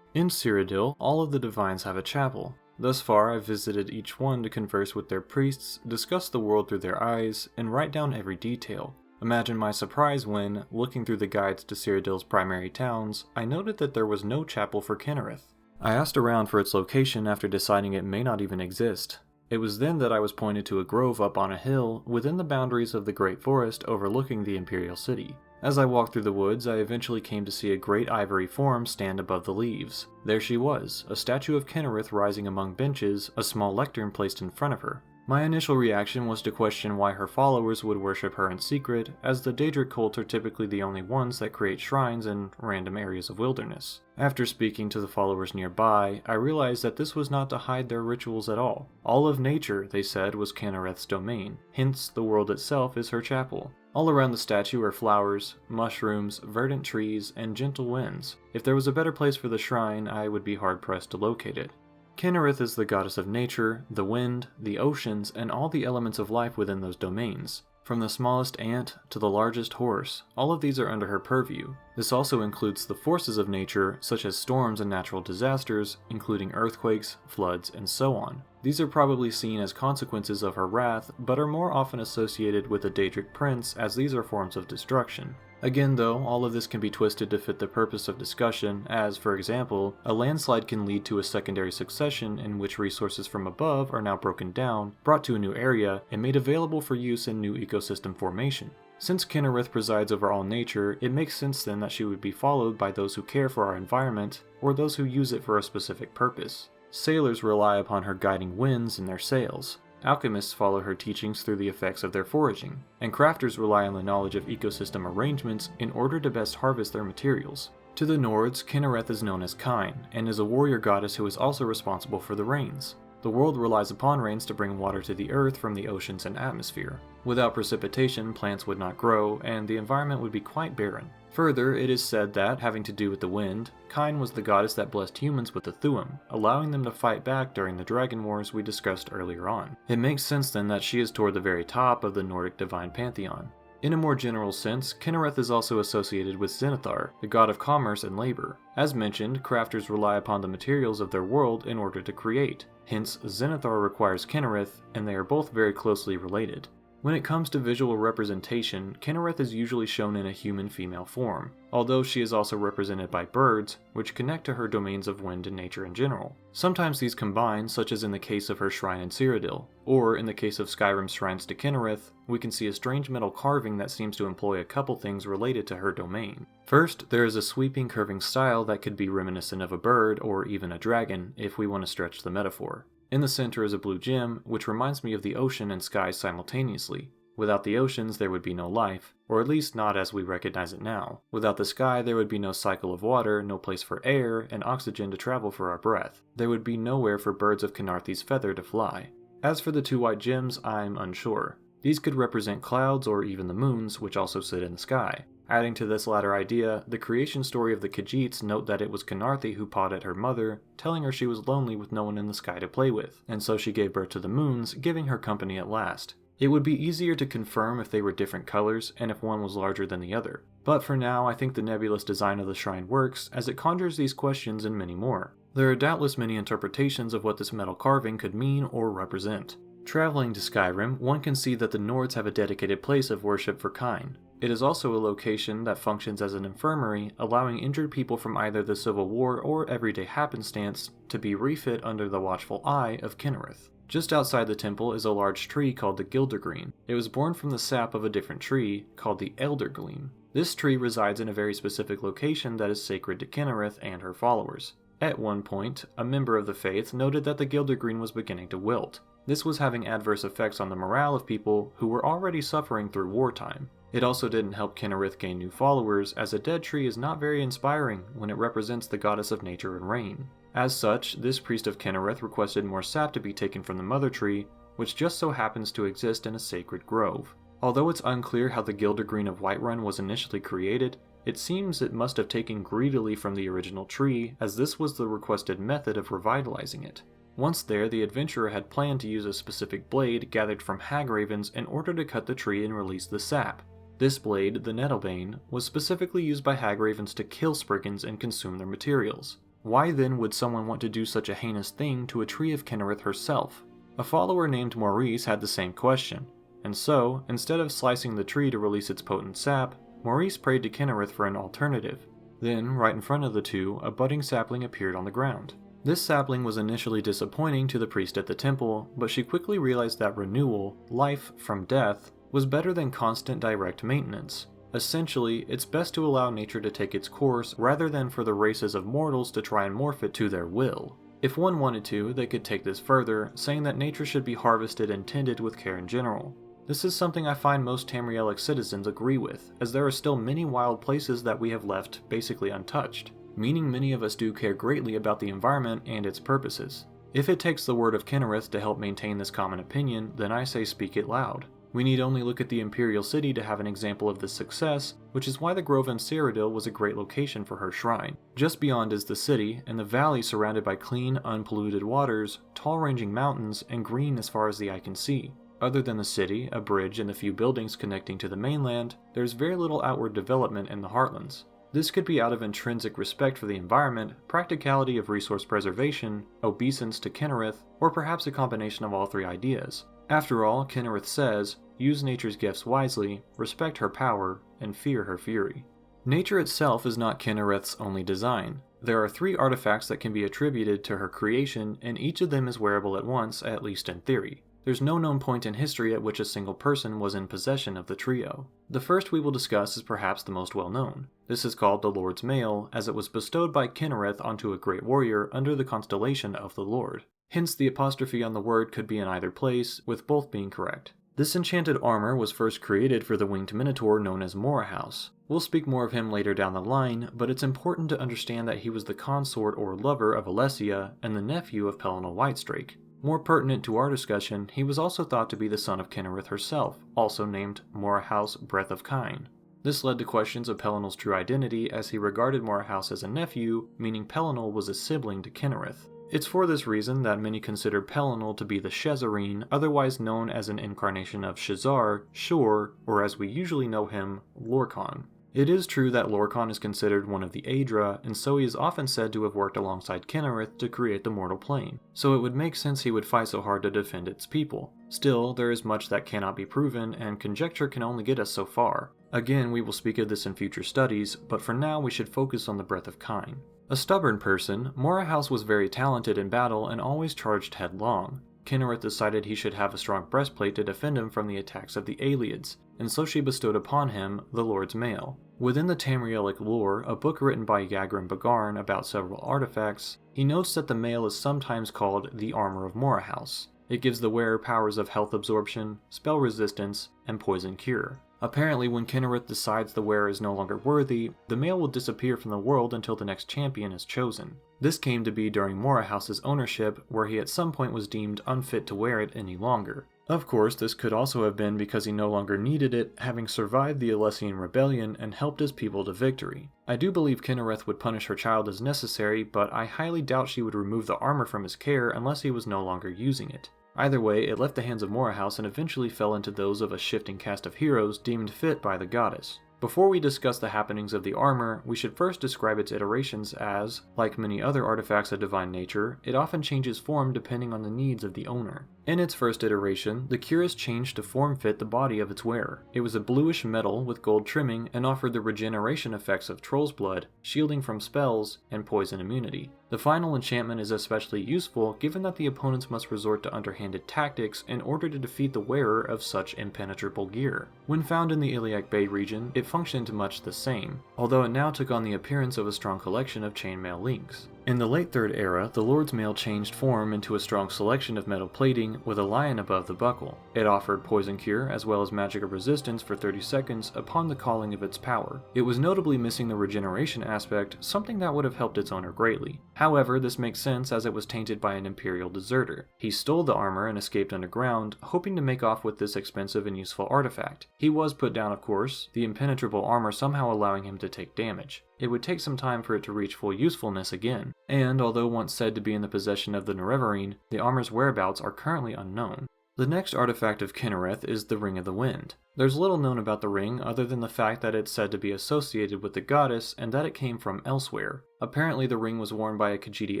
In Cyrodiil, all of the divines have a chapel. Thus far, I've visited each one to converse with their priests, discuss the world through their eyes, and write down every detail. Imagine my surprise when, looking through the guides to Cyrodiil's primary towns, I noted that there was no chapel for Kynareth. I asked around for its location after deciding it may not even exist. It was then that I was pointed to a grove up on a hill within the boundaries of the Great Forest overlooking the Imperial City. As I walked through the woods, I eventually came to see a great ivory form stand above the leaves. There she was, a statue of Kynareth rising among benches, a small lectern placed in front of her. My initial reaction was to question why her followers would worship her in secret, as the Daedric cult are typically the only ones that create shrines in random areas of wilderness. After speaking to the followers nearby, I realized that this was not to hide their rituals at all. All of nature, they said, was Kynareth's domain, hence the world itself is her chapel. All around the statue are flowers, mushrooms, verdant trees, and gentle winds. If there was a better place for the shrine, I would be hard-pressed to locate it. Kynareth is the goddess of nature, the wind, the oceans, and all the elements of life within those domains. From the smallest ant to the largest horse, all of these are under her purview. This also includes the forces of nature, such as storms and natural disasters, including earthquakes, floods, and so on. These are probably seen as consequences of her wrath, but are more often associated with the Daedric prince, as these are forms of destruction. Again though, all of this can be twisted to fit the purpose of discussion, as, for example, a landslide can lead to a secondary succession in which resources from above are now broken down, brought to a new area, and made available for use in new ecosystem formation. Since Kynareth presides over all nature, it makes sense then that she would be followed by those who care for our environment, or those who use it for a specific purpose. Sailors rely upon her guiding winds in their sails. Alchemists follow her teachings through the effects of their foraging, and crafters rely on the knowledge of ecosystem arrangements in order to best harvest their materials. To the Nords, Kynareth is known as Kyn, and is a warrior goddess who is also responsible for the rains. The world relies upon rains to bring water to the earth from the oceans and atmosphere. Without precipitation, plants would not grow, and the environment would be quite barren. Further, it is said that, having to do with the wind, Kyn was the goddess that blessed humans with the Thuum, allowing them to fight back during the Dragon Wars we discussed earlier on. It makes sense then that she is toward the very top of the Nordic divine pantheon. In a more general sense, Kynareth is also associated with Zenithar, the god of commerce and labor. As mentioned, crafters rely upon the materials of their world in order to create. Hence, Zenithar requires Kynareth, and they are both very closely related. When it comes to visual representation, Kynareth is usually shown in a human female form, although she is also represented by birds, which connect to her domains of wind and nature in general. Sometimes these combine, such as in the case of her shrine in Cyrodiil, or in the case of Skyrim's shrines to Kynareth, we can see a strange metal carving that seems to employ a couple things related to her domain. First, there is a sweeping curving style that could be reminiscent of a bird or even a dragon, if we want to stretch the metaphor. In the center is a blue gem, which reminds me of the ocean and sky simultaneously. Without the oceans, there would be no life, or at least not as we recognize it now. Without the sky, there would be no cycle of water, no place for air, and oxygen to travel for our breath. There would be nowhere for birds of Kynareth's feather to fly. As for the two white gems, I'm unsure. These could represent clouds or even the moons, which also sit in the sky. Adding to this latter idea, the creation story of the Khajiits note that it was Kynareth who pawed at her mother, telling her she was lonely with no one in the sky to play with, and so she gave birth to the moons, giving her company at last. It would be easier to confirm if they were different colors and if one was larger than the other. But for now, I think the nebulous design of the shrine works, as it conjures these questions and many more. There are doubtless many interpretations of what this metal carving could mean or represent. Traveling to Skyrim, one can see that the Nords have a dedicated place of worship for Kyn. It is also a location that functions as an infirmary, allowing injured people from either the Civil War or everyday happenstance to be refit under the watchful eye of Kynareth. Just outside the temple is a large tree called the Gildergreen. It was born from the sap of a different tree, called the Eldergleam. This tree resides in a very specific location that is sacred to Kynareth and her followers. At one point, a member of the faith noted that the Gildergreen was beginning to wilt. This was having adverse effects on the morale of people who were already suffering through wartime. It also didn't help Kynareth gain new followers, as a dead tree is not very inspiring when it represents the goddess of nature and rain. As such, this priest of Kynareth requested more sap to be taken from the mother tree, which just so happens to exist in a sacred grove. Although it's unclear how the Gildergreen of Whiterun was initially created, it seems it must have taken greedily from the original tree, as this was the requested method of revitalizing it. Once there, the adventurer had planned to use a specific blade gathered from hagravens in order to cut the tree and release the sap. This blade, the Nettlebane, was specifically used by hagravens to kill Spriggans and consume their materials. Why then would someone want to do such a heinous thing to a tree of Kynareth herself? A follower named Maurice had the same question, and so, instead of slicing the tree to release its potent sap, Maurice prayed to Kynareth for an alternative. Then, right in front of the two, a budding sapling appeared on the ground. This sapling was initially disappointing to the priest at the temple, but she quickly realized that renewal, life from death, was better than constant direct maintenance. Essentially, it's best to allow nature to take its course rather than for the races of mortals to try and morph it to their will. If one wanted to, they could take this further, saying that nature should be harvested and tended with care in general. This is something I find most Tamrielic citizens agree with, as there are still many wild places that we have left basically untouched, meaning many of us do care greatly about the environment and its purposes. If it takes the word of Kynareth to help maintain this common opinion, then I say speak it loud. We need only look at the Imperial City to have an example of this success, which is why the grove in Cyrodiil was a great location for her shrine. Just beyond is the city, and the valley surrounded by clean, unpolluted waters, tall ranging mountains, and green as far as the eye can see. Other than the city, a bridge, and the few buildings connecting to the mainland, there's very little outward development in the Heartlands. This could be out of intrinsic respect for the environment, practicality of resource preservation, obeisance to Kynareth, or perhaps a combination of all three ideas. After all, Kynareth says, use nature's gifts wisely, respect her power, and fear her fury. Nature itself is not Kynareth's only design. There are 3 artifacts that can be attributed to her creation, and each of them is wearable at once, at least in theory. There's no known point in history at which a single person was in possession of the trio. The first we will discuss is perhaps the most well known. This is called the Lord's Mail, as it was bestowed by Kynareth onto a great warrior under the constellation of the Lord. Hence the apostrophe on the word could be in either place, with both being correct. This enchanted armor was first created for the winged minotaur known as Morahouse. We'll speak more of him later down the line, but it's important to understand that he was the consort or lover of Alessia and the nephew of Pelennor Whitestrake. More pertinent to our discussion, he was also thought to be the son of Kynareth herself, also named Morahouse Breath of Kyn. This led to questions of Pellennor's true identity, as he regarded Morahouse as a nephew, meaning Pelennor was a sibling to Kynareth. It's for this reason that many consider Pelennor to be the Shezarrine, otherwise known as an incarnation of Shezarr, Shor, or as we usually know him, Lorkhan. It is true that Lorkhan is considered one of the Aedra, and so he is often said to have worked alongside Kynareth to create the mortal plane, so it would make sense he would fight so hard to defend its people. Still, there is much that cannot be proven, and conjecture can only get us so far. Again, we will speak of this in future studies, but for now we should focus on the Breath of Kyn. A stubborn person, Morahouse was very talented in battle and always charged headlong. Kynareth decided he should have a strong breastplate to defend him from the attacks of the Ayleids, and so she bestowed upon him the Lord's Mail. Within the Tamrielic lore, a book written by Yagran Bagarn about several artifacts, he notes that the mail is sometimes called the Armor of Morahouse. It gives the wearer powers of health absorption, spell resistance, and poison cure. Apparently, when Kynareth decides the wearer is no longer worthy, the mail will disappear from the world until the next champion is chosen. This came to be during Morahouse's ownership, where he at some point was deemed unfit to wear it any longer. Of course, this could also have been because he no longer needed it, having survived the Alessian rebellion and helped his people to victory. I do believe Kynareth would punish her child as necessary, but I highly doubt she would remove the armor from his care unless he was no longer using it. Either way, it left the hands of Morahouse and eventually fell into those of a shifting cast of heroes deemed fit by the goddess. Before we discuss the happenings of the armor, we should first describe its iterations as, like many other artifacts of divine nature, it often changes form depending on the needs of the owner. In its first iteration, the cuirass changed to form-fit the body of its wearer. It was a bluish metal with gold trimming and offered the regeneration effects of Troll's Blood, shielding from spells, and poison immunity. The final enchantment is especially useful given that the opponents must resort to underhanded tactics in order to defeat the wearer of such impenetrable gear. When found in the Iliac Bay region, it functioned much the same, although it now took on the appearance of a strong collection of chainmail links. In the late Third Era, the Lord's Mail changed form into a strong selection of metal plating with a lion above the buckle. It offered poison cure as well as magic resistance for 30 seconds upon the calling of its power. It was notably missing the regeneration aspect, something that would have helped its owner greatly. However, this makes sense as it was tainted by an Imperial deserter. He stole the armor and escaped underground, hoping to make off with this expensive and useful artifact. He was put down, of course, the impenetrable armor somehow allowing him to take damage. It would take some time for it to reach full usefulness again, and although once said to be in the possession of the Nerevarine, the armor's whereabouts are currently unknown. The next artifact of Kynareth is the Ring of the Wind. There's little known about the ring other than the fact that it's said to be associated with the goddess and that it came from elsewhere. Apparently the ring was worn by a Khajiiti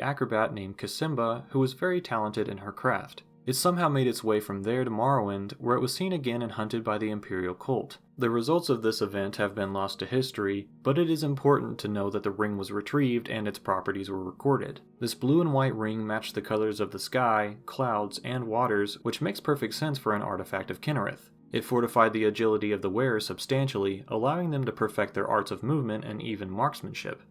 acrobat named Kasimba who was very talented in her craft. It somehow made its way from there to Morrowind, where it was seen again and hunted by the Imperial Cult. The results of this event have been lost to history, but it is important to know that the ring was retrieved and its properties were recorded. This blue and white ring matched the colors of the sky, clouds, and waters, which makes perfect sense for an artifact of Kynareth. It fortified the agility of the wearer substantially, allowing them to perfect their arts of movement and even marksmanship.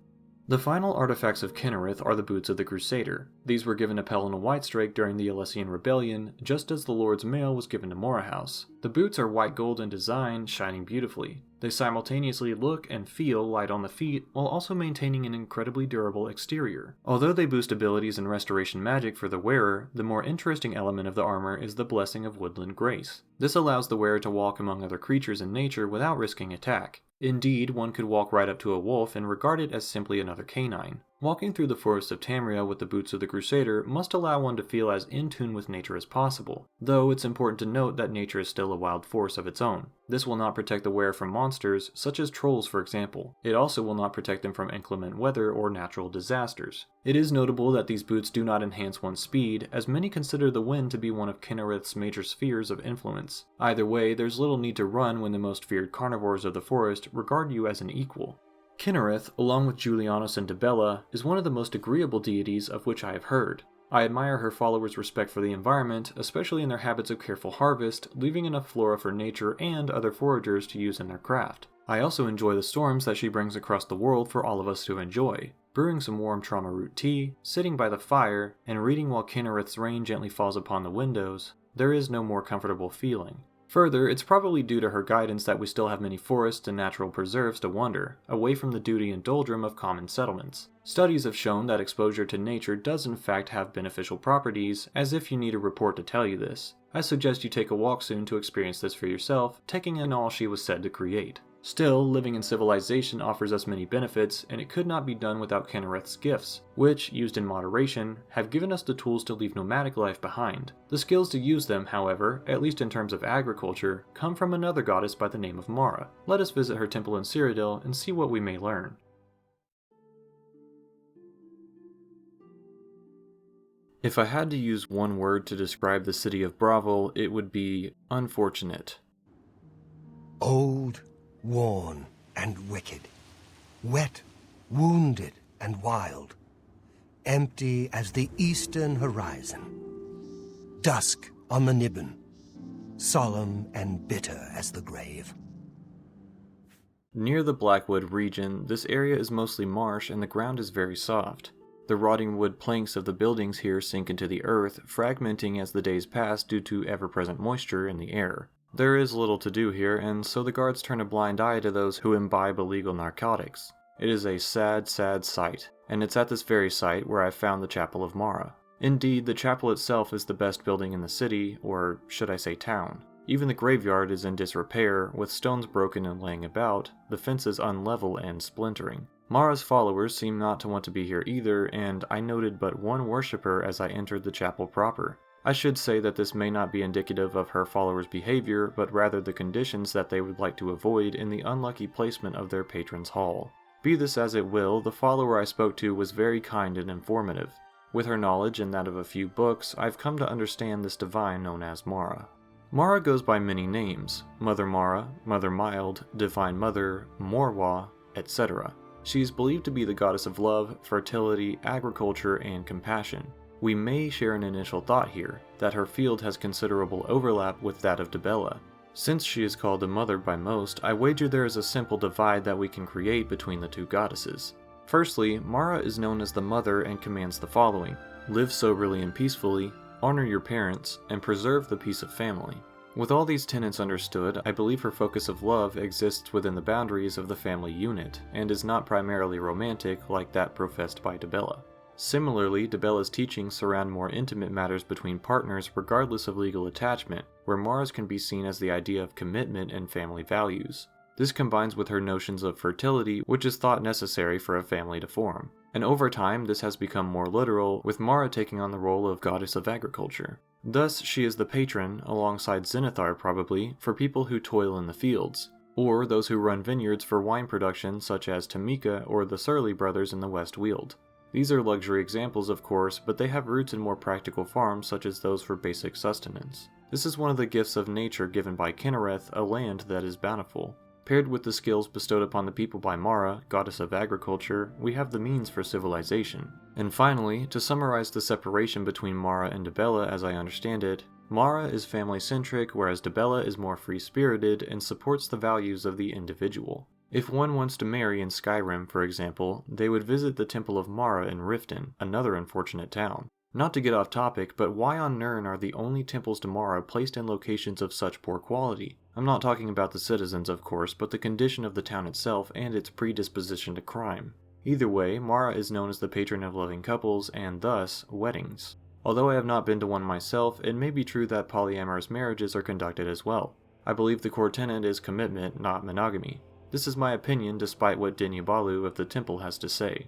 The final artifacts of Kynareth are the boots of the Crusader. These were given to Pelin Whitestrake during the Alessian Rebellion, just as the Lord's Mail was given to Morahouse. The boots are white gold in design, shining beautifully. They simultaneously look and feel light on the feet, while also maintaining an incredibly durable exterior. Although they boost abilities and restoration magic for the wearer, the more interesting element of the armor is the Blessing of Woodland Grace. This allows the wearer to walk among other creatures in nature without risking attack. Indeed, one could walk right up to a wolf and regard it as simply another canine. Walking through the forest of Tamriel with the boots of the Crusader must allow one to feel as in tune with nature as possible, though it's important to note that nature is still a wild force of its own. This will not protect the wearer from monsters, such as trolls for example. It also will not protect them from inclement weather or natural disasters. It is notable that these boots do not enhance one's speed, as many consider the wind to be one of Kynareth's major spheres of influence. Either way, there's little need to run when the most feared carnivores of the forest regard you as an equal. Kynareth, along with Julianos and Dibella, is one of the most agreeable deities of which I have heard. I admire her followers' respect for the environment, especially in their habits of careful harvest, leaving enough flora for nature and other foragers to use in their craft. I also enjoy the storms that she brings across the world for all of us to enjoy. Brewing some warm trauma root tea, sitting by the fire, and reading while Kynareth's rain gently falls upon the windows, there is no more comfortable feeling. Further, it's probably due to her guidance that we still have many forests and natural preserves to wander, away from the duty and doldrum of common settlements. Studies have shown that exposure to nature does in fact have beneficial properties, as if you need a report to tell you this. I suggest you take a walk soon to experience this for yourself, taking in all she was said to create. Still, living in civilization offers us many benefits, and it could not be done without Kynareth's gifts, which, used in moderation, have given us the tools to leave nomadic life behind. The skills to use them, however, at least in terms of agriculture, come from another goddess by the name of Mara. Let us visit her temple in Cyrodiil and see what we may learn. If I had to use one word to describe the city of Bravil, it would be unfortunate. Old, worn, and wicked. Wet, wounded, and wild. Empty as the eastern horizon. Dusk on the Niben. Solemn and bitter as the grave. Near the Blackwood region, this area is mostly marsh and the ground is very soft. The rotting wood planks of the buildings here sink into the earth, fragmenting as the days pass due to ever-present moisture in the air. There is little to do here, and so the guards turn a blind eye to those who imbibe illegal narcotics. It is a sad, sad sight, and it's at this very site where I found the Chapel of Mara. Indeed, the chapel itself is the best building in the city, or should I say town. Even the graveyard is in disrepair, with stones broken and laying about, the fences unlevel and splintering. Mara's followers seem not to want to be here either, and I noted but one worshipper as I entered the chapel proper. I should say that this may not be indicative of her followers' behavior, but rather the conditions that they would like to avoid in the unlucky placement of their patron's hall. Be this as it will, the follower I spoke to was very kind and informative. With her knowledge and that of a few books, I've come to understand this divine known as Mara. Mara goes by many names: Mother Mara, Mother Mild, Divine Mother, Morwa, etc. She is believed to be the goddess of love, fertility, agriculture, and compassion. We may share an initial thought here, that her field has considerable overlap with that of Dibella. Since she is called a mother by most, I wager there is a simple divide that we can create between the two goddesses. Firstly, Mara is known as the mother and commands the following: live soberly and peacefully, honor your parents, and preserve the peace of family. With all these tenets understood, I believe her focus of love exists within the boundaries of the family unit, and is not primarily romantic like that professed by Dibella. Similarly, Dibella's teachings surround more intimate matters between partners regardless of legal attachment, where Mara's can be seen as the idea of commitment and family values. This combines with her notions of fertility, which is thought necessary for a family to form. And over time, this has become more literal, with Mara taking on the role of goddess of agriculture. Thus, she is the patron, alongside Zenithar probably, for people who toil in the fields, or those who run vineyards for wine production such as Tamika or the Surly brothers in the West Weald. These are luxury examples, of course, but they have roots in more practical farms such as those for basic sustenance. This is one of the gifts of nature given by Kynareth, a land that is bountiful. Paired with the skills bestowed upon the people by Mara, goddess of agriculture, we have the means for civilization. And finally, to summarize the separation between Mara and Dibella as I understand it, Mara is family-centric, whereas Dibella is more free-spirited and supports the values of the individual. If one wants to marry in Skyrim, for example, they would visit the Temple of Mara in Riften, another unfortunate town. Not to get off topic, but why on Nirn are the only temples to Mara placed in locations of such poor quality? I'm not talking about the citizens, of course, but the condition of the town itself and its predisposition to crime. Either way, Mara is known as the patron of loving couples and, thus, weddings. Although I have not been to one myself, it may be true that polyamorous marriages are conducted as well. I believe the core tenet is commitment, not monogamy. This is my opinion despite what Dinyabalu of the temple has to say.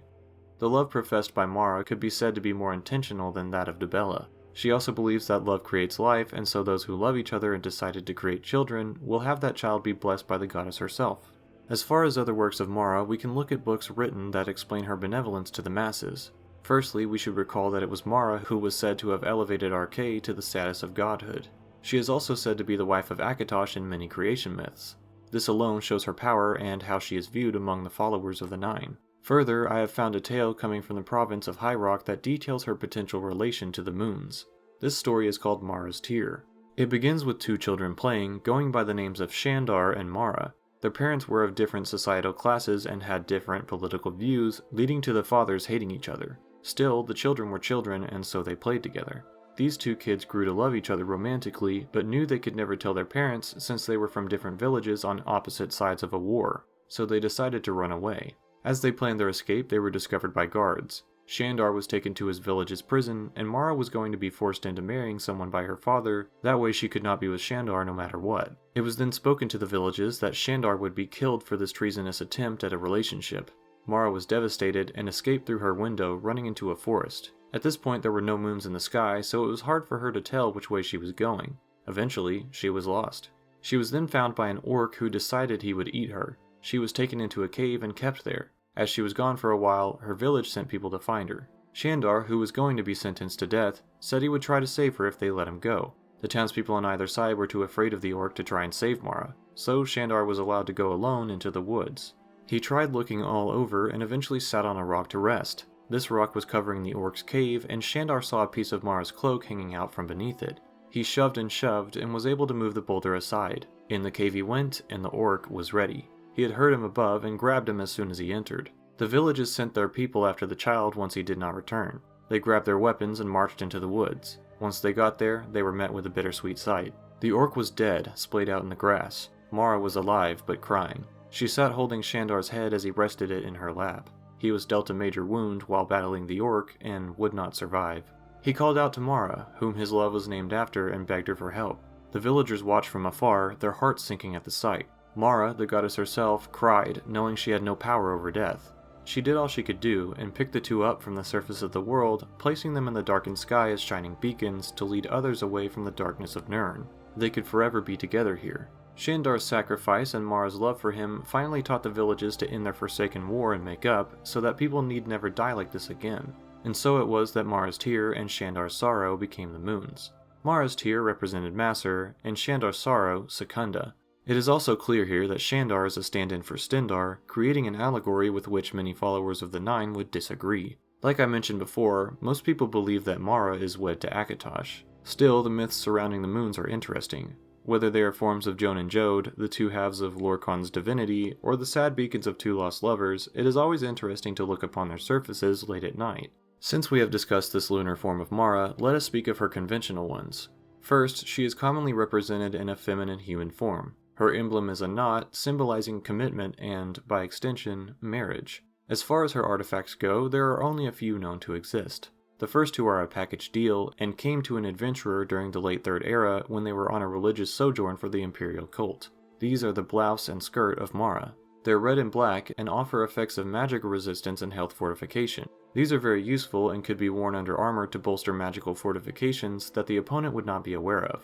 The love professed by Mara could be said to be more intentional than that of Dibella. She also believes that love creates life, and so those who love each other and decided to create children will have that child be blessed by the goddess herself. As far as other works of Mara, we can look at books written that explain her benevolence to the masses. Firstly, we should recall that it was Mara who was said to have elevated Arkay to the status of godhood. She is also said to be the wife of Akatosh in many creation myths. This alone shows her power and how she is viewed among the followers of the Nine. Further, I have found a tale coming from the province of High Rock that details her potential relation to the moons. This story is called Mara's Tear. It begins with two children playing, going by the names of Stendarr and Mara. Their parents were of different societal classes and had different political views, leading to the fathers hating each other. Still, the children were children, and so they played together. These two kids grew to love each other romantically, but knew they could never tell their parents since they were from different villages on opposite sides of a war, so they decided to run away. As they planned their escape, they were discovered by guards. Stendarr was taken to his village's prison, and Mara was going to be forced into marrying someone by her father, that way she could not be with Stendarr no matter what. It was then spoken to the villages that Stendarr would be killed for this treasonous attempt at a relationship. Mara was devastated and escaped through her window, running into a forest. At this point there were no moons in the sky, so it was hard for her to tell which way she was going. Eventually, she was lost. She was then found by an orc who decided he would eat her. She was taken into a cave and kept there. As she was gone for a while, her village sent people to find her. Stendarr, who was going to be sentenced to death, said he would try to save her if they let him go. The townspeople on either side were too afraid of the orc to try and save Mara, so Stendarr was allowed to go alone into the woods. He tried looking all over and eventually sat on a rock to rest. This rock was covering the orc's cave, and Stendarr saw a piece of Mara's cloak hanging out from beneath it. He shoved and was able to move the boulder aside. In the cave he went, and the orc was ready. He had heard him above and grabbed him as soon as he entered. The villages sent their people after the child once he did not return. They grabbed their weapons and marched into the woods. Once they got there, they were met with a bittersweet sight. The orc was dead, splayed out in the grass. Mara was alive, but crying. She sat holding Shandar's head as he rested it in her lap. He was dealt a major wound while battling the orc and would not survive. He called out to Mara, whom his love was named after, and begged her for help. The villagers watched from afar, their hearts sinking at the sight. Mara, the goddess herself, cried, knowing she had no power over death. She did all she could do, and picked the two up from the surface of the world, placing them in the darkened sky as shining beacons to lead others away from the darkness of Nirn. They could forever be together here. Shendar's sacrifice and Mara's love for him finally taught the villages to end their forsaken war and make up, so that people need never die like this again. And so it was that Mara's tear and Shendar's sorrow became the moons. Mara's tear represented Masser, and Shendar's sorrow, Secunda. It is also clear here that Shendarr is a stand-in for Stendarr, creating an allegory with which many followers of the Nine would disagree. Like I mentioned before, most people believe that Mara is wed to Akatosh. Still, the myths surrounding the moons are interesting. Whether they are forms of Joan and Jode, the two halves of Lorkhan's divinity, or the sad beacons of two lost lovers, it is always interesting to look upon their surfaces late at night. Since we have discussed this lunar form of Mara, let us speak of her conventional ones. First, she is commonly represented in a feminine human form. Her emblem is a knot, symbolizing commitment and, by extension, marriage. As far as her artifacts go, there are only a few known to exist. The first two are a package deal, and came to an adventurer during the late Third Era when they were on a religious sojourn for the Imperial Cult. These are the blouse and skirt of Mara. They're red and black, and offer effects of magic resistance and health fortification. These are very useful and could be worn under armor to bolster magical fortifications that the opponent would not be aware of.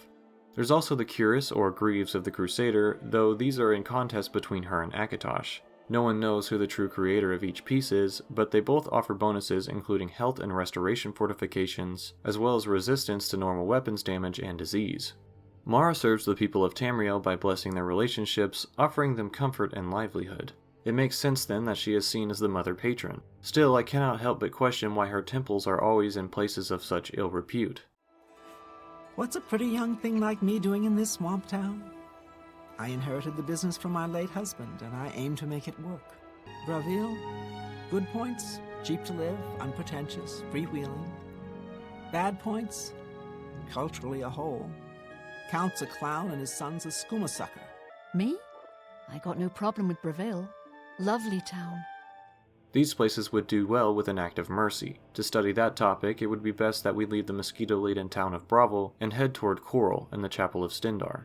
There's also the cuirass or greaves of the Crusader, though these are in contest between her and Akatosh. No one knows who the true creator of each piece is, but they both offer bonuses including health and restoration fortifications, as well as resistance to normal weapons damage and disease. Mara serves the people of Tamriel by blessing their relationships, offering them comfort and livelihood. It makes sense then that she is seen as the mother patron. Still, I cannot help but question why her temples are always in places of such ill repute. What's a pretty young thing like me doing in this swamp town? I inherited the business from my late husband, and I aim to make it work. Braville, good points, cheap to live, unpretentious, freewheeling. Bad points, culturally a hole. Count's a clown and his son's a skooma sucker. Me? I got no problem with Braville. Lovely town. These places would do well with an act of mercy. To study that topic, it would be best that we leave the mosquito-laden town of Bravil and head toward Coral and the Chapel of Stendarr.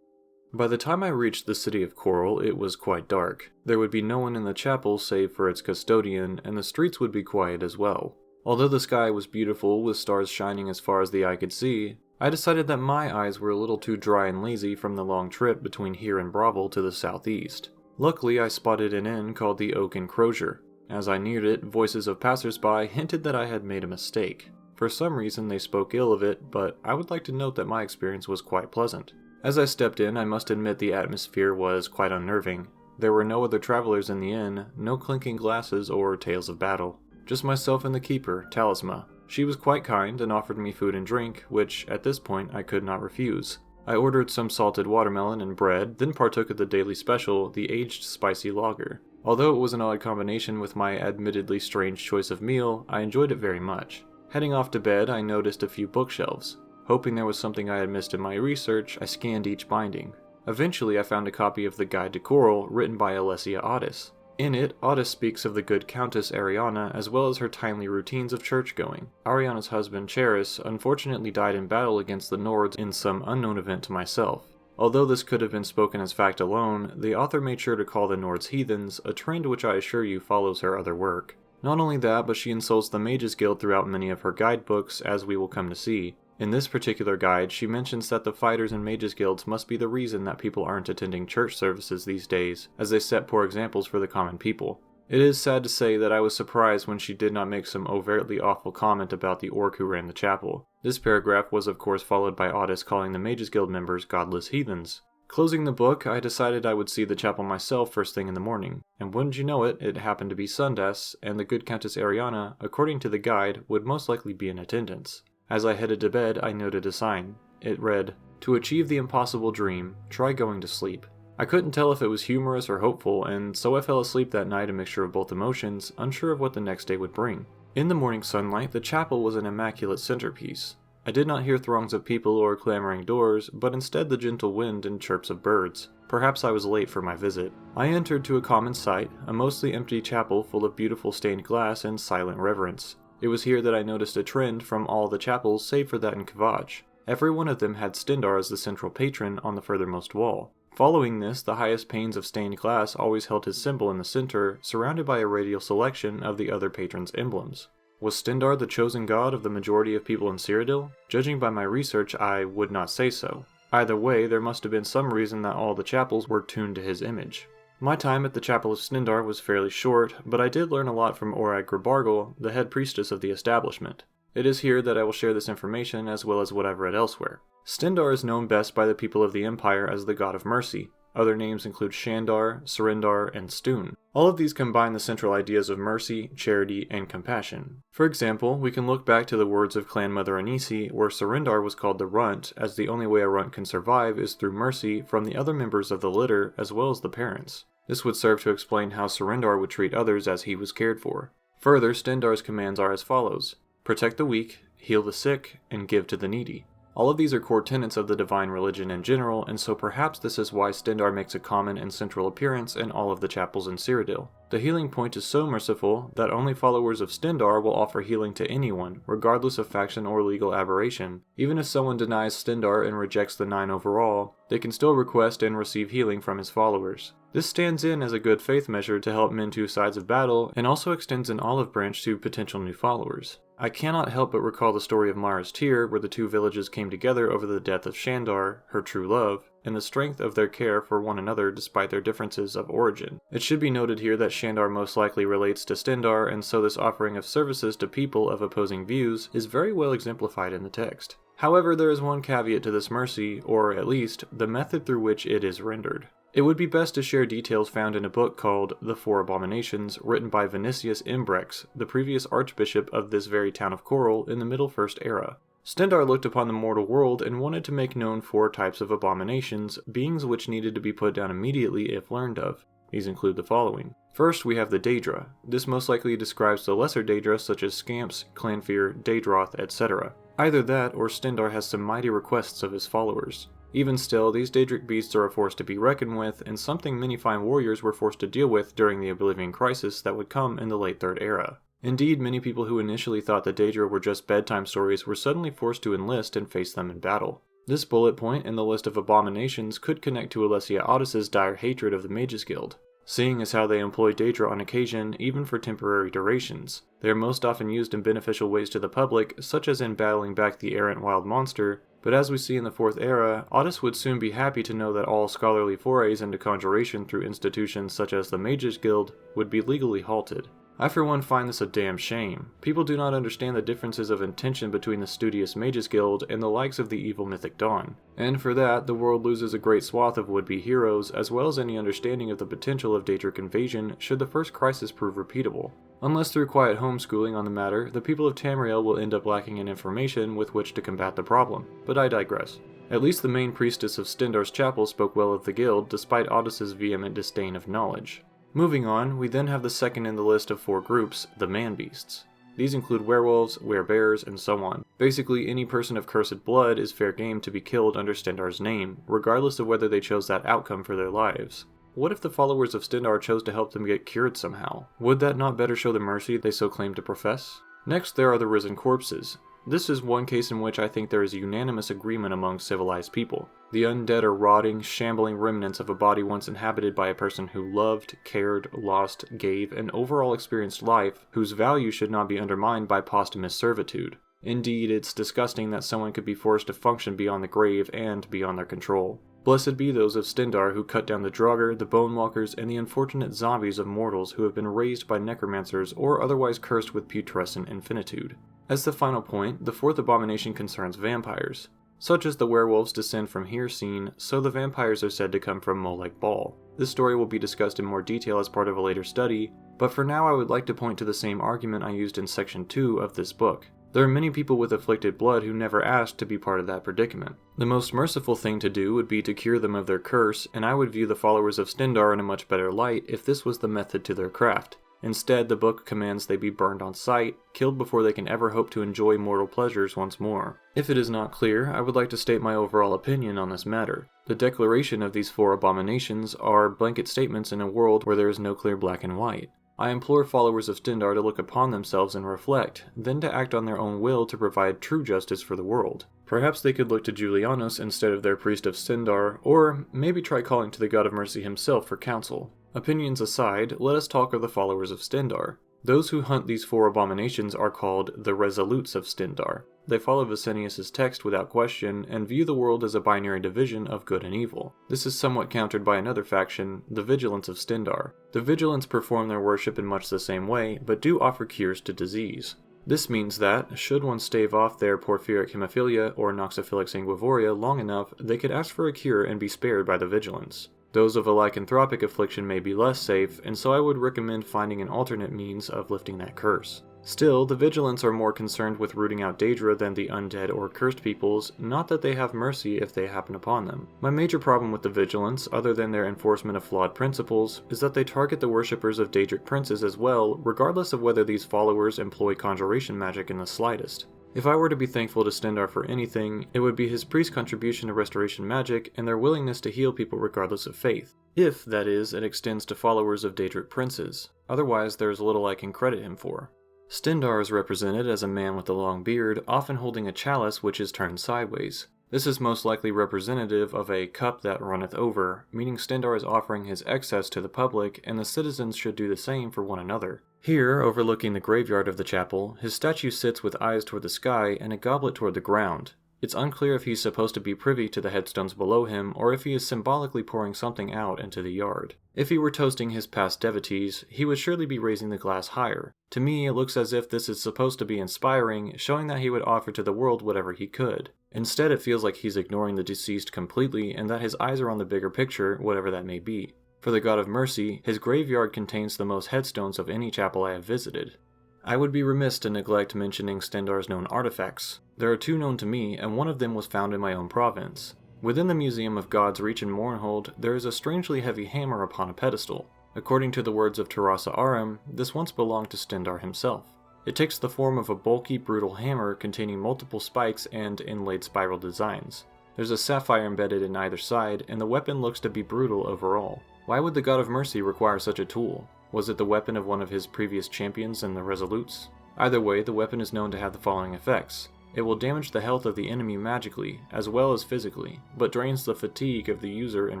By the time I reached the city of Coral, it was quite dark. There would be no one in the chapel save for its custodian, and the streets would be quiet as well. Although the sky was beautiful with stars shining as far as the eye could see, I decided that my eyes were a little too dry and lazy from the long trip between here and Bravil to the southeast. Luckily, I spotted an inn called the Oak and Crozier. As I neared it, voices of passers-by hinted that I had made a mistake. For some reason, they spoke ill of it, but I would like to note that my experience was quite pleasant. As I stepped in, I must admit the atmosphere was quite unnerving. There were no other travelers in the inn, no clinking glasses or tales of battle. Just myself and the keeper, Talisma. She was quite kind and offered me food and drink, which, at this point, I could not refuse. I ordered some salted watermelon and bread, then partook of the daily special, the aged spicy lager. Although it was an odd combination with my admittedly strange choice of meal, I enjoyed it very much. Heading off to bed, I noticed a few bookshelves. Hoping there was something I had missed in my research, I scanned each binding. Eventually, I found a copy of the Guide to Coral, written by Alessia Otis. In it, Otis speaks of the good Countess Ariana as well as her timely routines of church-going. Ariana's husband, Charis, unfortunately died in battle against the Nords in some unknown event to myself. Although this could have been spoken as fact alone, the author made sure to call the Nords heathens, a trend which I assure you follows her other work. Not only that, but she insults the Mages Guild throughout many of her guidebooks, as we will come to see. In this particular guide, she mentions that the fighters and mages guilds must be the reason that people aren't attending church services these days, as they set poor examples for the common people. It is sad to say that I was surprised when she did not make some overtly awful comment about the orc who ran the chapel. This paragraph was of course followed by Otis calling the mages guild members godless heathens. Closing the book, I decided I would see the chapel myself first thing in the morning, and wouldn't you know it, it happened to be Sundas, and the good Countess Ariana, according to the guide, would most likely be in attendance. As I headed to bed, I noted a sign. It read, "To achieve the impossible dream, try going to sleep." I couldn't tell if it was humorous or hopeful, and so I fell asleep that night a mixture of both emotions, unsure of what the next day would bring. In the morning sunlight, the chapel was an immaculate centerpiece. I did not hear throngs of people or clamoring doors, but instead the gentle wind and chirps of birds. Perhaps I was late for my visit. I entered to a common sight, a mostly empty chapel full of beautiful stained glass and silent reverence. It was here that I noticed a trend from all the chapels save for that in Kvatch. Every one of them had Stendarr as the central patron on the furthermost wall. Following this, the highest panes of stained glass always held his symbol in the center, surrounded by a radial selection of the other patrons' emblems. Was Stendarr the chosen god of the majority of people in Cyrodiil? Judging by my research, I would not say so. Either way, there must have been some reason that all the chapels were tuned to his image. My time at the Chapel of Stendarr was fairly short, but I did learn a lot from Orag Grabargal, the head priestess of the establishment. It is here that I will share this information as well as what I've read elsewhere. Stendarr is known best by the people of the Empire as the God of Mercy. Other names include Shandar, Surendar, and Stoon. All of these combine the central ideas of mercy, charity, and compassion. For example, we can look back to the words of Clan Mother Anisi, where Surendar was called the Runt, as the only way a runt can survive is through mercy from the other members of the litter as well as the parents. This would serve to explain how Surendar would treat others as he was cared for. Further, Stendarr's commands are as follows: protect the weak, heal the sick, and give to the needy. All of these are core tenets of the divine religion in general, and so perhaps this is why Stendarr makes a common and central appearance in all of the chapels in Cyrodiil. The healing point is so merciful that only followers of Stendarr will offer healing to anyone, regardless of faction or legal aberration. Even if someone denies Stendarr and rejects the 9 overall, they can still request and receive healing from his followers. This stands in as a good faith measure to help men two sides of battle, and also extends an olive branch to potential new followers. I cannot help but recall the story of Mara's Tear, where the two villages came together over the death of Shandar, her true love, and the strength of their care for one another despite their differences of origin. It should be noted here that Shandar most likely relates to Stendarr, and so this offering of services to people of opposing views is very well exemplified in the text. However, there is one caveat to this mercy, or at least, the method through which it is rendered. It would be best to share details found in a book called The Four Abominations, written by Vinicius Imbrex, the previous archbishop of this very town of Coral in the Middle First Era. Stendarr looked upon the mortal world and wanted to make known 4 types of abominations, beings which needed to be put down immediately if learned of. These include the following. First, we have the Daedra. This most likely describes the lesser Daedra such as Scamps, Clanfear, Daedroth, etc. Either that, or Stendarr has some mighty requests of his followers. Even still, these Daedric beasts are a force to be reckoned with, and something many fine warriors were forced to deal with during the Oblivion Crisis that would come in the late Third Era. Indeed, many people who initially thought the Daedra were just bedtime stories were suddenly forced to enlist and face them in battle. This bullet point in the list of abominations could connect to Alessia Otis's dire hatred of the Mages Guild, seeing as how they employ Daedra on occasion, even for temporary durations. They are most often used in beneficial ways to the public, such as in battling back the errant wild monster, but as we see in the Fourth Era, Otis would soon be happy to know that all scholarly forays into conjuration through institutions such as the Mages Guild would be legally halted. I for one find this a damn shame. People do not understand the differences of intention between the studious Mages Guild and the likes of the evil Mythic Dawn. And for that, the world loses a great swath of would-be heroes, as well as any understanding of the potential of Daedric invasion should the first crisis prove repeatable. Unless through quiet homeschooling on the matter, the people of Tamriel will end up lacking in information with which to combat the problem. But I digress. At least the main priestess of Stendarr's chapel spoke well of the guild, despite Otis's vehement disdain of knowledge. Moving on, we then have the second in the list of 4 groups, the man-beasts. These include werewolves, werebears, and so on. Basically, any person of cursed blood is fair game to be killed under Stendarr's name, regardless of whether they chose that outcome for their lives. What if the followers of Stendarr chose to help them get cured somehow? Would that not better show the mercy they so claim to profess? Next, there are the risen corpses. This is one case in which I think there is unanimous agreement among civilized people. The undead are rotting, shambling remnants of a body once inhabited by a person who loved, cared, lost, gave, and overall experienced life, whose value should not be undermined by posthumous servitude. Indeed, it's disgusting that someone could be forced to function beyond the grave and beyond their control. Blessed be those of Stendarr who cut down the Draugr, the Bonewalkers, and the unfortunate zombies of mortals who have been raised by necromancers or otherwise cursed with putrescent infinitude. As the final point, the 4th abomination concerns vampires. Such as the werewolves descend from Hircine, so the vampires are said to come from Molag Bal. This story will be discussed in more detail as part of a later study, but for now I would like to point to the same argument I used in section 2 of this book. There are many people with afflicted blood who never asked to be part of that predicament. The most merciful thing to do would be to cure them of their curse, and I would view the followers of Stendarr in a much better light if this was the method to their craft. Instead, the book commands they be burned on sight, killed before they can ever hope to enjoy mortal pleasures once more. If it is not clear, I would like to state my overall opinion on this matter. The declaration of these 4 abominations are blanket statements in a world where there is no clear black and white. I implore followers of Stendarr to look upon themselves and reflect, then to act on their own will to provide true justice for the world. Perhaps they could look to Julianos instead of their priest of Stendarr, or maybe try calling to the God of Mercy himself for counsel. Opinions aside, let us talk of the followers of Stendarr. Those who hunt these 4 abominations are called the Resolutes of Stendarr. They follow Visenius's text without question, and view the world as a binary division of good and evil. This is somewhat countered by another faction, the Vigilants of Stendarr. The Vigilants perform their worship in much the same way, but do offer cures to disease. This means that, should one stave off their porphyric hemophilia or noxophilic sanguivoria long enough, they could ask for a cure and be spared by the Vigilants. Those of a lycanthropic affliction may be less safe, and so I would recommend finding an alternate means of lifting that curse. Still, the Vigilants are more concerned with rooting out Daedra than the undead or cursed peoples, not that they have mercy if they happen upon them. My major problem with the Vigilants, other than their enforcement of flawed principles, is that they target the worshippers of Daedric princes as well, regardless of whether these followers employ conjuration magic in the slightest. If I were to be thankful to Stendarr for anything, it would be his priest's contribution to restoration magic and their willingness to heal people regardless of faith. If, that is, it extends to followers of Daedric princes. Otherwise, there is little I can credit him for. Stendarr is represented as a man with a long beard, often holding a chalice which is turned sideways. This is most likely representative of a cup that runneth over, meaning Stendarr is offering his excess to the public, and the citizens should do the same for one another. Here, overlooking the graveyard of the chapel, his statue sits with eyes toward the sky and a goblet toward the ground. It's unclear if he's supposed to be privy to the headstones below him, or if he is symbolically pouring something out into the yard. If he were toasting his past devotees, he would surely be raising the glass higher. To me, it looks as if this is supposed to be inspiring, showing that he would offer to the world whatever he could. Instead, it feels like he's ignoring the deceased completely, and that his eyes are on the bigger picture, whatever that may be. For the God of Mercy, his graveyard contains the most headstones of any chapel I have visited. I would be remiss to neglect mentioning Stendarr's known artifacts. There are 2 known to me, and one of them was found in my own province. Within the Museum of God's Reach in Mournhold, there is a strangely heavy hammer upon a pedestal. According to the words of Terasa Aram, this once belonged to Stendarr himself. It takes the form of a bulky, brutal hammer containing multiple spikes and inlaid spiral designs. There's a sapphire embedded in either side, and the weapon looks to be brutal overall. Why would the God of Mercy require such a tool? Was it the weapon of one of his previous champions in the Resolutes? Either way, the weapon is known to have the following effects. It will damage the health of the enemy magically, as well as physically, but drains the fatigue of the user in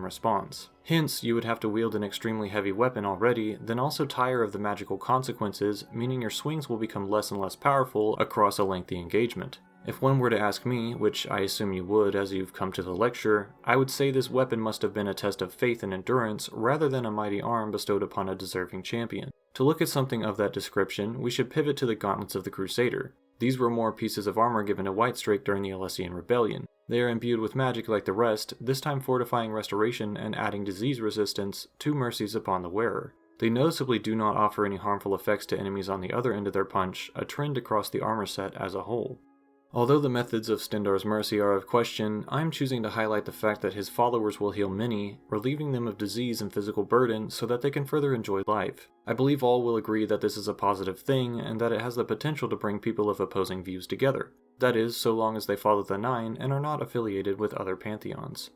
response. Hence, you would have to wield an extremely heavy weapon already, then also tire of the magical consequences, meaning your swings will become less and less powerful across a lengthy engagement. If one were to ask me, which I assume you would as you've come to the lecture, I would say this weapon must have been a test of faith and endurance rather than a mighty arm bestowed upon a deserving champion. To look at something of that description, we should pivot to the gauntlets of the Crusader. These were more pieces of armor given to Whitestrake during the Alessian Rebellion. They are imbued with magic like the rest, this time fortifying restoration and adding disease resistance, 2 mercies upon the wearer. They noticeably do not offer any harmful effects to enemies on the other end of their punch, a trend across the armor set as a whole. Although the methods of Stendarr's mercy are of question, I am choosing to highlight the fact that his followers will heal many, relieving them of disease and physical burden so that they can further enjoy life. I believe all will agree that this is a positive thing, and that it has the potential to bring people of opposing views together. That is, so long as they follow the Nine and are not affiliated with other pantheons.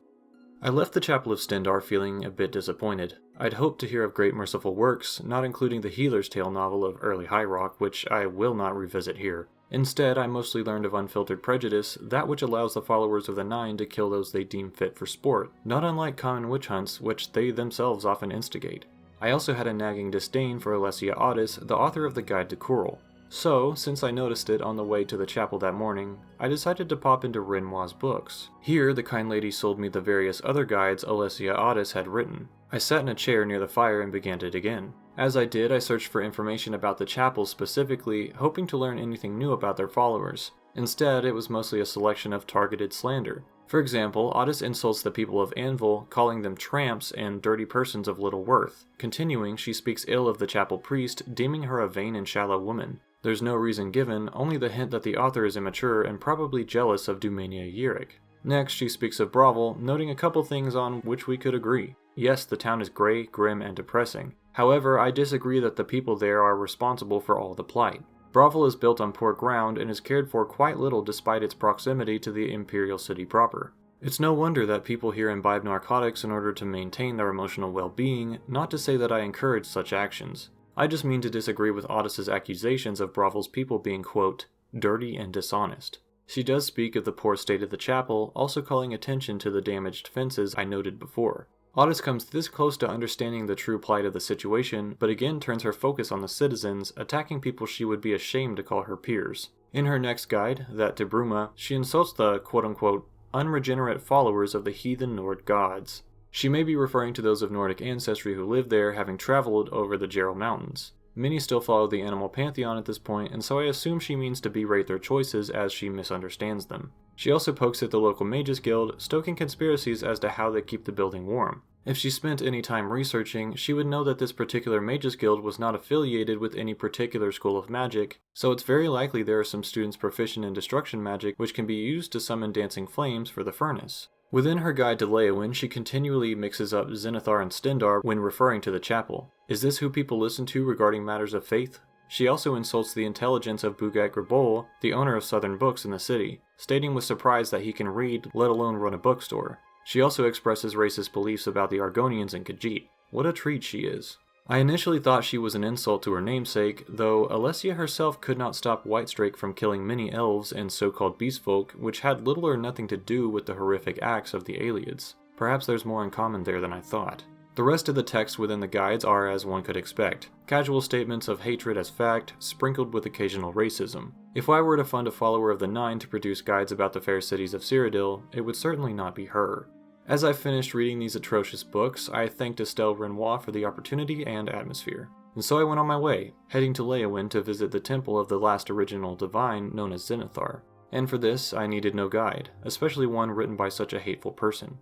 I left the Chapel of Stendarr feeling a bit disappointed. I'd hoped to hear of great merciful works, not including the Healer's Tale novel of early High Rock, which I will not revisit here. Instead, I mostly learned of unfiltered prejudice, that which allows the followers of the Nine to kill those they deem fit for sport, not unlike common witch hunts, which they themselves often instigate. I also had a nagging disdain for Alessia Otis, the author of the Guide to Coral. So, since I noticed it on the way to the chapel that morning, I decided to pop into Renoir's books. Here, the kind lady sold me the various other guides Alessia Otis had written. I sat in a chair near the fire and began to dig in. As I did, I searched for information about the chapel specifically, hoping to learn anything new about their followers. Instead, it was mostly a selection of targeted slander. For example, Otis insults the people of Anvil, calling them tramps and dirty persons of little worth. Continuing, she speaks ill of the chapel priest, deeming her a vain and shallow woman. There's no reason given, only the hint that the author is immature and probably jealous of Dumania Yerick. Next, she speaks of Bravel, noting a couple things on which we could agree. Yes, the town is grey, grim, and depressing. However, I disagree that the people there are responsible for all the plight. Brothel is built on poor ground and is cared for quite little despite its proximity to the Imperial City proper. It's no wonder that people here imbibe narcotics in order to maintain their emotional well-being, not to say that I encourage such actions. I just mean to disagree with Otis's accusations of Brovel's people being, quote, dirty and dishonest. She does speak of the poor state of the chapel, also calling attention to the damaged fences I noted before. Otis comes this close to understanding the true plight of the situation, but again turns her focus on the citizens, attacking people she would be ashamed to call her peers. In her next guide, that to Bruma, she insults the quote-unquote unregenerate followers of the heathen Nord gods. She may be referring to those of Nordic ancestry who lived there, having traveled over the Jarrell Mountains. Many still follow the animal pantheon at this point, and so I assume she means to berate their choices as she misunderstands them. She also pokes at the local mages guild, stoking conspiracies as to how they keep the building warm. If she spent any time researching, she would know that this particular mages guild was not affiliated with any particular school of magic, so it's very likely there are some students proficient in destruction magic which can be used to summon dancing flames for the furnace. Within her guide to Leyawiin, she continually mixes up Zenithar and Stendarr when referring to the chapel. Is this who people listen to regarding matters of faith? She also insults the intelligence of Bugat Grabol, the owner of Southern Books in the city, stating with surprise that he can read, let alone run a bookstore. She also expresses racist beliefs about the Argonians and Khajiit. What a treat she is. I initially thought she was an insult to her namesake, though Alessia herself could not stop Whitestrake from killing many elves and so-called beastfolk, which had little or nothing to do with the horrific acts of the Ayleids. Perhaps there's more in common there than I thought. The rest of the texts within the guides are as one could expect, casual statements of hatred as fact, sprinkled with occasional racism. If I were to fund a follower of the Nine to produce guides about the fair cities of Cyrodiil, it would certainly not be her. As I finished reading these atrocious books, I thanked Estelle Renoir for the opportunity and atmosphere. And so I went on my way, heading to Leyawiin to visit the temple of the last original divine known as Zenithar. And for this, I needed no guide, especially one written by such a hateful person.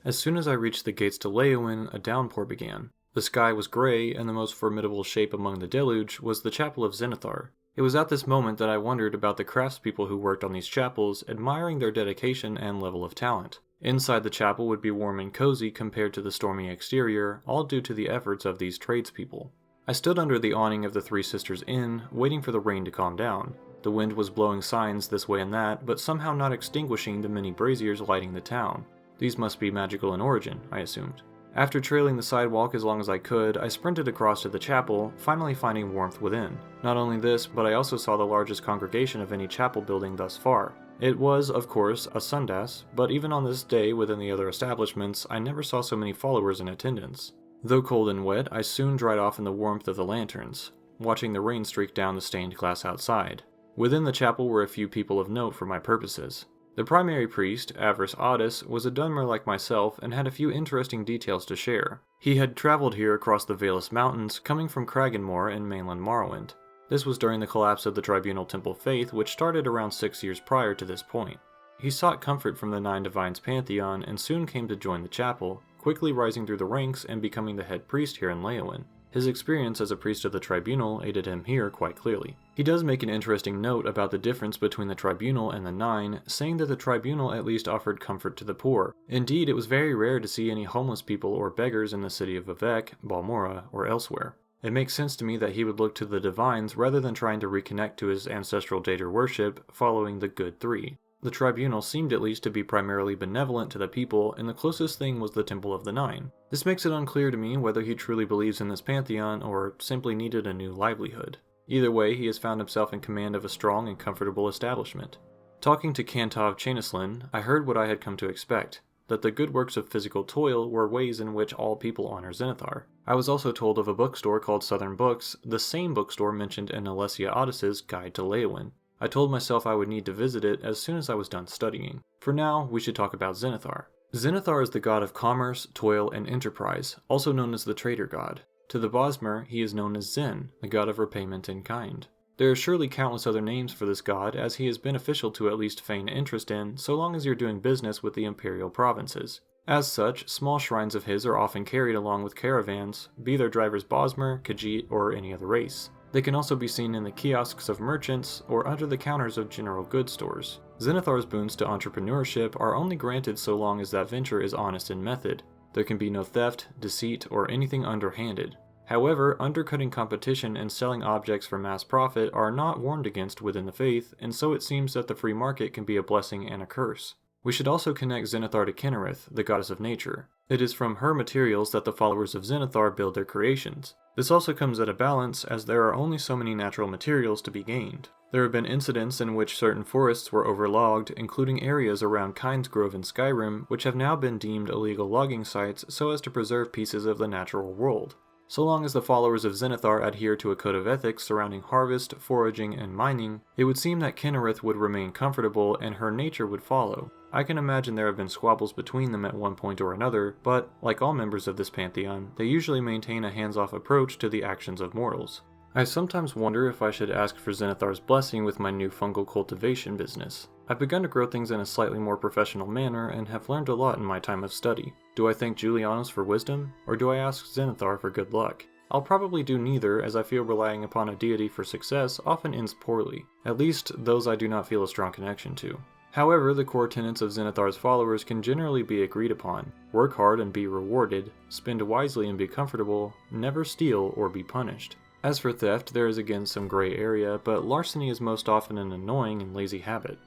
As soon as I reached the gates to Leyawiin, a downpour began. The sky was gray, and the most formidable shape among the deluge was the chapel of Zenithar. It was at this moment that I wondered about the craftspeople who worked on these chapels, admiring their dedication and level of talent. Inside the chapel would be warm and cozy compared to the stormy exterior, all due to the efforts of these tradespeople. I stood under the awning of the Three Sisters Inn, waiting for the rain to calm down. The wind was blowing signs this way and that, but somehow not extinguishing the many braziers lighting the town. These must be magical in origin, I assumed. After trailing the sidewalk as long as I could, I sprinted across to the chapel, finally finding warmth within. Not only this, but I also saw the largest congregation of any chapel building thus far. It was, of course, a Sundas, but even on this day within the other establishments, I never saw so many followers in attendance. Though cold and wet, I soon dried off in the warmth of the lanterns, watching the rain streak down the stained glass outside. Within the chapel were a few people of note for my purposes. The primary priest, Avarice Otis, was a Dunmer like myself and had a few interesting details to share. He had traveled here across the Valus Mountains, coming from Kraganmore in mainland Morrowind. This was during the collapse of the Tribunal Temple Faith, which started around 6 years prior to this point. He sought comfort from the Nine Divines pantheon and soon came to join the chapel, quickly rising through the ranks and becoming the head priest here in Leyawiin. His experience as a priest of the Tribunal aided him here quite clearly. He does make an interesting note about the difference between the Tribunal and the Nine, saying that the Tribunal at least offered comfort to the poor. Indeed, it was very rare to see any homeless people or beggars in the city of Vivec, Balmora, or elsewhere. It makes sense to me that he would look to the Divines rather than trying to reconnect to his ancestral Daedar worship following the Good Three. The Tribunal seemed at least to be primarily benevolent to the people, and the closest thing was the Temple of the Nine. This makes it unclear to me whether he truly believes in this pantheon or simply needed a new livelihood. Either way, he has found himself in command of a strong and comfortable establishment. Talking to Kantov Chanislin, I heard what I had come to expect, that the good works of physical toil were ways in which all people honor Zenithar. I was also told of a bookstore called Southern Books, the same bookstore mentioned in Alessia Otis's Guide to Leyawiin. I told myself I would need to visit it as soon as I was done studying. For now, we should talk about Zenithar. Zenithar is the god of commerce, toil, and enterprise, also known as the trader god. To the Bosmer, he is known as Zen, the god of repayment in kind. There are surely countless other names for this god, as he is beneficial to at least feign interest in, so long as you're doing business with the Imperial provinces. As such, small shrines of his are often carried along with caravans, be their drivers Bosmer, Khajiit, or any other race. They can also be seen in the kiosks of merchants or under the counters of general goods stores. Zenithar's boons to entrepreneurship are only granted so long as that venture is honest in method. There can be no theft, deceit, or anything underhanded. However, undercutting competition and selling objects for mass profit are not warned against within the faith, and so it seems that the free market can be a blessing and a curse. We should also connect Zenithar to Kynareth, the goddess of nature. It is from her materials that the followers of Zenithar build their creations. This also comes at a balance, as there are only so many natural materials to be gained. There have been incidents in which certain forests were overlogged, including areas around Kynesgrove in Skyrim, which have now been deemed illegal logging sites so as to preserve pieces of the natural world. So long as the followers of Zenithar adhere to a code of ethics surrounding harvest, foraging, and mining, it would seem that Kynareth would remain comfortable and her nature would follow. I can imagine there have been squabbles between them at one point or another, but, like all members of this pantheon, they usually maintain a hands-off approach to the actions of mortals. I sometimes wonder if I should ask for Zenithar's blessing with my new fungal cultivation business. I've begun to grow things in a slightly more professional manner and have learned a lot in my time of study. Do I thank Julianos for wisdom, or do I ask Zenithar for good luck? I'll probably do neither, as I feel relying upon a deity for success often ends poorly, at least those I do not feel a strong connection to. However, the core tenets of Zenithar's followers can generally be agreed upon. Work hard and be rewarded, spend wisely and be comfortable, never steal or be punished. As for theft, there is again some gray area, but larceny is most often an annoying and lazy habit.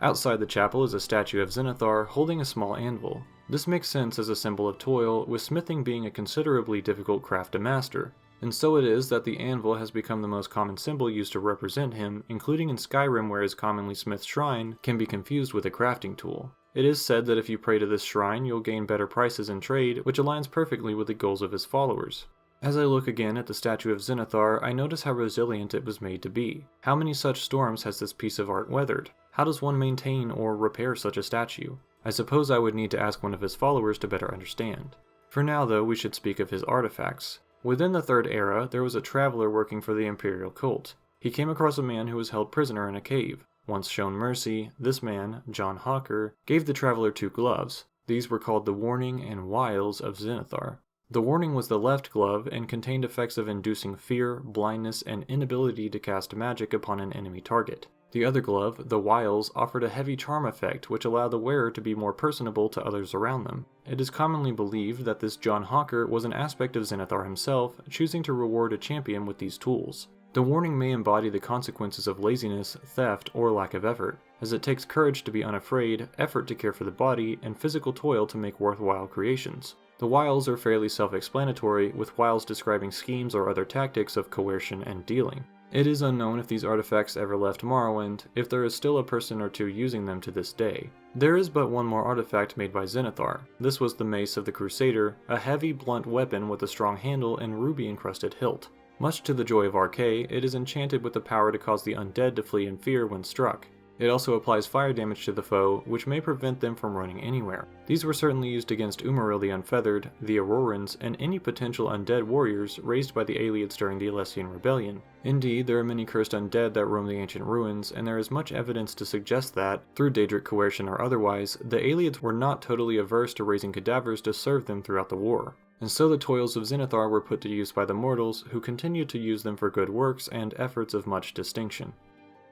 Outside the chapel is a statue of Zenithar holding a small anvil. This makes sense as a symbol of toil, with smithing being a considerably difficult craft to master. And so it is that the anvil has become the most common symbol used to represent him, including in Skyrim where his commonly smith's shrine can be confused with a crafting tool. It is said that if you pray to this shrine, you'll gain better prices in trade, which aligns perfectly with the goals of his followers. As I look again at the statue of Zenithar, I notice how resilient it was made to be. How many such storms has this piece of art weathered? How does one maintain or repair such a statue? I suppose I would need to ask one of his followers to better understand. For now though, we should speak of his artifacts. Within the Third Era, there was a traveler working for the Imperial Cult. He came across a man who was held prisoner in a cave. Once shown mercy, this man, John Hawker, gave the traveler 2 gloves. These were called the Warning and Wiles of Zenithar. The Warning was the left glove and contained effects of inducing fear, blindness, and inability to cast magic upon an enemy target. The other glove, the Wiles, offered a heavy charm effect which allowed the wearer to be more personable to others around them. It is commonly believed that this John Hawker was an aspect of Zenithar himself, choosing to reward a champion with these tools. The Warning may embody the consequences of laziness, theft, or lack of effort, as it takes courage to be unafraid, effort to care for the body, and physical toil to make worthwhile creations. The wiles are fairly self-explanatory, with wiles describing schemes or other tactics of coercion and dealing. It is unknown if these artifacts ever left Morrowind, if there is still a person or two using them to this day. There is but one more artifact made by Zenithar. This was the Mace of the Crusader, a heavy, blunt weapon with a strong handle and ruby-encrusted hilt. Much to the joy of Arkay, it is enchanted with the power to cause the undead to flee in fear when struck. It also applies fire damage to the foe, which may prevent them from running anywhere. These were certainly used against Umaril the Unfeathered, the Aurorans, and any potential undead warriors raised by the Ayleids during the Alessian Rebellion. Indeed, there are many cursed undead that roam the ancient ruins, and there is much evidence to suggest that, through Daedric coercion or otherwise, the Ayleids were not totally averse to raising cadavers to serve them throughout the war. And so the toils of Zenithar were put to use by the mortals, who continued to use them for good works and efforts of much distinction.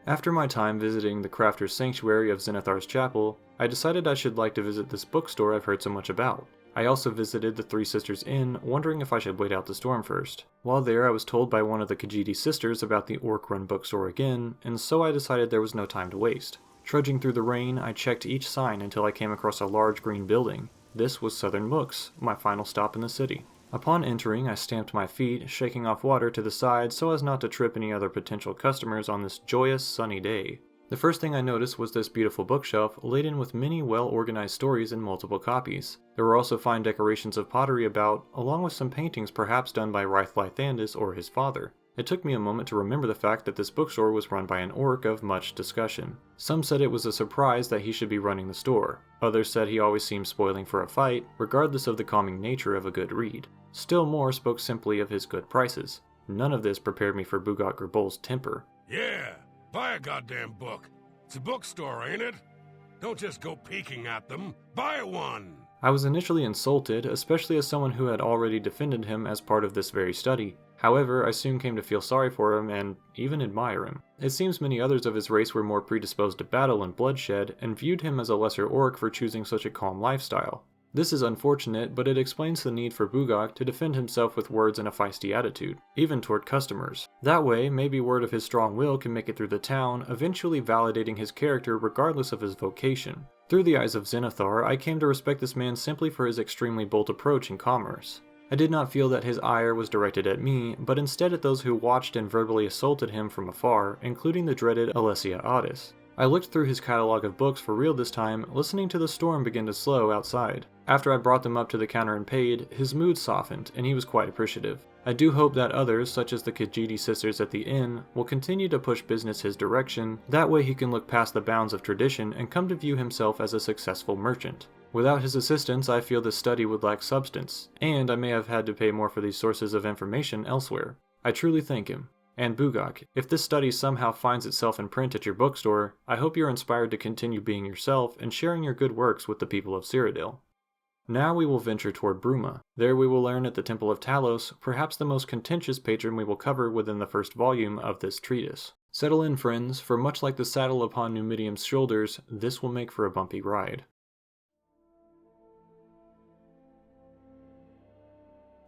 After my time visiting the Crafter's Sanctuary of Zenithar's Chapel, I decided I should like to visit this bookstore I've heard so much about. I also visited the Three Sisters Inn, wondering if I should wait out the storm first. While there, I was told by one of the Khajiiti sisters about the Orc-run bookstore again, and so I decided there was no time to waste. Trudging through the rain, I checked each sign until I came across a large green building. This was Southern Books, my final stop in the city. Upon entering, I stamped my feet, shaking off water to the side so as not to trip any other potential customers on this joyous, sunny day. The first thing I noticed was this beautiful bookshelf, laden with many well-organized stories in multiple copies. There were also fine decorations of pottery about, along with some paintings perhaps done by Raith Lythandis or his father. It took me a moment to remember the fact that this bookstore was run by an orc of much discussion. Some said it was a surprise that he should be running the store. Others said he always seemed spoiling for a fight, regardless of the calming nature of a good read. Still more spoke simply of his good prices. None of this prepared me for Bugat Gerbol's temper. Yeah, buy a goddamn book. It's a bookstore, ain't it? Don't just go peeking at them. Buy one! I was initially insulted, especially as someone who had already defended him as part of this very study. However, I soon came to feel sorry for him and even admire him. It seems many others of his race were more predisposed to battle and bloodshed, and viewed him as a lesser orc for choosing such a calm lifestyle. This is unfortunate, but it explains the need for Bugok to defend himself with words and a feisty attitude, even toward customers. That way, maybe word of his strong will can make it through the town, eventually validating his character regardless of his vocation. Through the eyes of Zenithar, I came to respect this man simply for his extremely bold approach in commerce. I did not feel that his ire was directed at me, but instead at those who watched and verbally assaulted him from afar, including the dreaded Alessia Addis. I looked through his catalog of books for real this time, listening to the storm begin to slow outside. After I brought them up to the counter and paid, his mood softened, and he was quite appreciative. I do hope that others, such as the Khajiiti sisters at the inn, will continue to push business his direction, that way he can look past the bounds of tradition and come to view himself as a successful merchant. Without his assistance, I feel this study would lack substance, and I may have had to pay more for these sources of information elsewhere. I truly thank him. And Bugok, if this study somehow finds itself in print at your bookstore, I hope you're inspired to continue being yourself and sharing your good works with the people of Cyrodiil. Now we will venture toward Bruma. There we will learn at the Temple of Talos, perhaps the most contentious patron we will cover within the first volume of this treatise. Settle in, friends, for much like the saddle upon Numidium's shoulders, this will make for a bumpy ride.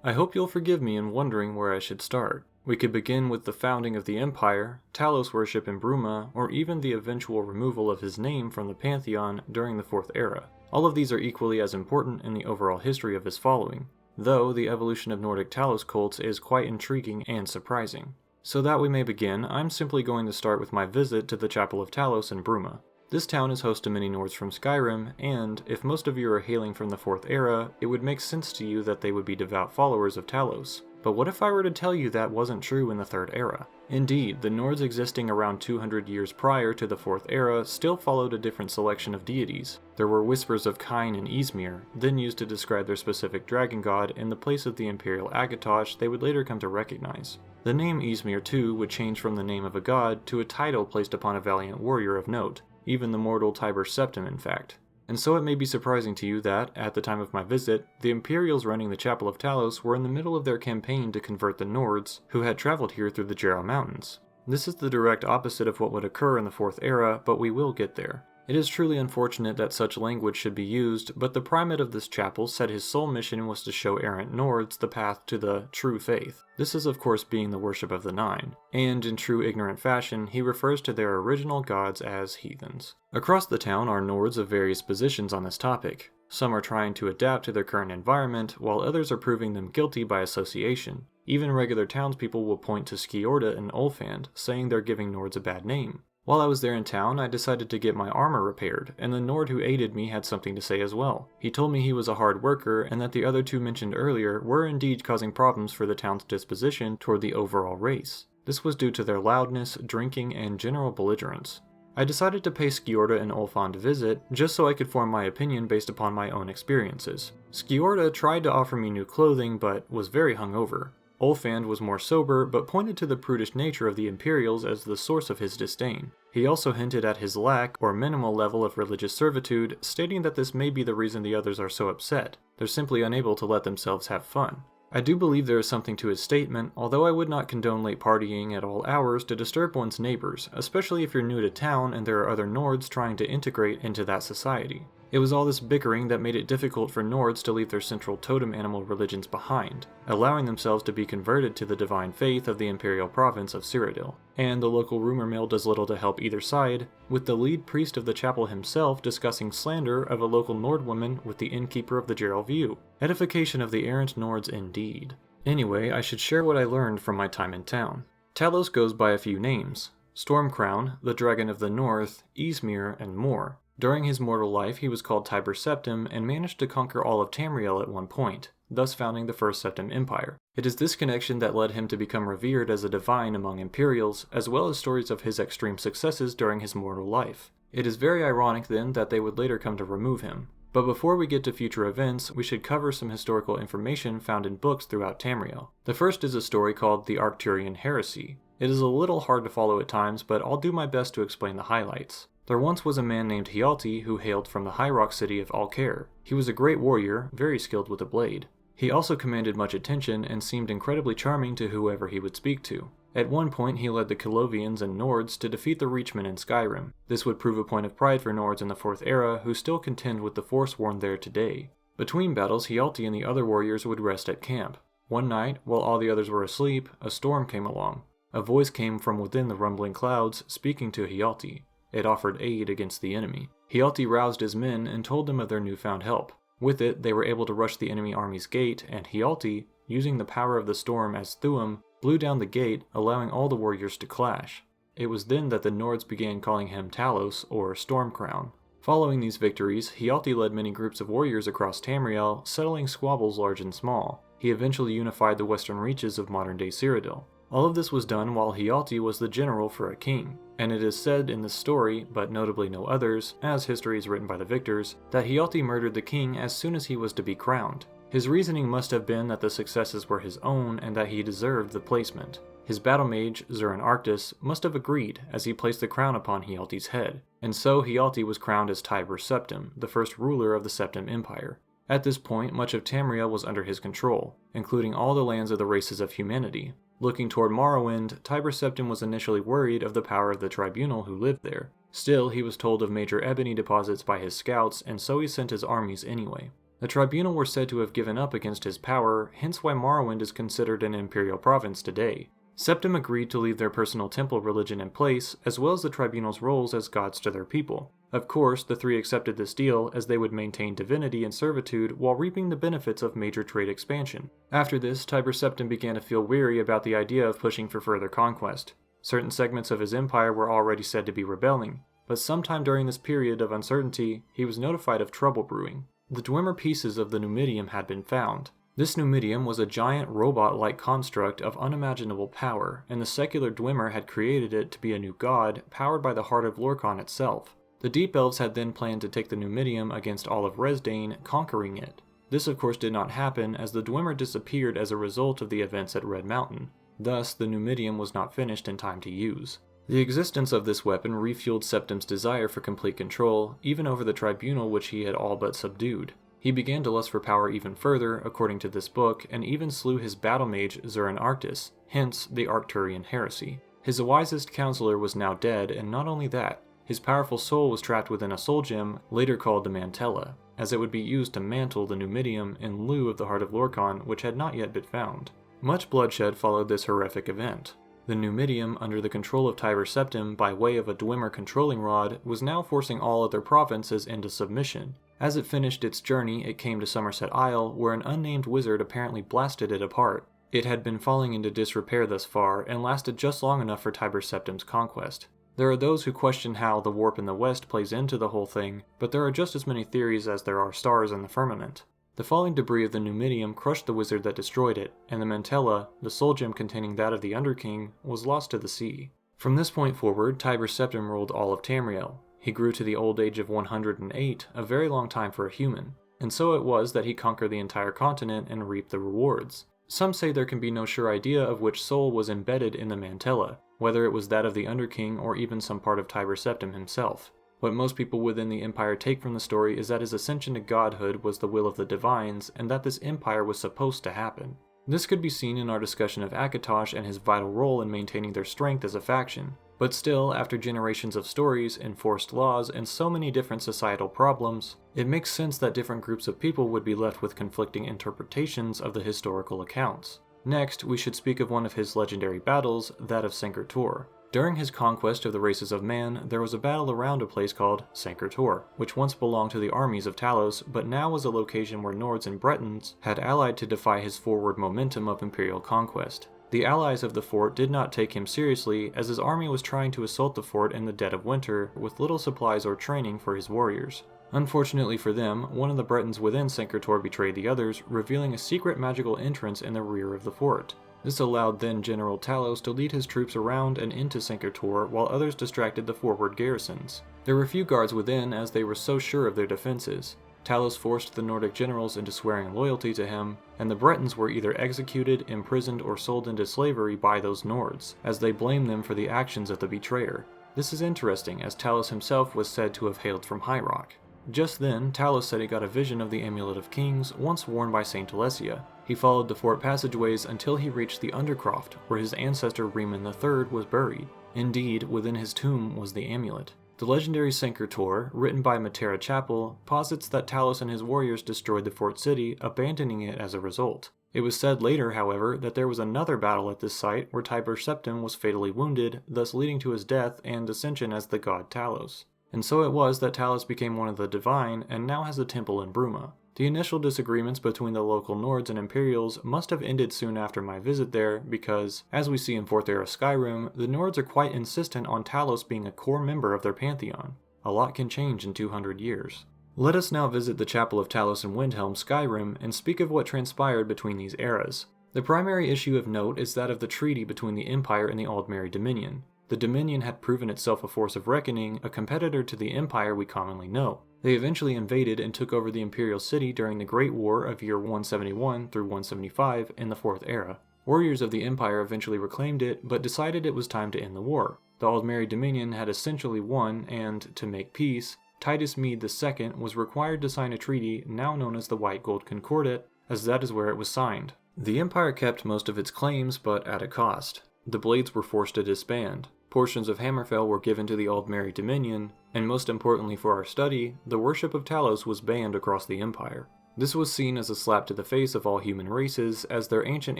I hope you'll forgive me in wondering where I should start. We could begin with the founding of the Empire, Talos worship in Bruma, or even the eventual removal of his name from the Pantheon during the Fourth Era. All of these are equally as important in the overall history of his following, though the evolution of Nordic Talos cults is quite intriguing and surprising. So that we may begin, I'm simply going to start with my visit to the Chapel of Talos in Bruma. This town is host to many Nords from Skyrim, and if most of you are hailing from the Fourth Era, it would make sense to you that they would be devout followers of Talos. But what if I were to tell you that wasn't true in the Third Era? Indeed, the Nords existing around 200 years prior to the Fourth Era still followed a different selection of deities. There were whispers of Kine and Ysmir, then used to describe their specific dragon god in the place of the Imperial Akatosh they would later come to recognize. The name Ysmir too would change from the name of a god to a title placed upon a valiant warrior of note, even the mortal Tiber Septim in fact. And so it may be surprising to you that, at the time of my visit, the Imperials running the Chapel of Talos were in the middle of their campaign to convert the Nords, who had traveled here through the Jarrow Mountains. This is the direct opposite of what would occur in the Fourth Era, but we will get there. It is truly unfortunate that such language should be used, but the primate of this chapel said his sole mission was to show errant Nords the path to the true faith. This is of course being the worship of the Nine, and in true ignorant fashion, he refers to their original gods as heathens. Across the town are Nords of various positions on this topic. Some are trying to adapt to their current environment, while others are proving them guilty by association. Even regular townspeople will point to Skiorda and Ulfand, saying they're giving Nords a bad name. While I was there in town, I decided to get my armor repaired, and the Nord who aided me had something to say as well. He told me he was a hard worker, and that the other two mentioned earlier were indeed causing problems for the town's disposition toward the overall race. This was due to their loudness, drinking, and general belligerence. I decided to pay Skiorda and Ulfand a visit, just so I could form my opinion based upon my own experiences. Skiorda tried to offer me new clothing, but was very hungover. Ulfand was more sober, but pointed to the prudish nature of the Imperials as the source of his disdain. He also hinted at his lack, or minimal level of religious servitude, stating that this may be the reason the others are so upset. They're simply unable to let themselves have fun. I do believe there is something to his statement, although I would not condone late partying at all hours to disturb one's neighbors, especially if you're new to town and there are other Nords trying to integrate into that society. It was all this bickering that made it difficult for Nords to leave their central totem animal religions behind, allowing themselves to be converted to the divine faith of the Imperial province of Cyrodiil. And the local rumor mill does little to help either side, with the lead priest of the chapel himself discussing slander of a local Nord woman with the innkeeper of the Jarrow View. Edification of the errant Nords indeed. Anyway, I should share what I learned from my time in town. Talos goes by a few names: Stormcrown, the Dragon of the North, Ysmir, and more. During his mortal life, he was called Tiber Septim and managed to conquer all of Tamriel at one point, thus founding the First Septim Empire. It is this connection that led him to become revered as a divine among Imperials, as well as stories of his extreme successes during his mortal life. It is very ironic then that they would later come to remove him. But before we get to future events, we should cover some historical information found in books throughout Tamriel. The first is a story called the Arcturian Heresy. It is a little hard to follow at times, but I'll do my best to explain the highlights. There once was a man named Hjalti who hailed from the high rock city of Alkair. He was a great warrior, very skilled with a blade. He also commanded much attention and seemed incredibly charming to whoever he would speak to. At one point, he led the Colovians and Nords to defeat the Reachmen in Skyrim. This would prove a point of pride for Nords in the Fourth Era, who still contend with the Forsworn there today. Between battles, Hjalti and the other warriors would rest at camp. One night, while all the others were asleep, a storm came along. A voice came from within the rumbling clouds, speaking to Hjalti. It offered aid against the enemy. Hjalti roused his men and told them of their newfound help. With it, they were able to rush the enemy army's gate, and Hjalti, using the power of the storm as Thuum, blew down the gate, allowing all the warriors to clash. It was then that the Nords began calling him Talos, or Stormcrown. Following these victories, Hjalti led many groups of warriors across Tamriel, settling squabbles large and small. He eventually unified the western reaches of modern-day Cyrodiil. All of this was done while Hjalti was the general for a king, and it is said in this story, but notably no others, as history is written by the victors, that Hjalti murdered the king as soon as he was to be crowned. His reasoning must have been that the successes were his own and that he deserved the placement. His battle mage, Zurin Arctis, must have agreed as he placed the crown upon Hjalti's head, and so Hjalti was crowned as Tiber Septim, the first ruler of the Septim Empire. At this point, much of Tamriel was under his control, including all the lands of the races of humanity. Looking toward Morrowind, Tiber Septim was initially worried of the power of the tribunal who lived there. Still, he was told of major ebony deposits by his scouts, and so he sent his armies anyway. The tribunal were said to have given up against his power, hence why Morrowind is considered an imperial province today. Septim agreed to leave their personal temple religion in place, as well as the tribunal's roles as gods to their people. Of course, the three accepted this deal as they would maintain divinity and servitude while reaping the benefits of major trade expansion. After this, Tiber Septim began to feel weary about the idea of pushing for further conquest. Certain segments of his empire were already said to be rebelling, but sometime during this period of uncertainty, he was notified of trouble brewing. The Dwemer pieces of the Numidium had been found. This Numidium was a giant robot-like construct of unimaginable power, and the secular Dwemer had created it to be a new god, powered by the heart of Lorkhan itself. The Deep Elves had then planned to take the Numidium against all of Resdayn, conquering it. This of course did not happen, as the Dwemer disappeared as a result of the events at Red Mountain. Thus, the Numidium was not finished in time to use. The existence of this weapon refueled Septim's desire for complete control, even over the tribunal which he had all but subdued. He began to lust for power even further, according to this book, and even slew his battle mage Zurin Arctis, hence the Arcturian heresy. His wisest counselor was now dead, and not only that, his powerful soul was trapped within a soul gem, later called the Mantella, as it would be used to mantle the Numidium in lieu of the Heart of Lorkhan, which had not yet been found. Much bloodshed followed this horrific event. The Numidium, under the control of Tiber Septim by way of a Dwemer controlling rod, was now forcing all other provinces into submission. As it finished its journey, it came to Somerset Isle, where an unnamed wizard apparently blasted it apart. It had been falling into disrepair thus far, and lasted just long enough for Tiber Septim's conquest. There are those who question how the warp in the west plays into the whole thing, but there are just as many theories as there are stars in the firmament. The falling debris of the Numidium crushed the wizard that destroyed it, and the Mantella, the soul gem containing that of the Underking, was lost to the sea. From this point forward, Tiber Septim ruled all of Tamriel. He grew to the old age of 108, a very long time for a human, and so it was that he conquered the entire continent and reaped the rewards. Some say there can be no sure idea of which soul was embedded in the Mantella, whether it was that of the Underking or even some part of Tiber Septim himself. What most people within the Empire take from the story is that his ascension to godhood was the will of the Divines, and that this empire was supposed to happen. This could be seen in our discussion of Akatosh and his vital role in maintaining their strength as a faction. But still, after generations of stories, enforced laws, and so many different societal problems, it makes sense that different groups of people would be left with conflicting interpretations of the historical accounts. Next, we should speak of one of his legendary battles, that of Sancre Tor. During his conquest of the races of man, there was a battle around a place called Sancre Tor, which once belonged to the armies of Talos, but now was a location where Nords and Bretons had allied to defy his forward momentum of imperial conquest. The allies of the fort did not take him seriously, as his army was trying to assault the fort in the dead of winter, with little supplies or training for his warriors. Unfortunately for them, one of the Bretons within Sancre Tor betrayed the others, revealing a secret magical entrance in the rear of the fort. This allowed then General Talos to lead his troops around and into Sancre Tor, while others distracted the forward garrisons. There were few guards within, as they were so sure of their defenses. Talos forced the Nordic generals into swearing loyalty to him, and the Bretons were either executed, imprisoned, or sold into slavery by those Nords, as they blamed them for the actions of the betrayer. This is interesting, as Talos himself was said to have hailed from High Rock. Just then, Talos said he got a vision of the Amulet of Kings once worn by Saint Alessia. He followed the fort passageways until he reached the Undercroft, where his ancestor Riemann III was buried. Indeed, within his tomb was the amulet. The legendary Sancre-Tor, written by Matera Chapel, posits that Talos and his warriors destroyed the fort city, abandoning it as a result. It was said later, however, that there was another battle at this site where Tiber Septim was fatally wounded, thus leading to his death and ascension as the god Talos. And so it was that Talos became one of the Divine and now has a temple in Bruma. The initial disagreements between the local Nords and Imperials must have ended soon after my visit there because, as we see in 4th Era Skyrim, the Nords are quite insistent on Talos being a core member of their pantheon. A lot can change in 200 years. Let us now visit the Chapel of Talos in Windhelm, Skyrim, and speak of what transpired between these eras. The primary issue of note is that of the treaty between the Empire and the Aldmeri Dominion. The Dominion had proven itself a force of reckoning, a competitor to the Empire we commonly know. They eventually invaded and took over the Imperial City during the Great War of year 171 through 175 in the 4th Era. Warriors of the Empire eventually reclaimed it, but decided it was time to end the war. The Aldmeri Dominion had essentially won, and, to make peace, Titus Mede II was required to sign a treaty now known as the White Gold Concordat, as that is where it was signed. The Empire kept most of its claims, but at a cost. The Blades were forced to disband. Portions of Hammerfell were given to the Aldmeri Dominion, and most importantly for our study, the worship of Talos was banned across the Empire. This was seen as a slap to the face of all human races, as their ancient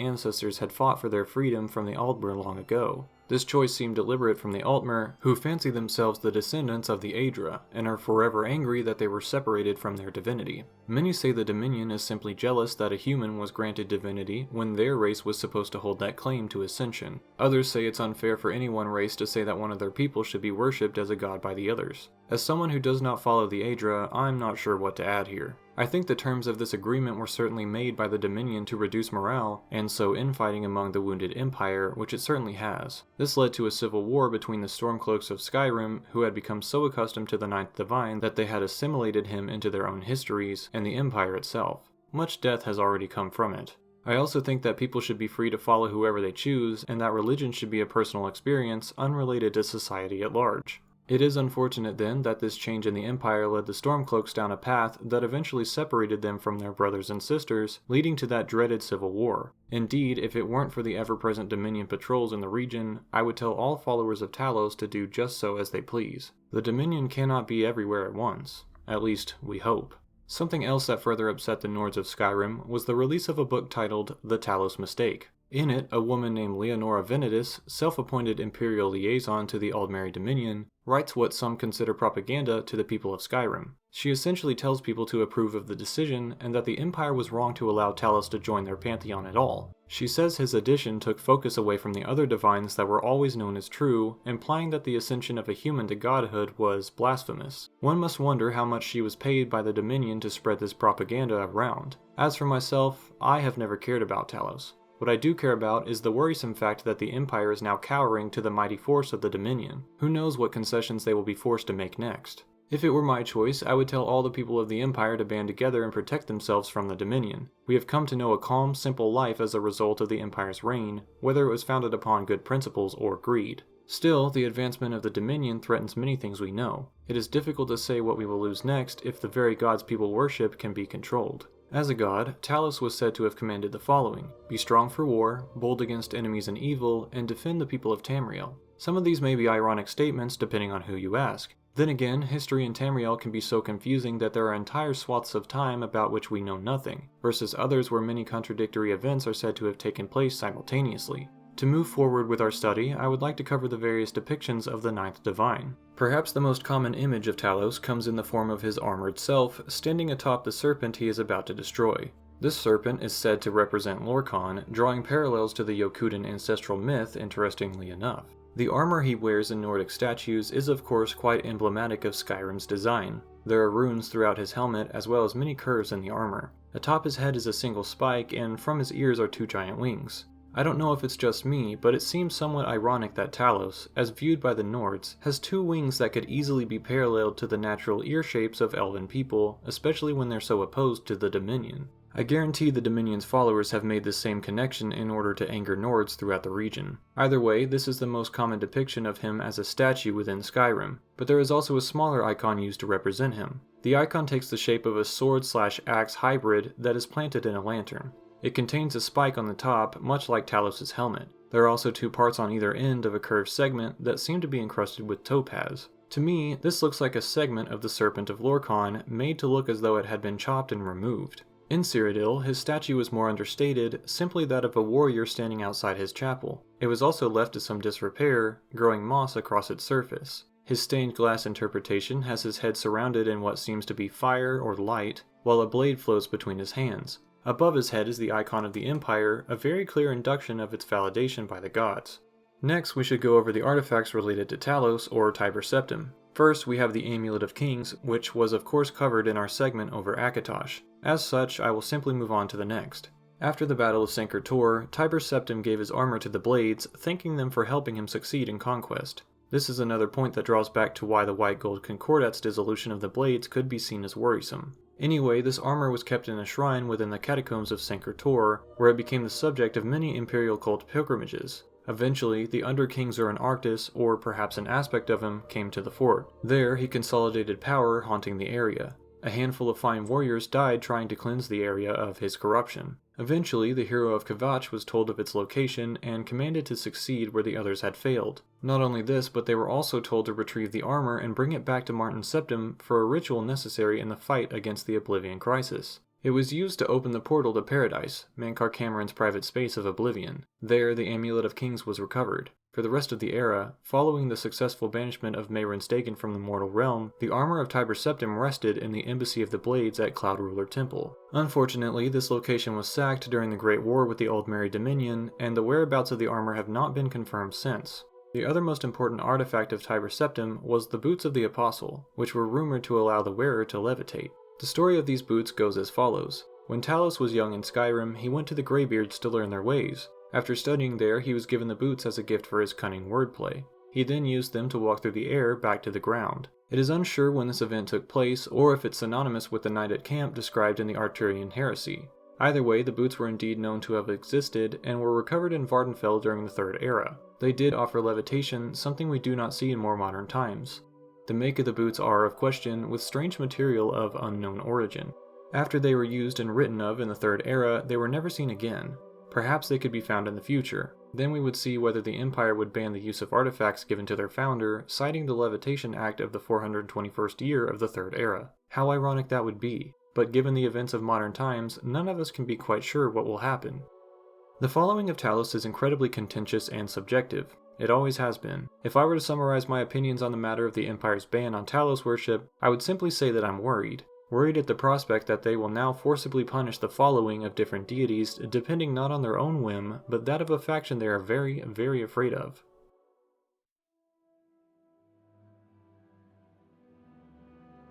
ancestors had fought for their freedom from the Aldmer long ago. This choice seemed deliberate from the Altmer, who fancy themselves the descendants of the Aedra, and are forever angry that they were separated from their divinity. Many say the Dominion is simply jealous that a human was granted divinity when their race was supposed to hold that claim to ascension. Others say it's unfair for any one race to say that one of their people should be worshipped as a god by the others. As someone who does not follow the Aedra, I'm not sure what to add here. I think the terms of this agreement were certainly made by the Dominion to reduce morale, and sow infighting among the wounded Empire, which it certainly has. This led to a civil war between the Stormcloaks of Skyrim, who had become so accustomed to the Ninth Divine that they had assimilated him into their own histories, and the Empire itself. Much death has already come from it. I also think that people should be free to follow whoever they choose, and that religion should be a personal experience, unrelated to society at large. It is unfortunate then that this change in the Empire led the Stormcloaks down a path that eventually separated them from their brothers and sisters, leading to that dreaded civil war. Indeed, if it weren't for the ever-present Dominion patrols in the region, I would tell all followers of Talos to do just so as they please. The Dominion cannot be everywhere at once. At least, we hope. Something else that further upset the Nords of Skyrim was the release of a book titled The Talos Mistake. In it, a woman named Leonora Venedis, self-appointed Imperial liaison to the Aldmeri Dominion, writes what some consider propaganda to the people of Skyrim. She essentially tells people to approve of the decision and that the Empire was wrong to allow Talos to join their pantheon at all. She says his addition took focus away from the other divines that were always known as true, implying that the ascension of a human to godhood was blasphemous. One must wonder how much she was paid by the Dominion to spread this propaganda around. As for myself, I have never cared about Talos. What I do care about is the worrisome fact that the Empire is now cowering to the mighty force of the Dominion. Who knows what concessions they will be forced to make next. If it were my choice, I would tell all the people of the Empire to band together and protect themselves from the Dominion. We have come to know a calm, simple life as a result of the Empire's reign, whether it was founded upon good principles or greed. Still, the advancement of the Dominion threatens many things we know. It is difficult to say what we will lose next if the very gods people worship can be controlled. As a god, Talos was said to have commanded the following: be strong for war, bold against enemies and evil, and defend the people of Tamriel. Some of these may be ironic statements depending on who you ask. Then again, history in Tamriel can be so confusing that there are entire swaths of time about which we know nothing, versus others where many contradictory events are said to have taken place simultaneously. To move forward with our study, I would like to cover the various depictions of the Ninth Divine. Perhaps the most common image of Talos comes in the form of his armored self, standing atop the serpent he is about to destroy. This serpent is said to represent Lorkhan, drawing parallels to the Yokudan ancestral myth, interestingly enough. The armor he wears in Nordic statues is of course quite emblematic of Skyrim's design. There are runes throughout his helmet as well as many curves in the armor. Atop his head is a single spike, and from his ears are two giant wings. I don't know if it's just me, but it seems somewhat ironic that Talos, as viewed by the Nords, has two wings that could easily be paralleled to the natural ear shapes of elven people, especially when they're so opposed to the Dominion. I guarantee the Dominion's followers have made this same connection in order to anger Nords throughout the region. Either way, this is the most common depiction of him as a statue within Skyrim, but there is also a smaller icon used to represent him. The icon takes the shape of a sword/axe hybrid that is planted in a lantern. It contains a spike on the top, much like Talos' helmet. There are also 2 parts on either end of a curved segment that seem to be encrusted with topaz. To me, this looks like a segment of the Serpent of Lorkhan made to look as though it had been chopped and removed. In Cyrodiil, his statue was more understated, simply that of a warrior standing outside his chapel. It was also left to some disrepair, growing moss across its surface. His stained glass interpretation has his head surrounded in what seems to be fire or light, while a blade floats between his hands. Above his head is the icon of the Empire, a very clear induction of its validation by the gods. Next, we should go over the artifacts related to Talos or Tiber Septim. First, we have the Amulet of Kings, which was of course covered in our segment over Akatosh. As such, I will simply move on to the next. After the Battle of Sancre Tor, Tiber Septim gave his armor to the Blades, thanking them for helping him succeed in conquest. This is another point that draws back to why the White Gold Concordat's dissolution of the Blades could be seen as worrisome. Anyway, this armor was kept in a shrine within the catacombs of Sancre Tor, where it became the subject of many Imperial Cult pilgrimages. Eventually, the Underking Zuran Arctis, or perhaps an aspect of him, came to the fort. There, he consolidated power, haunting the area. A handful of fine warriors died trying to cleanse the area of his corruption. Eventually, the hero of Kvatch was told of its location and commanded to succeed where the others had failed. Not only this, but they were also told to retrieve the armor and bring it back to Martin Septim for a ritual necessary in the fight against the Oblivion Crisis. It was used to open the portal to Paradise, Mankar Cameron's private space of Oblivion. There, the Amulet of Kings was recovered. For the rest of the era, following the successful banishment of Mehrunes Dagon from the mortal realm, the armor of Tiber Septim rested in the Embassy of the Blades at Cloud Ruler Temple. Unfortunately, this location was sacked during the Great War with the Aldmeri Dominion, and the whereabouts of the armor have not been confirmed since. The other most important artifact of Tiber Septim was the Boots of the Apostle, which were rumored to allow the wearer to levitate. The story of these boots goes as follows. When Talos was young in Skyrim, he went to the Greybeards to learn their ways. After studying there, he was given the boots as a gift for his cunning wordplay. He then used them to walk through the air back to the ground. It is unsure when this event took place, or if it's synonymous with the night at camp described in the Arturian Heresy. Either way, the boots were indeed known to have existed, and were recovered in Vvardenfell during the Third Era. They did offer levitation, something we do not see in more modern times. The make of the boots are of question, with strange material of unknown origin. After they were used and written of in the Third Era, they were never seen again. Perhaps they could be found in the future. Then we would see whether the Empire would ban the use of artifacts given to their founder, citing the Levitation Act of the 421st year of the Third Era. How ironic that would be, but given the events of modern times, none of us can be quite sure what will happen. The following of Talos is incredibly contentious and subjective. It always has been. If I were to summarize my opinions on the matter of the Empire's ban on Talos worship, I would simply say that I'm worried. Worried at the prospect that they will now forcibly punish the following of different deities, depending not on their own whim, but that of a faction they are very, very afraid of.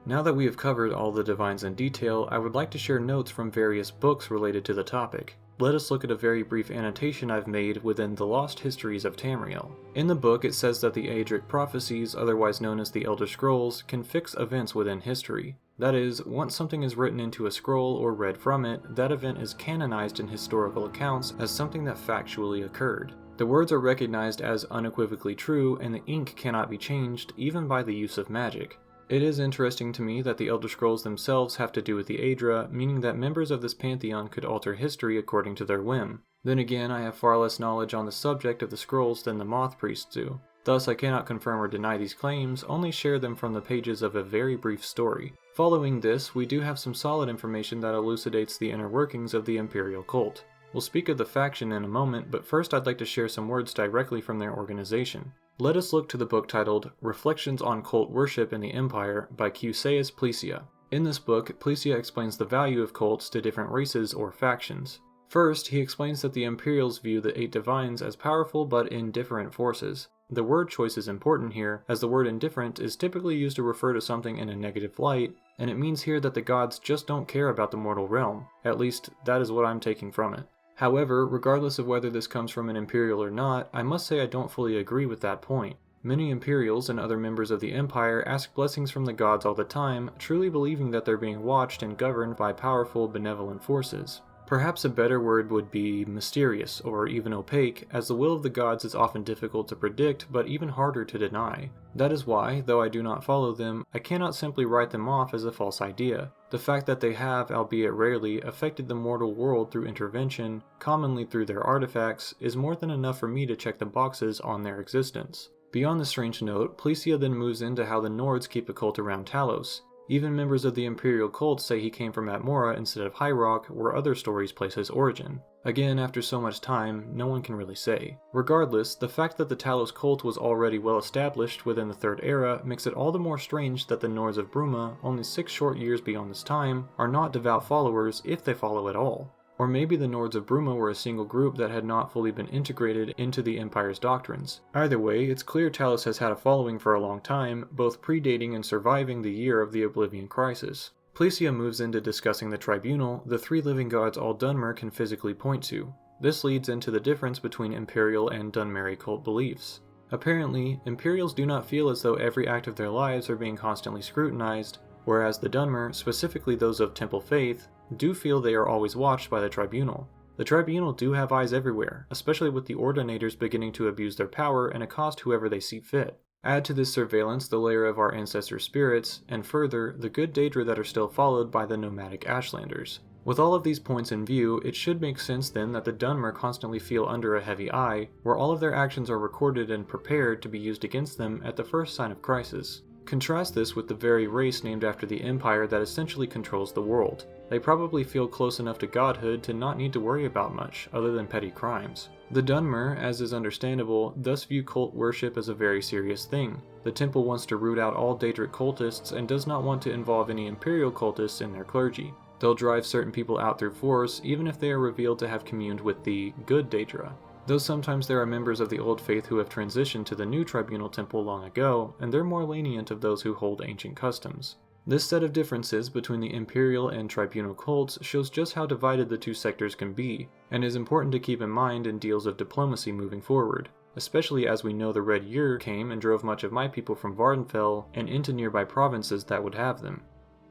Now that we have covered all the divines in detail, I would like to share notes from various books related to the topic. Let us look at a very brief annotation I've made within the Lost Histories of Tamriel. In the book, it says that the Aedric prophecies, otherwise known as the Elder Scrolls, can fix events within history. That is, once something is written into a scroll or read from it, that event is canonized in historical accounts as something that factually occurred. The words are recognized as unequivocally true, and the ink cannot be changed, even by the use of magic. It is interesting to me that the Elder Scrolls themselves have to do with the Aedra, meaning that members of this pantheon could alter history according to their whim. Then again, I have far less knowledge on the subject of the scrolls than the Moth Priests do. Thus, I cannot confirm or deny these claims, only share them from the pages of a very brief story. Following this, we do have some solid information that elucidates the inner workings of the Imperial Cult. We'll speak of the faction in a moment, but first I'd like to share some words directly from their organization. Let us look to the book titled Reflections on Cult Worship in the Empire by Cuseius Plesia. In this book, Plesia explains the value of cults to different races or factions. First, he explains that the Imperials view the 8 divines as powerful but indifferent forces. The word choice is important here, as the word indifferent is typically used to refer to something in a negative light, and it means here that the gods just don't care about the mortal realm. At least, that is what I'm taking from it. However, regardless of whether this comes from an Imperial or not, I must say I don't fully agree with that point. Many Imperials and other members of the Empire ask blessings from the gods all the time, truly believing that they're being watched and governed by powerful, benevolent forces. Perhaps a better word would be mysterious, or even opaque, as the will of the gods is often difficult to predict, but even harder to deny. That is why, though I do not follow them, I cannot simply write them off as a false idea. The fact that they have, albeit rarely, affected the mortal world through intervention, commonly through their artifacts, is more than enough for me to check the boxes on their existence. Beyond the strange note, Plesia then moves into how the Nords keep a cult around Talos. Even members of the Imperial Cult say he came from Atmora instead of High Rock, where other stories place his origin. Again, after so much time, no one can really say. Regardless, the fact that the Talos cult was already well established within the Third Era makes it all the more strange that the Nords of Bruma, only 6 short years beyond this time, are not devout followers if they follow at all. Or maybe the Nords of Bruma were a single group that had not fully been integrated into the Empire's doctrines. Either way, it's clear Talos has had a following for a long time, both predating and surviving the year of the Oblivion Crisis. Plesia moves into discussing the Tribunal, the 3 living gods all Dunmer can physically point to. This leads into the difference between Imperial and Dunmeri cult beliefs. Apparently, Imperials do not feel as though every act of their lives are being constantly scrutinized, whereas the Dunmer, specifically those of Temple Faith, do feel they are always watched by the Tribunal. The Tribunal do have eyes everywhere, especially with the Ordinators beginning to abuse their power and accost whoever they see fit. Add to this surveillance the layer of our ancestor spirits, and further, the good Daedra that are still followed by the nomadic Ashlanders. With all of these points in view, it should make sense then that the Dunmer constantly feel under a heavy eye, where all of their actions are recorded and prepared to be used against them at the first sign of crisis. Contrast this with the very race named after the Empire that essentially controls the world. They probably feel close enough to godhood to not need to worry about much, other than petty crimes. The Dunmer, as is understandable, thus view cult worship as a very serious thing. The temple wants to root out all Daedric cultists and does not want to involve any Imperial cultists in their clergy. They'll drive certain people out through force, even if they are revealed to have communed with the good Daedra. Though sometimes there are members of the Old Faith who have transitioned to the new Tribunal Temple long ago, and they're more lenient of those who hold ancient customs. This set of differences between the Imperial and Tribunal cults shows just how divided the two sectors can be, and is important to keep in mind in deals of diplomacy moving forward, especially as we know the Red Year came and drove much of my people from Vardenfell and into nearby provinces that would have them.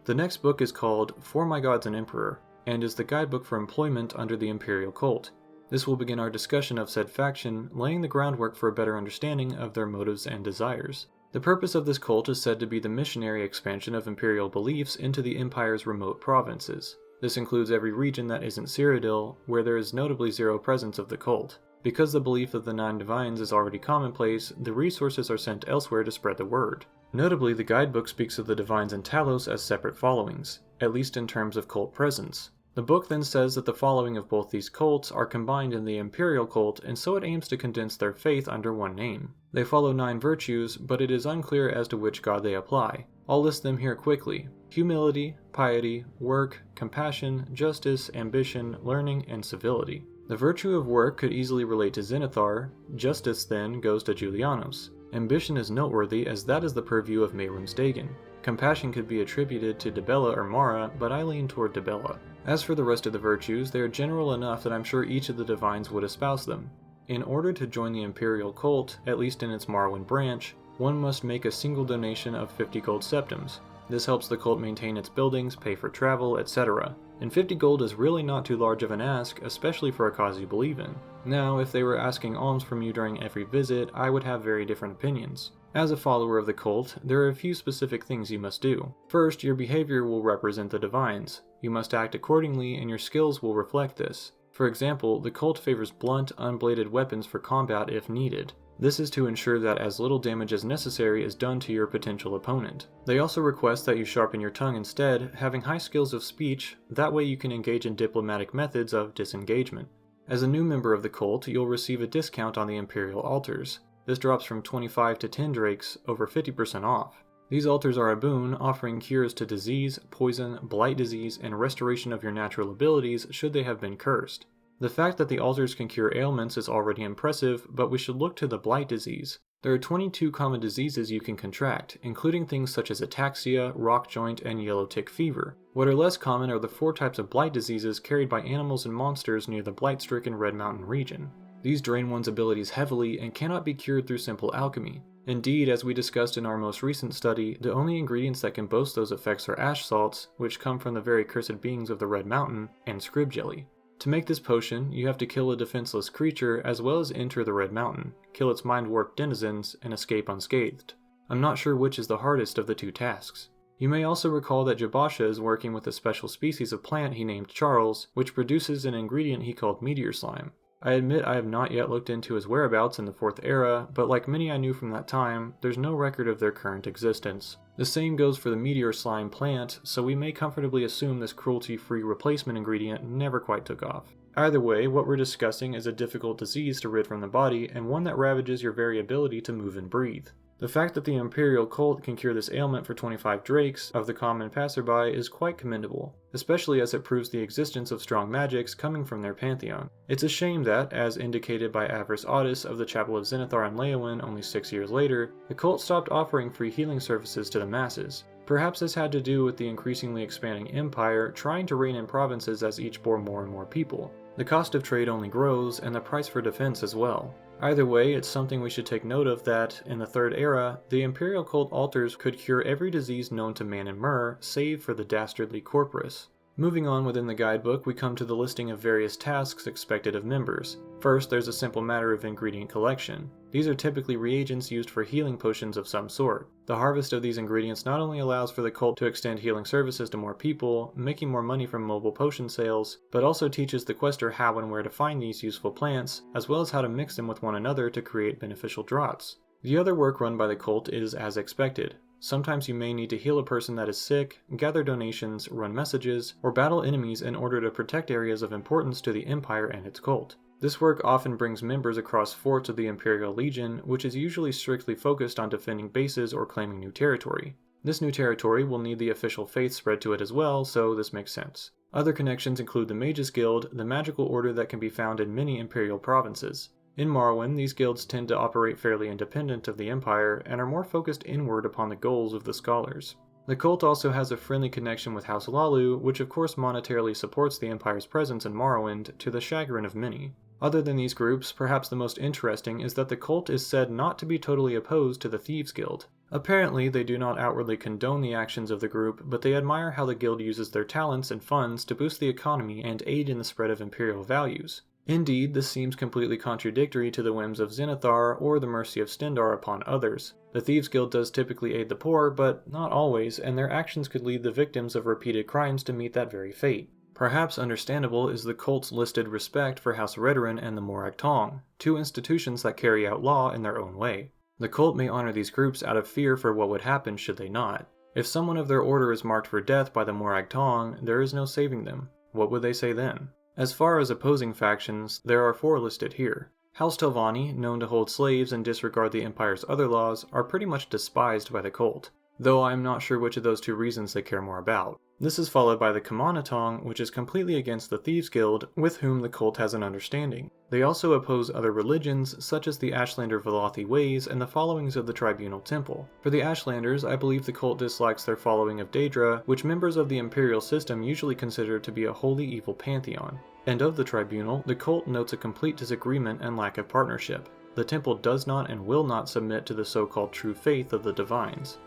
The next book is called For My Gods and Emperor, and is the guidebook for employment under the Imperial Cult. This will begin our discussion of said faction, laying the groundwork for a better understanding of their motives and desires. The purpose of this cult is said to be the missionary expansion of Imperial beliefs into the Empire's remote provinces. This includes every region that isn't Cyrodiil, where there is notably zero presence of the cult. Because the belief of the 9 divines is already commonplace, the resources are sent elsewhere to spread the word. Notably, the guidebook speaks of the divines and Talos as separate followings, at least in terms of cult presence. The book then says that the following of both these cults are combined in the Imperial Cult, and so it aims to condense their faith under one name. They follow 9 virtues, but it is unclear as to which god they apply. I'll list them here quickly: humility, piety, work, compassion, justice, ambition, learning, and civility. The virtue of work could easily relate to Zenithar. Justice then goes to Julianos. Ambition is noteworthy as that is the purview of Mehrunes Dagon. Compassion could be attributed to Dibella or Mara, but I lean toward Dibella. As for the rest of the virtues, they are general enough that I'm sure each of the divines would espouse them. In order to join the Imperial Cult, at least in its Marwyn branch, one must make a single donation of 50 gold septims. This helps the cult maintain its buildings, pay for travel, etc. And 50 gold is really not too large of an ask, especially for a cause you believe in. Now, if they were asking alms from you during every visit, I would have very different opinions. As a follower of the cult, there are a few specific things you must do. First, your behavior will represent the divines. You must act accordingly, and your skills will reflect this. For example, the cult favors blunt, unbladed weapons for combat if needed. This is to ensure that as little damage as necessary is done to your potential opponent. They also request that you sharpen your tongue instead, having high skills of speech, that way you can engage in diplomatic methods of disengagement. As a new member of the cult, you'll receive a discount on the Imperial altars. This drops from 25 to 10 drakes, over 50% off. These altars are a boon, offering cures to disease, poison, blight disease, and restoration of your natural abilities should they have been cursed. The fact that the altars can cure ailments is already impressive, but we should look to the blight disease. There are 22 common diseases you can contract, including things such as ataxia, rock joint, and yellow tick fever. What are less common are the 4 types of blight diseases carried by animals and monsters near the blight-stricken Red Mountain region. These drain one's abilities heavily and cannot be cured through simple alchemy. Indeed, as we discussed in our most recent study, the only ingredients that can boast those effects are ash salts, which come from the very cursed beings of the Red Mountain, and scrib jelly. To make this potion, you have to kill a defenseless creature as well as enter the Red Mountain, kill its mind-warped denizens, and escape unscathed. I'm not sure which is the hardest of the two tasks. You may also recall that Jabasha is working with a special species of plant he named Charles, which produces an ingredient he called meteor slime. I admit I have not yet looked into his whereabouts in the 4th era, but like many I knew from that time, there's no record of their current existence. The same goes for the meteor slime plant, so we may comfortably assume this cruelty-free replacement ingredient never quite took off. Either way, what we're discussing is a difficult disease to rid from the body, and one that ravages your very ability to move and breathe. The fact that the Imperial Cult can cure this ailment for 25 drakes of the common passerby is quite commendable, especially as it proves the existence of strong magics coming from their pantheon. It's a shame that, as indicated by Avarice Audis of the Chapel of Zenithar and Leyawiin only 6 years later, the cult stopped offering free healing services to the masses. Perhaps this had to do with the increasingly expanding empire trying to rein in provinces as each bore more and more people. The cost of trade only grows, and the price for defense as well. Either way, it's something we should take note of that, in the 3rd era, the Imperial Cult altars could cure every disease known to man and mer, save for the dastardly Corporus. Moving on within the guidebook, we come to the listing of various tasks expected of members. First, there's a simple matter of ingredient collection. These are typically reagents used for healing potions of some sort. The harvest of these ingredients not only allows for the cult to extend healing services to more people, making more money from mobile potion sales, but also teaches the quester how and where to find these useful plants, as well as how to mix them with one another to create beneficial draughts. The other work run by the cult is as expected. Sometimes you may need to heal a person that is sick, gather donations, run messages, or battle enemies in order to protect areas of importance to the Empire and its cult. This work often brings members across forts of the Imperial Legion, which is usually strictly focused on defending bases or claiming new territory. This new territory will need the official faith spread to it as well, so this makes sense. Other connections include the Mages Guild, the magical order that can be found in many Imperial provinces. In Morrowind, these guilds tend to operate fairly independent of the Empire, and are more focused inward upon the goals of the scholars. The cult also has a friendly connection with House Lalu, which of course monetarily supports the Empire's presence in Morrowind, to the chagrin of many. Other than these groups, perhaps the most interesting is that the cult is said not to be totally opposed to the Thieves Guild. Apparently, they do not outwardly condone the actions of the group, but they admire how the guild uses their talents and funds to boost the economy and aid in the spread of Imperial values. Indeed, this seems completely contradictory to the whims of Zenithar or the mercy of Stendarr upon others. The Thieves Guild does typically aid the poor, but not always, and their actions could lead the victims of repeated crimes to meet that very fate. Perhaps understandable is the cult's listed respect for House Redoran and the Morag Tong, two institutions that carry out law in their own way. The cult may honor these groups out of fear for what would happen should they not. If someone of their order is marked for death by the Morag Tong, there is no saving them. What would they say then? As far as opposing factions, there are 4 listed here. House Telvanni, known to hold slaves and disregard the Empire's other laws, are pretty much despised by the cult, though I am not sure which of those 2 reasons they care more about. This is followed by the Kamanatong, which is completely against the Thieves Guild, with whom the cult has an understanding. They also oppose other religions, such as the Ashlander Velothi ways and the followings of the Tribunal Temple. For the Ashlanders, I believe the cult dislikes their following of Daedra, which members of the Imperial system usually consider to be a wholly evil pantheon. And of the Tribunal, the cult notes a complete disagreement and lack of partnership. The temple does not and will not submit to the so-called true faith of the Divines.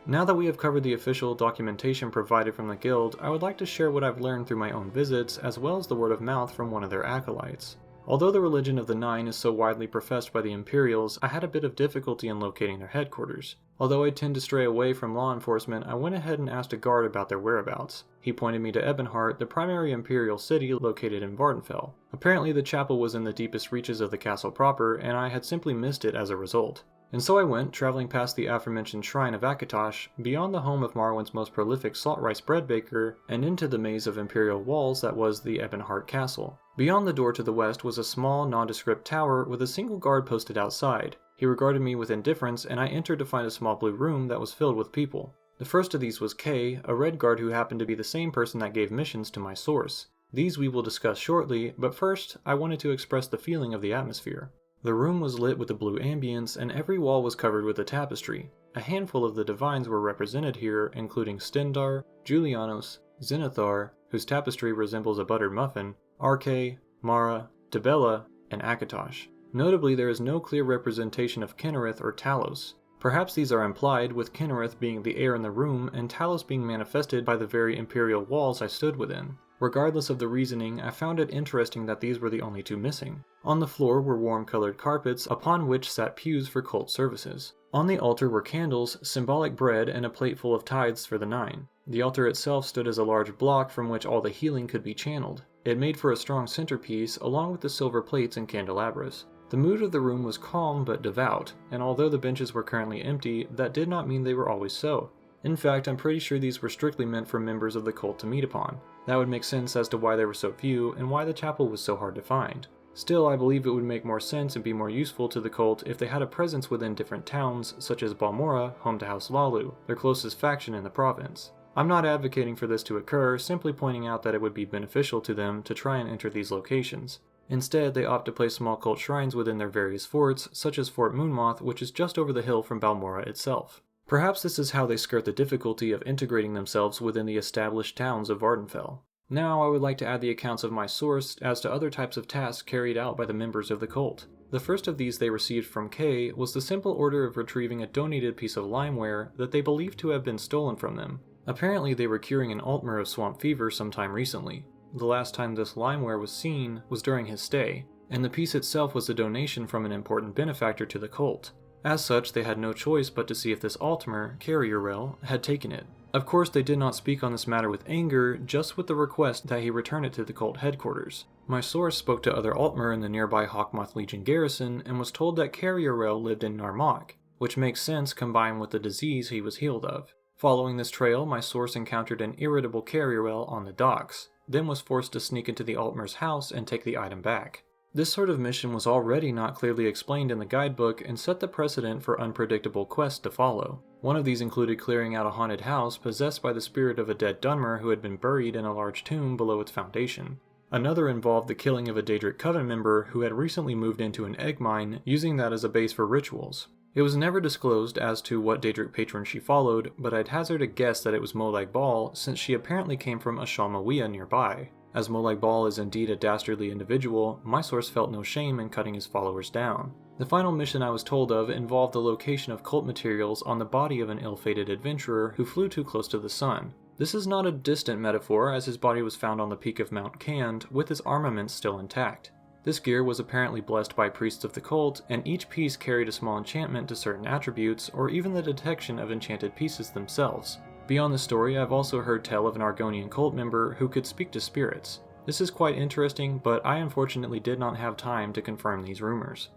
Now that we have covered the official documentation provided from the guild, I would like to share what I've learned through my own visits, as well as the word of mouth from one of their acolytes. Although the religion of the Nine is so widely professed by the Imperials, I had a bit of difficulty in locating their headquarters. Although I tend to stray away from law enforcement, I went ahead and asked a guard about their whereabouts. He pointed me to Ebonheart, the primary Imperial city located in Vardenfell. Apparently the chapel was in the deepest reaches of the castle proper, and I had simply missed it as a result. And so I went, traveling past the aforementioned shrine of Akatosh, beyond the home of Morrowind's most prolific salt rice bread baker, and into the maze of Imperial walls that was the Ebonheart Castle. Beyond the door to the west was a small, nondescript tower with a single guard posted outside. He regarded me with indifference, and I entered to find a small blue room that was filled with people. The first of these was Kay, a red guard who happened to be the same person that gave missions to my source. These we will discuss shortly, but first, I wanted to express the feeling of the atmosphere. The room was lit with a blue ambience, and every wall was covered with a tapestry. A handful of the Divines were represented here, including Stendarr, Julianos, Zenithar, whose tapestry resembles a buttered muffin, Arkay, Mara, Dibella, and Akatosh. Notably, there is no clear representation of Kynareth or Talos. Perhaps these are implied, with Kynareth being the air in the room and Talos being manifested by the very Imperial walls I stood within. Regardless of the reasoning, I found it interesting that these were the only two missing. On the floor were warm-colored carpets upon which sat pews for cult services. On the altar were candles, symbolic bread, and a plate full of tithes for the 9. The altar itself stood as a large block from which all the healing could be channeled. It made for a strong centerpiece, along with the silver plates and candelabras. The mood of the room was calm but devout, and although the benches were currently empty, that did not mean they were always so. In fact, I'm pretty sure these were strictly meant for members of the cult to meet upon. That would make sense as to why there were so few, and why the chapel was so hard to find. Still, I believe it would make more sense and be more useful to the cult if they had a presence within different towns, such as Balmora, home to House Lalu, their closest faction in the province. I'm not advocating for this to occur, simply pointing out that it would be beneficial to them to try and enter these locations. Instead, they opt to place small cult shrines within their various forts, such as Fort Moonmoth, which is just over the hill from Balmora itself. Perhaps this is how they skirt the difficulty of integrating themselves within the established towns of Vardenfell. Now I would like to add the accounts of my source as to other types of tasks carried out by the members of the cult. The first of these they received from Kay was the simple order of retrieving a donated piece of limeware that they believed to have been stolen from them. Apparently they were curing an Altmer of swamp fever sometime recently. The last time this limeware was seen was during his stay, and the piece itself was a donation from an important benefactor to the cult. As such, they had no choice but to see if this Altmer, Carriorel, had taken it. Of course, they did not speak on this matter with anger, just with the request that he return it to the cult headquarters. My source spoke to other Altmer in the nearby Hawkmoth Legion garrison and was told that Carriorel lived in Narmak, which makes sense combined with the disease he was healed of. Following this trail, my source encountered an irritable Carriorel on the docks, then was forced to sneak into the Altmer's house and take the item back. This sort of mission was already not clearly explained in the guidebook and set the precedent for unpredictable quests to follow. One of these included clearing out a haunted house possessed by the spirit of a dead Dunmer who had been buried in a large tomb below its foundation. Another involved the killing of a Daedric Coven member who had recently moved into an egg mine, using that as a base for rituals. It was never disclosed as to what Daedric patron she followed, but I'd hazard a guess that it was Molag Bal, since she apparently came from Ashalmawea nearby. As Molag Bal is indeed a dastardly individual, my source felt no shame in cutting his followers down. The final mission I was told of involved the location of cult materials on the body of an ill-fated adventurer who flew too close to the sun. This is not a distant metaphor, as his body was found on the peak of Mount Cand, with his armaments still intact. This gear was apparently blessed by priests of the cult, and each piece carried a small enchantment to certain attributes, or even the detection of enchanted pieces themselves. Beyond the story, I've also heard tell of an Argonian cult member who could speak to spirits. This is quite interesting, but I unfortunately did not have time to confirm these rumors.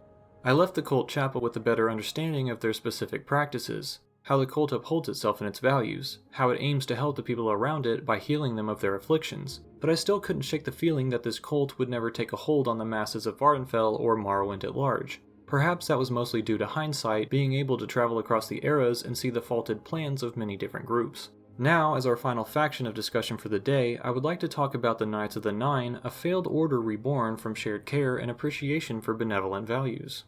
I left the cult chapel with a better understanding of their specific practices, how the cult upholds itself and its values, how it aims to help the people around it by healing them of their afflictions, but I still couldn't shake the feeling that this cult would never take a hold on the masses of Vardenfell or Morrowind at large. Perhaps that was mostly due to hindsight, being able to travel across the eras and see the faulted plans of many different groups. Now, as our final faction of discussion for the day, I would like to talk about the Knights of the Nine, a failed order reborn from shared care and appreciation for benevolent values.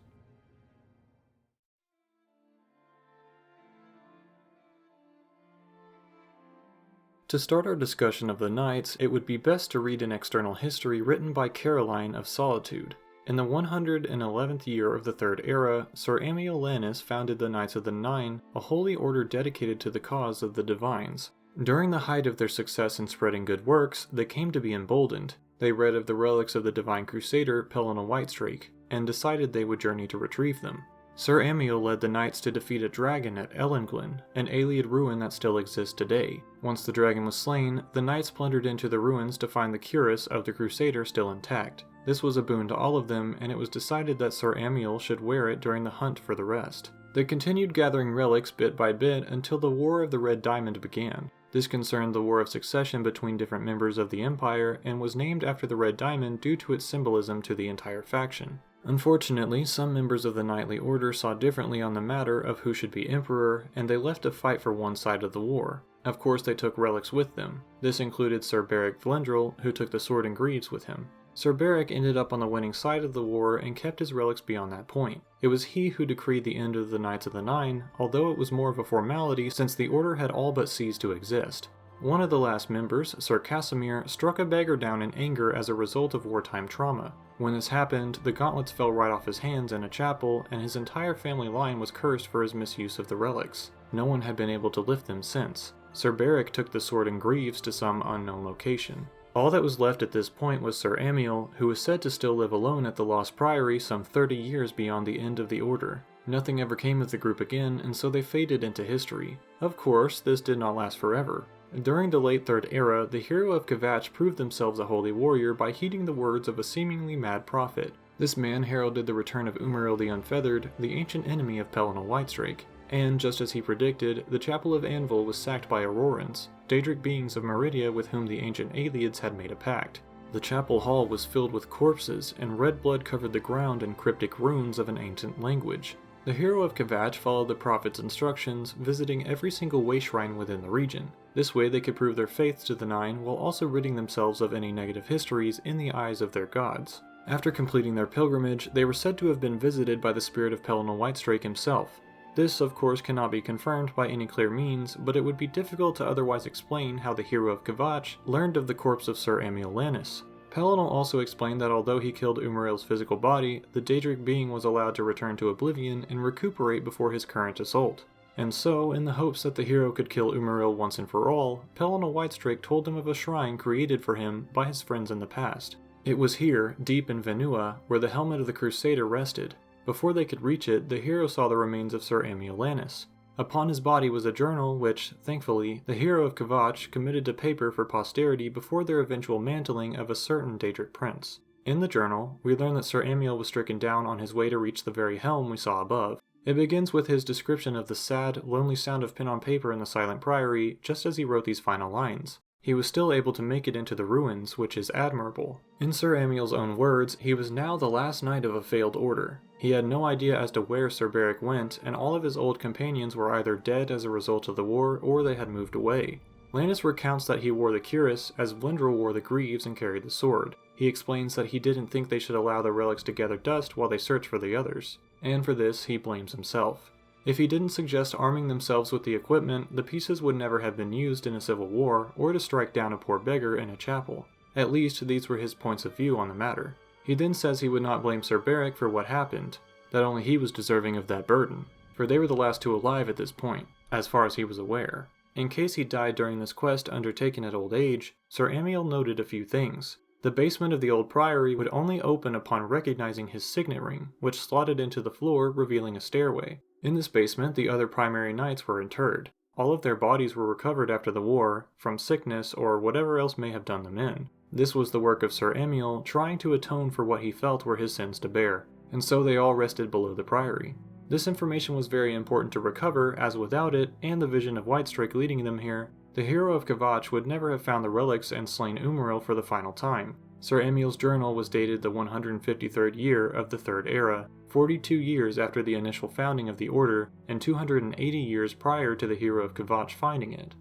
To start our discussion of the Knights, it would be best to read an external history written by Caroline of Solitude. In the 111th year of the Third Era, Sir Amiel Lannis founded the Knights of the Nine, a holy order dedicated to the cause of the Divines. During the height of their success in spreading good works, they came to be emboldened. They read of the relics of the Divine Crusader Pelena Whitestreak, and decided they would journey to retrieve them. Sir Amiel led the knights to defeat a dragon at Elenglen, an Ayleid ruin that still exists today. Once the dragon was slain, the knights plundered into the ruins to find the cuirass of the Crusader still intact. This was a boon to all of them, and it was decided that Sir Amiel should wear it during the hunt for the rest. They continued gathering relics bit by bit until the War of the Red Diamond began. This concerned the war of succession between different members of the Empire, and was named after the Red Diamond due to its symbolism to the entire faction. Unfortunately, some members of the Knightly Order saw differently on the matter of who should be Emperor, and they left to fight for one side of the war. Of course, they took relics with them. This included Sir Beric Vlendrel, who took the sword and greaves with him. Sir Beric ended up on the winning side of the war and kept his relics beyond that point. It was he who decreed the end of the Knights of the Nine, although it was more of a formality since the order had all but ceased to exist. One of the last members, Sir Casimir, struck a beggar down in anger as a result of wartime trauma. When this happened, the gauntlets fell right off his hands in a chapel, and his entire family line was cursed for his misuse of the relics. No one had been able to lift them since. Sir Beric took the sword and greaves to some unknown location. All that was left at this point was Sir Amiel, who was said to still live alone at the Lost Priory some 30 years beyond the end of the Order. Nothing ever came of the group again, and so they faded into history. Of course, this did not last forever. During the late Third Era, the hero of Kvatch proved themselves a holy warrior by heeding the words of a seemingly mad prophet. This man heralded the return of Umariel the Unfeathered, the ancient enemy of Pelennor Whitestrake. And, just as he predicted, the Chapel of Anvil was sacked by Aurorans, Daedric beings of Meridia with whom the ancient Ayleids had made a pact. The chapel hall was filled with corpses, and red blood covered the ground in cryptic runes of an ancient language. The hero of Kvatch followed the prophet's instructions, visiting every single way shrine within the region. This way they could prove their faith to the Nine while also ridding themselves of any negative histories in the eyes of their gods. After completing their pilgrimage, they were said to have been visited by the spirit of Pelennor Whitestrake himself. This, of course, cannot be confirmed by any clear means, but it would be difficult to otherwise explain how the hero of Kvatch learned of the corpse of Sir Amiel Lannis. Pelennor also explained that although he killed Umariel's physical body, the Daedric being was allowed to return to oblivion and recuperate before his current assault. And so, in the hopes that the hero could kill Umariel once and for all, Pelennor Whitestrake told him of a shrine created for him by his friends in the past. It was here, deep in Venua, where the helmet of the Crusader rested. Before they could reach it, the hero saw the remains of Sir Amiel Lannis. Upon his body was a journal which, thankfully, the hero of Kvatch committed to paper for posterity before their eventual mantling of a certain Daedric prince. In the journal, we learn that Sir Amiel was stricken down on his way to reach the very helm we saw above. It begins with his description of the sad, lonely sound of pen on paper in the Silent Priory just as he wrote these final lines. He was still able to make it into the ruins, which is admirable. In Sir Amiel's own words, he was now the last knight of a failed order. He had no idea as to where Sir Beric went, and all of his old companions were either dead as a result of the war, or they had moved away. Lannis recounts that he wore the cuirass, as Vlindrel wore the greaves and carried the sword. He explains that he didn't think they should allow the relics to gather dust while they searched for the others, and for this he blames himself. If he didn't suggest arming themselves with the equipment, the pieces would never have been used in a civil war, or to strike down a poor beggar in a chapel. At least, these were his points of view on the matter. He then says he would not blame Sir Beric for what happened, that only he was deserving of that burden, for they were the last two alive at this point, as far as he was aware. In case he died during this quest undertaken at old age, Sir Amiel noted a few things. The basement of the old priory would only open upon recognizing his signet ring, which slotted into the floor, revealing a stairway. In this basement, the other primary knights were interred. All of their bodies were recovered after the war, from sickness or whatever else may have done them in. This was the work of Sir Amiel, trying to atone for what he felt were his sins to bear, and so they all rested below the priory. This information was very important to recover, as without it, and the vision of Whitestrake leading them here, the hero of Kvatch would never have found the relics and slain Umariel for the final time. Sir Amiel's journal was dated the 153rd year of the Third Era, 42 years after the initial founding of the Order, and 280 years prior to the hero of Kvatch finding it.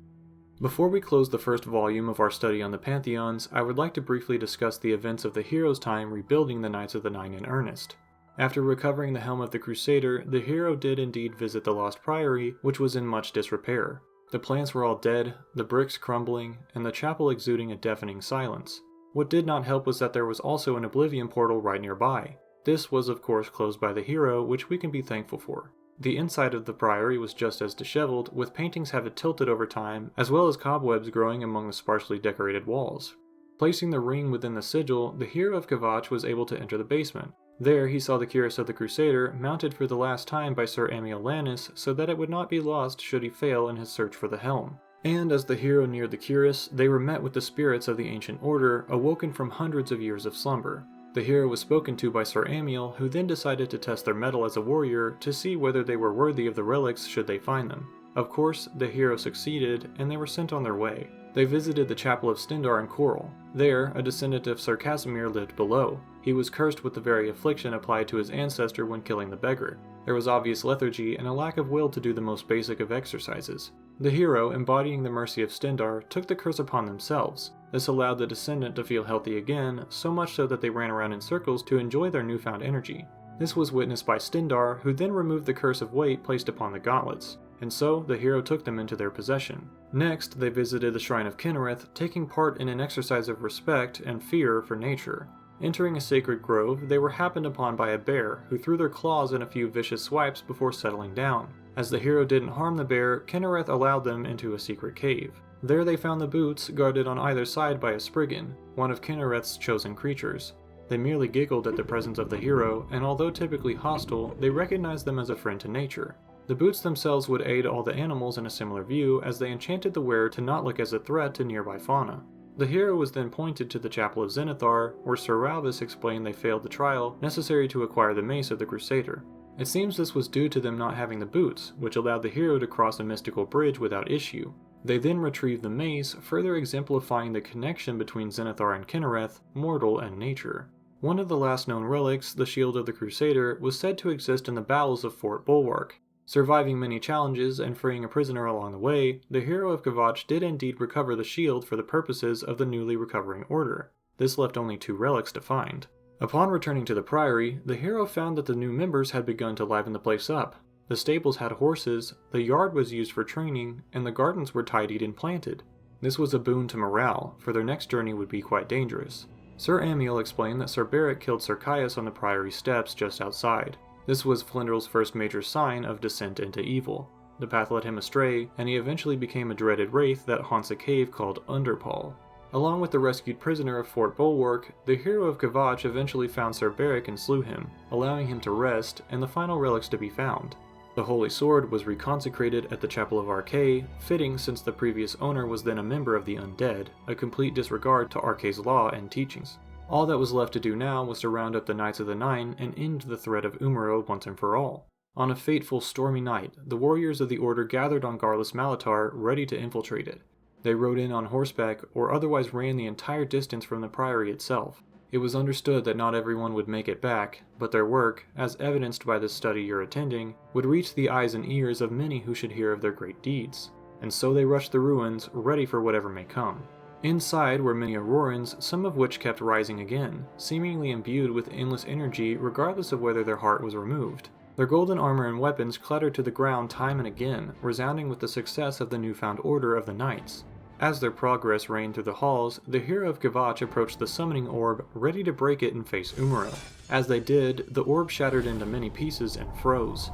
Before we close the first volume of our study on the Pantheons, I would like to briefly discuss the events of the hero's time rebuilding the Knights of the Nine in earnest. After recovering the helm of the Crusader, the hero did indeed visit the Lost Priory, which was in much disrepair. The plants were all dead, the bricks crumbling, and the chapel exuding a deafening silence. What did not help was that there was also an Oblivion portal right nearby. This was of course closed by the hero, which we can be thankful for. The inside of the priory was just as disheveled, with paintings having tilted over time, as well as cobwebs growing among the sparsely decorated walls. Placing the ring within the sigil, the hero of Kvatch was able to enter the basement. There he saw the cuirass of the Crusader, mounted for the last time by Sir Amiel Lannis, so that it would not be lost should he fail in his search for the helm. And as the hero neared the cuirass, they were met with the spirits of the ancient order, awoken from hundreds of years of slumber. The hero was spoken to by Sir Amiel, who then decided to test their mettle as a warrior to see whether they were worthy of the relics should they find them. Of course, the hero succeeded, and they were sent on their way. They visited the chapel of Stendarr in Coral. There, a descendant of Sir Casimir lived below. He was cursed with the very affliction applied to his ancestor when killing the beggar. There was obvious lethargy and a lack of will to do the most basic of exercises. The hero, embodying the mercy of Stendarr, took the curse upon themselves. This allowed the descendant to feel healthy again, so much so that they ran around in circles to enjoy their newfound energy. This was witnessed by Stendarr, who then removed the curse of weight placed upon the gauntlets, and so the hero took them into their possession. Next, they visited the shrine of Kynareth, taking part in an exercise of respect and fear for nature. Entering a sacred grove, they were happened upon by a bear, who threw their claws in a few vicious swipes before settling down. As the hero didn't harm the bear, Kynareth allowed them into a secret cave. There they found the boots, guarded on either side by a Spriggan, one of Kynareth's chosen creatures. They merely giggled at the presence of the hero, and although typically hostile, they recognized them as a friend to nature. The boots themselves would aid all the animals in a similar view, as they enchanted the wearer to not look as a threat to nearby fauna. The hero was then pointed to the Chapel of Zenithar, where Sir Ralvis explained they failed the trial necessary to acquire the mace of the Crusader. It seems this was due to them not having the boots, which allowed the hero to cross a mystical bridge without issue. They then retrieved the mace, further exemplifying the connection between Zenithar and Kynareth, mortal and nature. One of the last known relics, the Shield of the Crusader, was said to exist in the bowels of Fort Bulwark. Surviving many challenges and freeing a prisoner along the way, the hero of Khajiit did indeed recover the shield for the purposes of the newly recovering order. This left only 2 relics to find. Upon returning to the priory, the hero found that the new members had begun to liven the place up. The stables had horses, the yard was used for training, and the gardens were tidied and planted. This was a boon to morale, for their next journey would be quite dangerous. Sir Amiel explained that Sir Barrick killed Sir Caius on the priory steps just outside. This was Flyndrel's first major sign of descent into evil. The path led him astray, and he eventually became a dreaded wraith that haunts a cave called Underpall. Along with the rescued prisoner of Fort Bulwark, the hero of Khajiit eventually found Sir Barrick and slew him, allowing him to rest and the final relics to be found. The Holy Sword was reconsecrated at the Chapel of Arkay, fitting since the previous owner was then a member of the Undead, a complete disregard to Arkay's law and teachings. All that was left to do now was to round up the Knights of the Nine and end the threat of Umaril once and for all. On a fateful, stormy night, the warriors of the Order gathered on Garlus Malatar, ready to infiltrate it. They rode in on horseback, or otherwise ran the entire distance from the priory itself. It was understood that not everyone would make it back, but their work, as evidenced by this study you're attending, would reach the eyes and ears of many who should hear of their great deeds. And so they rushed the ruins, ready for whatever may come. Inside were many Aurorans, some of which kept rising again, seemingly imbued with endless energy regardless of whether their heart was removed. Their golden armor and weapons clattered to the ground time and again, resounding with the success of the newfound order of the Knights. As their progress reigned through the halls, the hero of Khajiit approached the summoning orb, ready to break it and face Umaril. As they did, the orb shattered into many pieces and froze.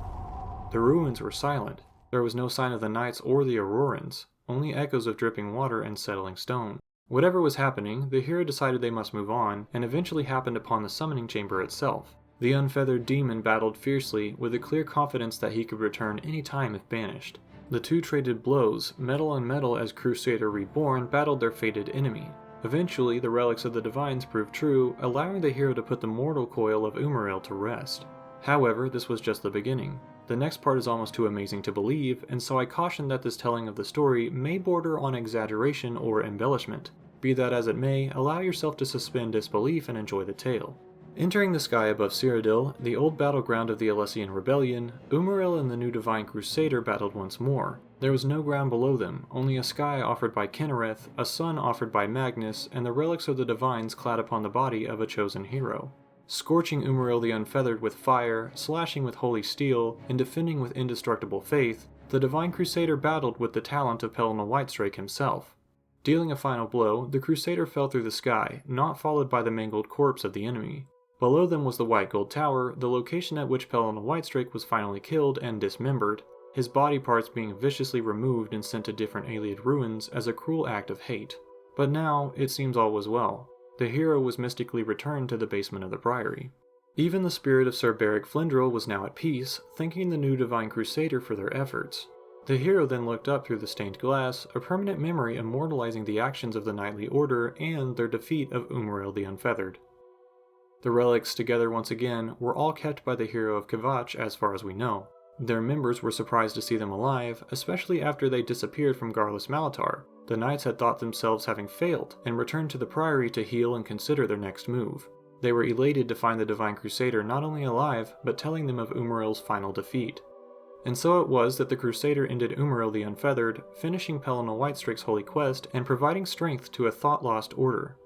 The ruins were silent. There was no sign of the Knights or the Aurorans, only echoes of dripping water and settling stone. Whatever was happening, the hero decided they must move on, and eventually happened upon the summoning chamber itself. The unfeathered demon battled fiercely, with a clear confidence that he could return any time if banished. The two traded blows, metal on metal, as Crusader Reborn battled their fated enemy. Eventually, the relics of the Divines proved true, allowing the hero to put the mortal coil of Umaril to rest. However, this was just the beginning. The next part is almost too amazing to believe, and so I caution that this telling of the story may border on exaggeration or embellishment. Be that as it may, allow yourself to suspend disbelief and enjoy the tale. Entering the sky above Cyrodiil, the old battleground of the Alessian Rebellion, Umaril and the new Divine Crusader battled once more. There was no ground below them, only a sky offered by Kynareth, a sun offered by Magnus, and the relics of the Divines clad upon the body of a chosen hero. Scorching Umaril the Unfeathered with fire, slashing with holy steel, and defending with indestructible faith, the Divine Crusader battled with the talent of Pelennor Whitestrake himself. Dealing a final blow, the Crusader fell through the sky, not followed by the mangled corpse of the enemy. Below them was the White Gold Tower, the location at which Pelennor Whitestrake was finally killed and dismembered, his body parts being viciously removed and sent to different Ayleid ruins as a cruel act of hate. But now, it seems all was well. The hero was mystically returned to the basement of the priory. Even the spirit of Sir Barrick Flyndrel was now at peace, thanking the new Divine Crusader for their efforts. The hero then looked up through the stained glass, a permanent memory immortalizing the actions of the Knightly Order and their defeat of Umaril the Unfeathered. The relics, together once again, were all kept by the hero of Khajiit as far as we know. Their members were surprised to see them alive, especially after they disappeared from Garlus Malatar. The knights had thought themselves having failed, and returned to the priory to heal and consider their next move. They were elated to find the Divine Crusader not only alive, but telling them of Umaril's final defeat. And so it was that the Crusader ended Umaril the Unfeathered, finishing Pelennor Whitestrake's holy quest and providing strength to a thought-lost order.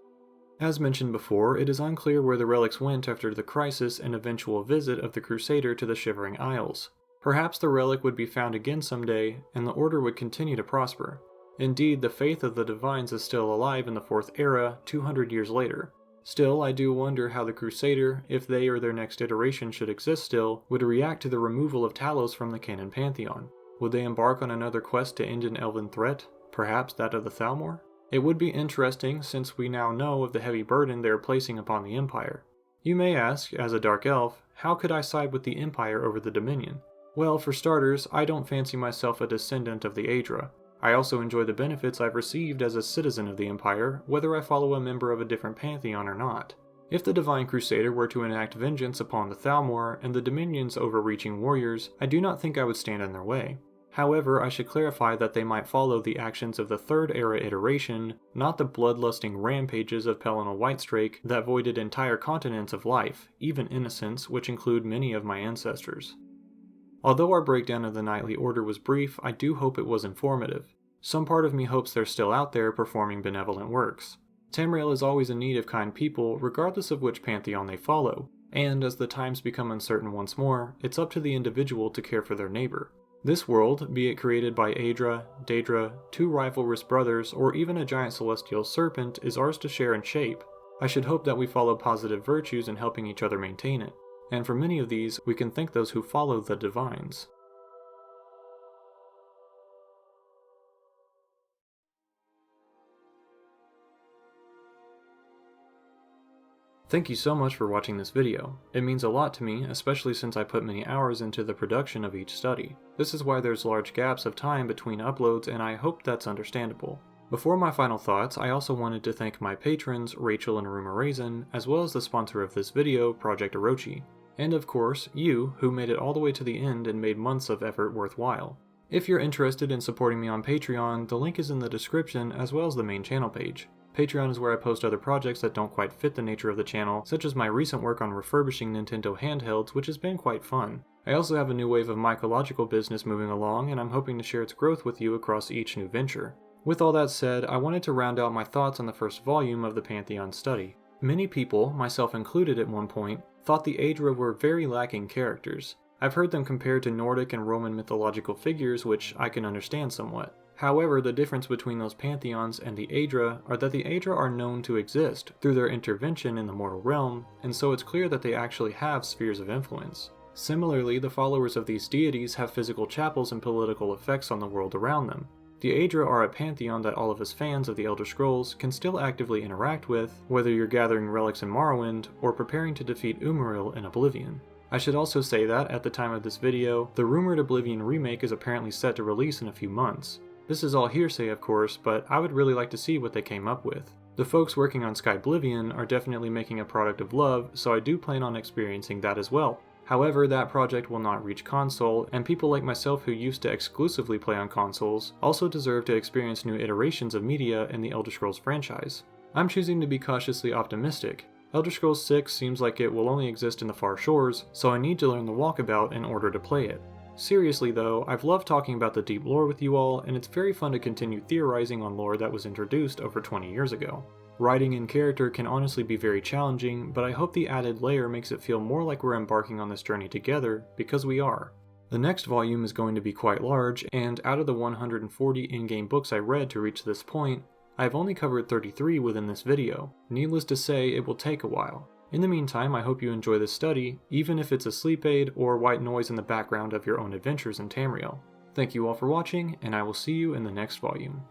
As mentioned before, it is unclear where the relics went after the crisis and eventual visit of the Crusader to the Shivering Isles. Perhaps the relic would be found again someday, and the Order would continue to prosper. Indeed, the faith of the Divines is still alive in the Fourth Era, 200 years later. Still, I do wonder how the Crusader, if they or their next iteration should exist still, would react to the removal of Talos from the canon pantheon. Would they embark on another quest to end an elven threat? perhaps that of the Thalmor? It would be interesting since we now know of the heavy burden they are placing upon the Empire. You may ask, as a Dark Elf, how could I side with the Empire over the Dominion? Well, for starters, I don't fancy myself a descendant of the Aedra. I also enjoy the benefits I've received as a citizen of the Empire, whether I follow a member of a different pantheon or not. If the Divine Crusader were to enact vengeance upon the Thalmor and the Dominion's overreaching warriors, I do not think I would stand in their way. However, I should clarify that they might follow the actions of the Third Era iteration, not the bloodlusting rampages of Pelennor Whitestrake that voided entire continents of life, even innocence, which include many of my ancestors. Although our breakdown of the Knightly Order was brief, I do hope it was informative. Some part of me hopes they're still out there performing benevolent works. Tamriel is always in need of kind people, regardless of which pantheon they follow, and as the times become uncertain once more, it's up to the individual to care for their neighbor. This world, be it created by Aedra, Daedra, two rivalrous brothers, or even a giant celestial serpent, is ours to share and shape. I should hope that we follow positive virtues in helping each other maintain it, and for many of these, we can thank those who follow the Divines. Thank you so much for watching this video. It means a lot to me, especially since I put many hours into the production of each study. This is why there's large gaps of time between uploads, and I hope that's understandable. Before my final thoughts, I also wanted to thank my patrons, Rachel and Rumor Raisin, as well as the sponsor of this video, Project Orochi. And of course, you, who made it all the way to the end and made months of effort worthwhile. If you're interested in supporting me on Patreon, the link is in the description as well as the main channel page. Patreon is where I post other projects that don't quite fit the nature of the channel, such as my recent work on refurbishing Nintendo handhelds, which has been quite fun. I also have a new wave of mycological business moving along, and I'm hoping to share its growth with you across each new venture. With all that said, I wanted to round out my thoughts on the first volume of the Pantheon study. Many people, myself included at one point, thought the Aedra were very lacking characters. I've heard them compared to Nordic and Roman mythological figures, which I can understand somewhat. However, the difference between those pantheons and the Aedra are that the Aedra are known to exist through their intervention in the mortal realm, and so it's clear that they actually have spheres of influence. Similarly, the followers of these deities have physical chapels and political effects on the world around them. The Aedra are a pantheon that all of us fans of the Elder Scrolls can still actively interact with, whether you're gathering relics in Morrowind or preparing to defeat Umarill in Oblivion. I should also say that, at the time of this video, the rumored Oblivion remake is apparently set to release in a few months. This is all hearsay, of course, but I would really like to see what they came up with. The folks working on Skyblivion are definitely making a product of love, so I do plan on experiencing that as well. However, that project will not reach console, and people like myself who used to exclusively play on consoles also deserve to experience new iterations of media in the Elder Scrolls franchise. I'm choosing to be cautiously optimistic. Elder Scrolls 6 seems like it will only exist in the far shores, so I need to learn the walkabout in order to play it. Seriously though, I've loved talking about the deep lore with you all, and it's very fun to continue theorizing on lore that was introduced over 20 years ago. Writing in character can honestly be very challenging, but I hope the added layer makes it feel more like we're embarking on this journey together, because we are. The next volume is going to be quite large, and out of the 140 in-game books I read to reach this point, I've only covered 33 within this video. Needless to say, it will take a while. In the meantime, I hope you enjoy this study, even if it's a sleep aid or white noise in the background of your own adventures in Tamriel. Thank you all for watching, and I will see you in the next volume.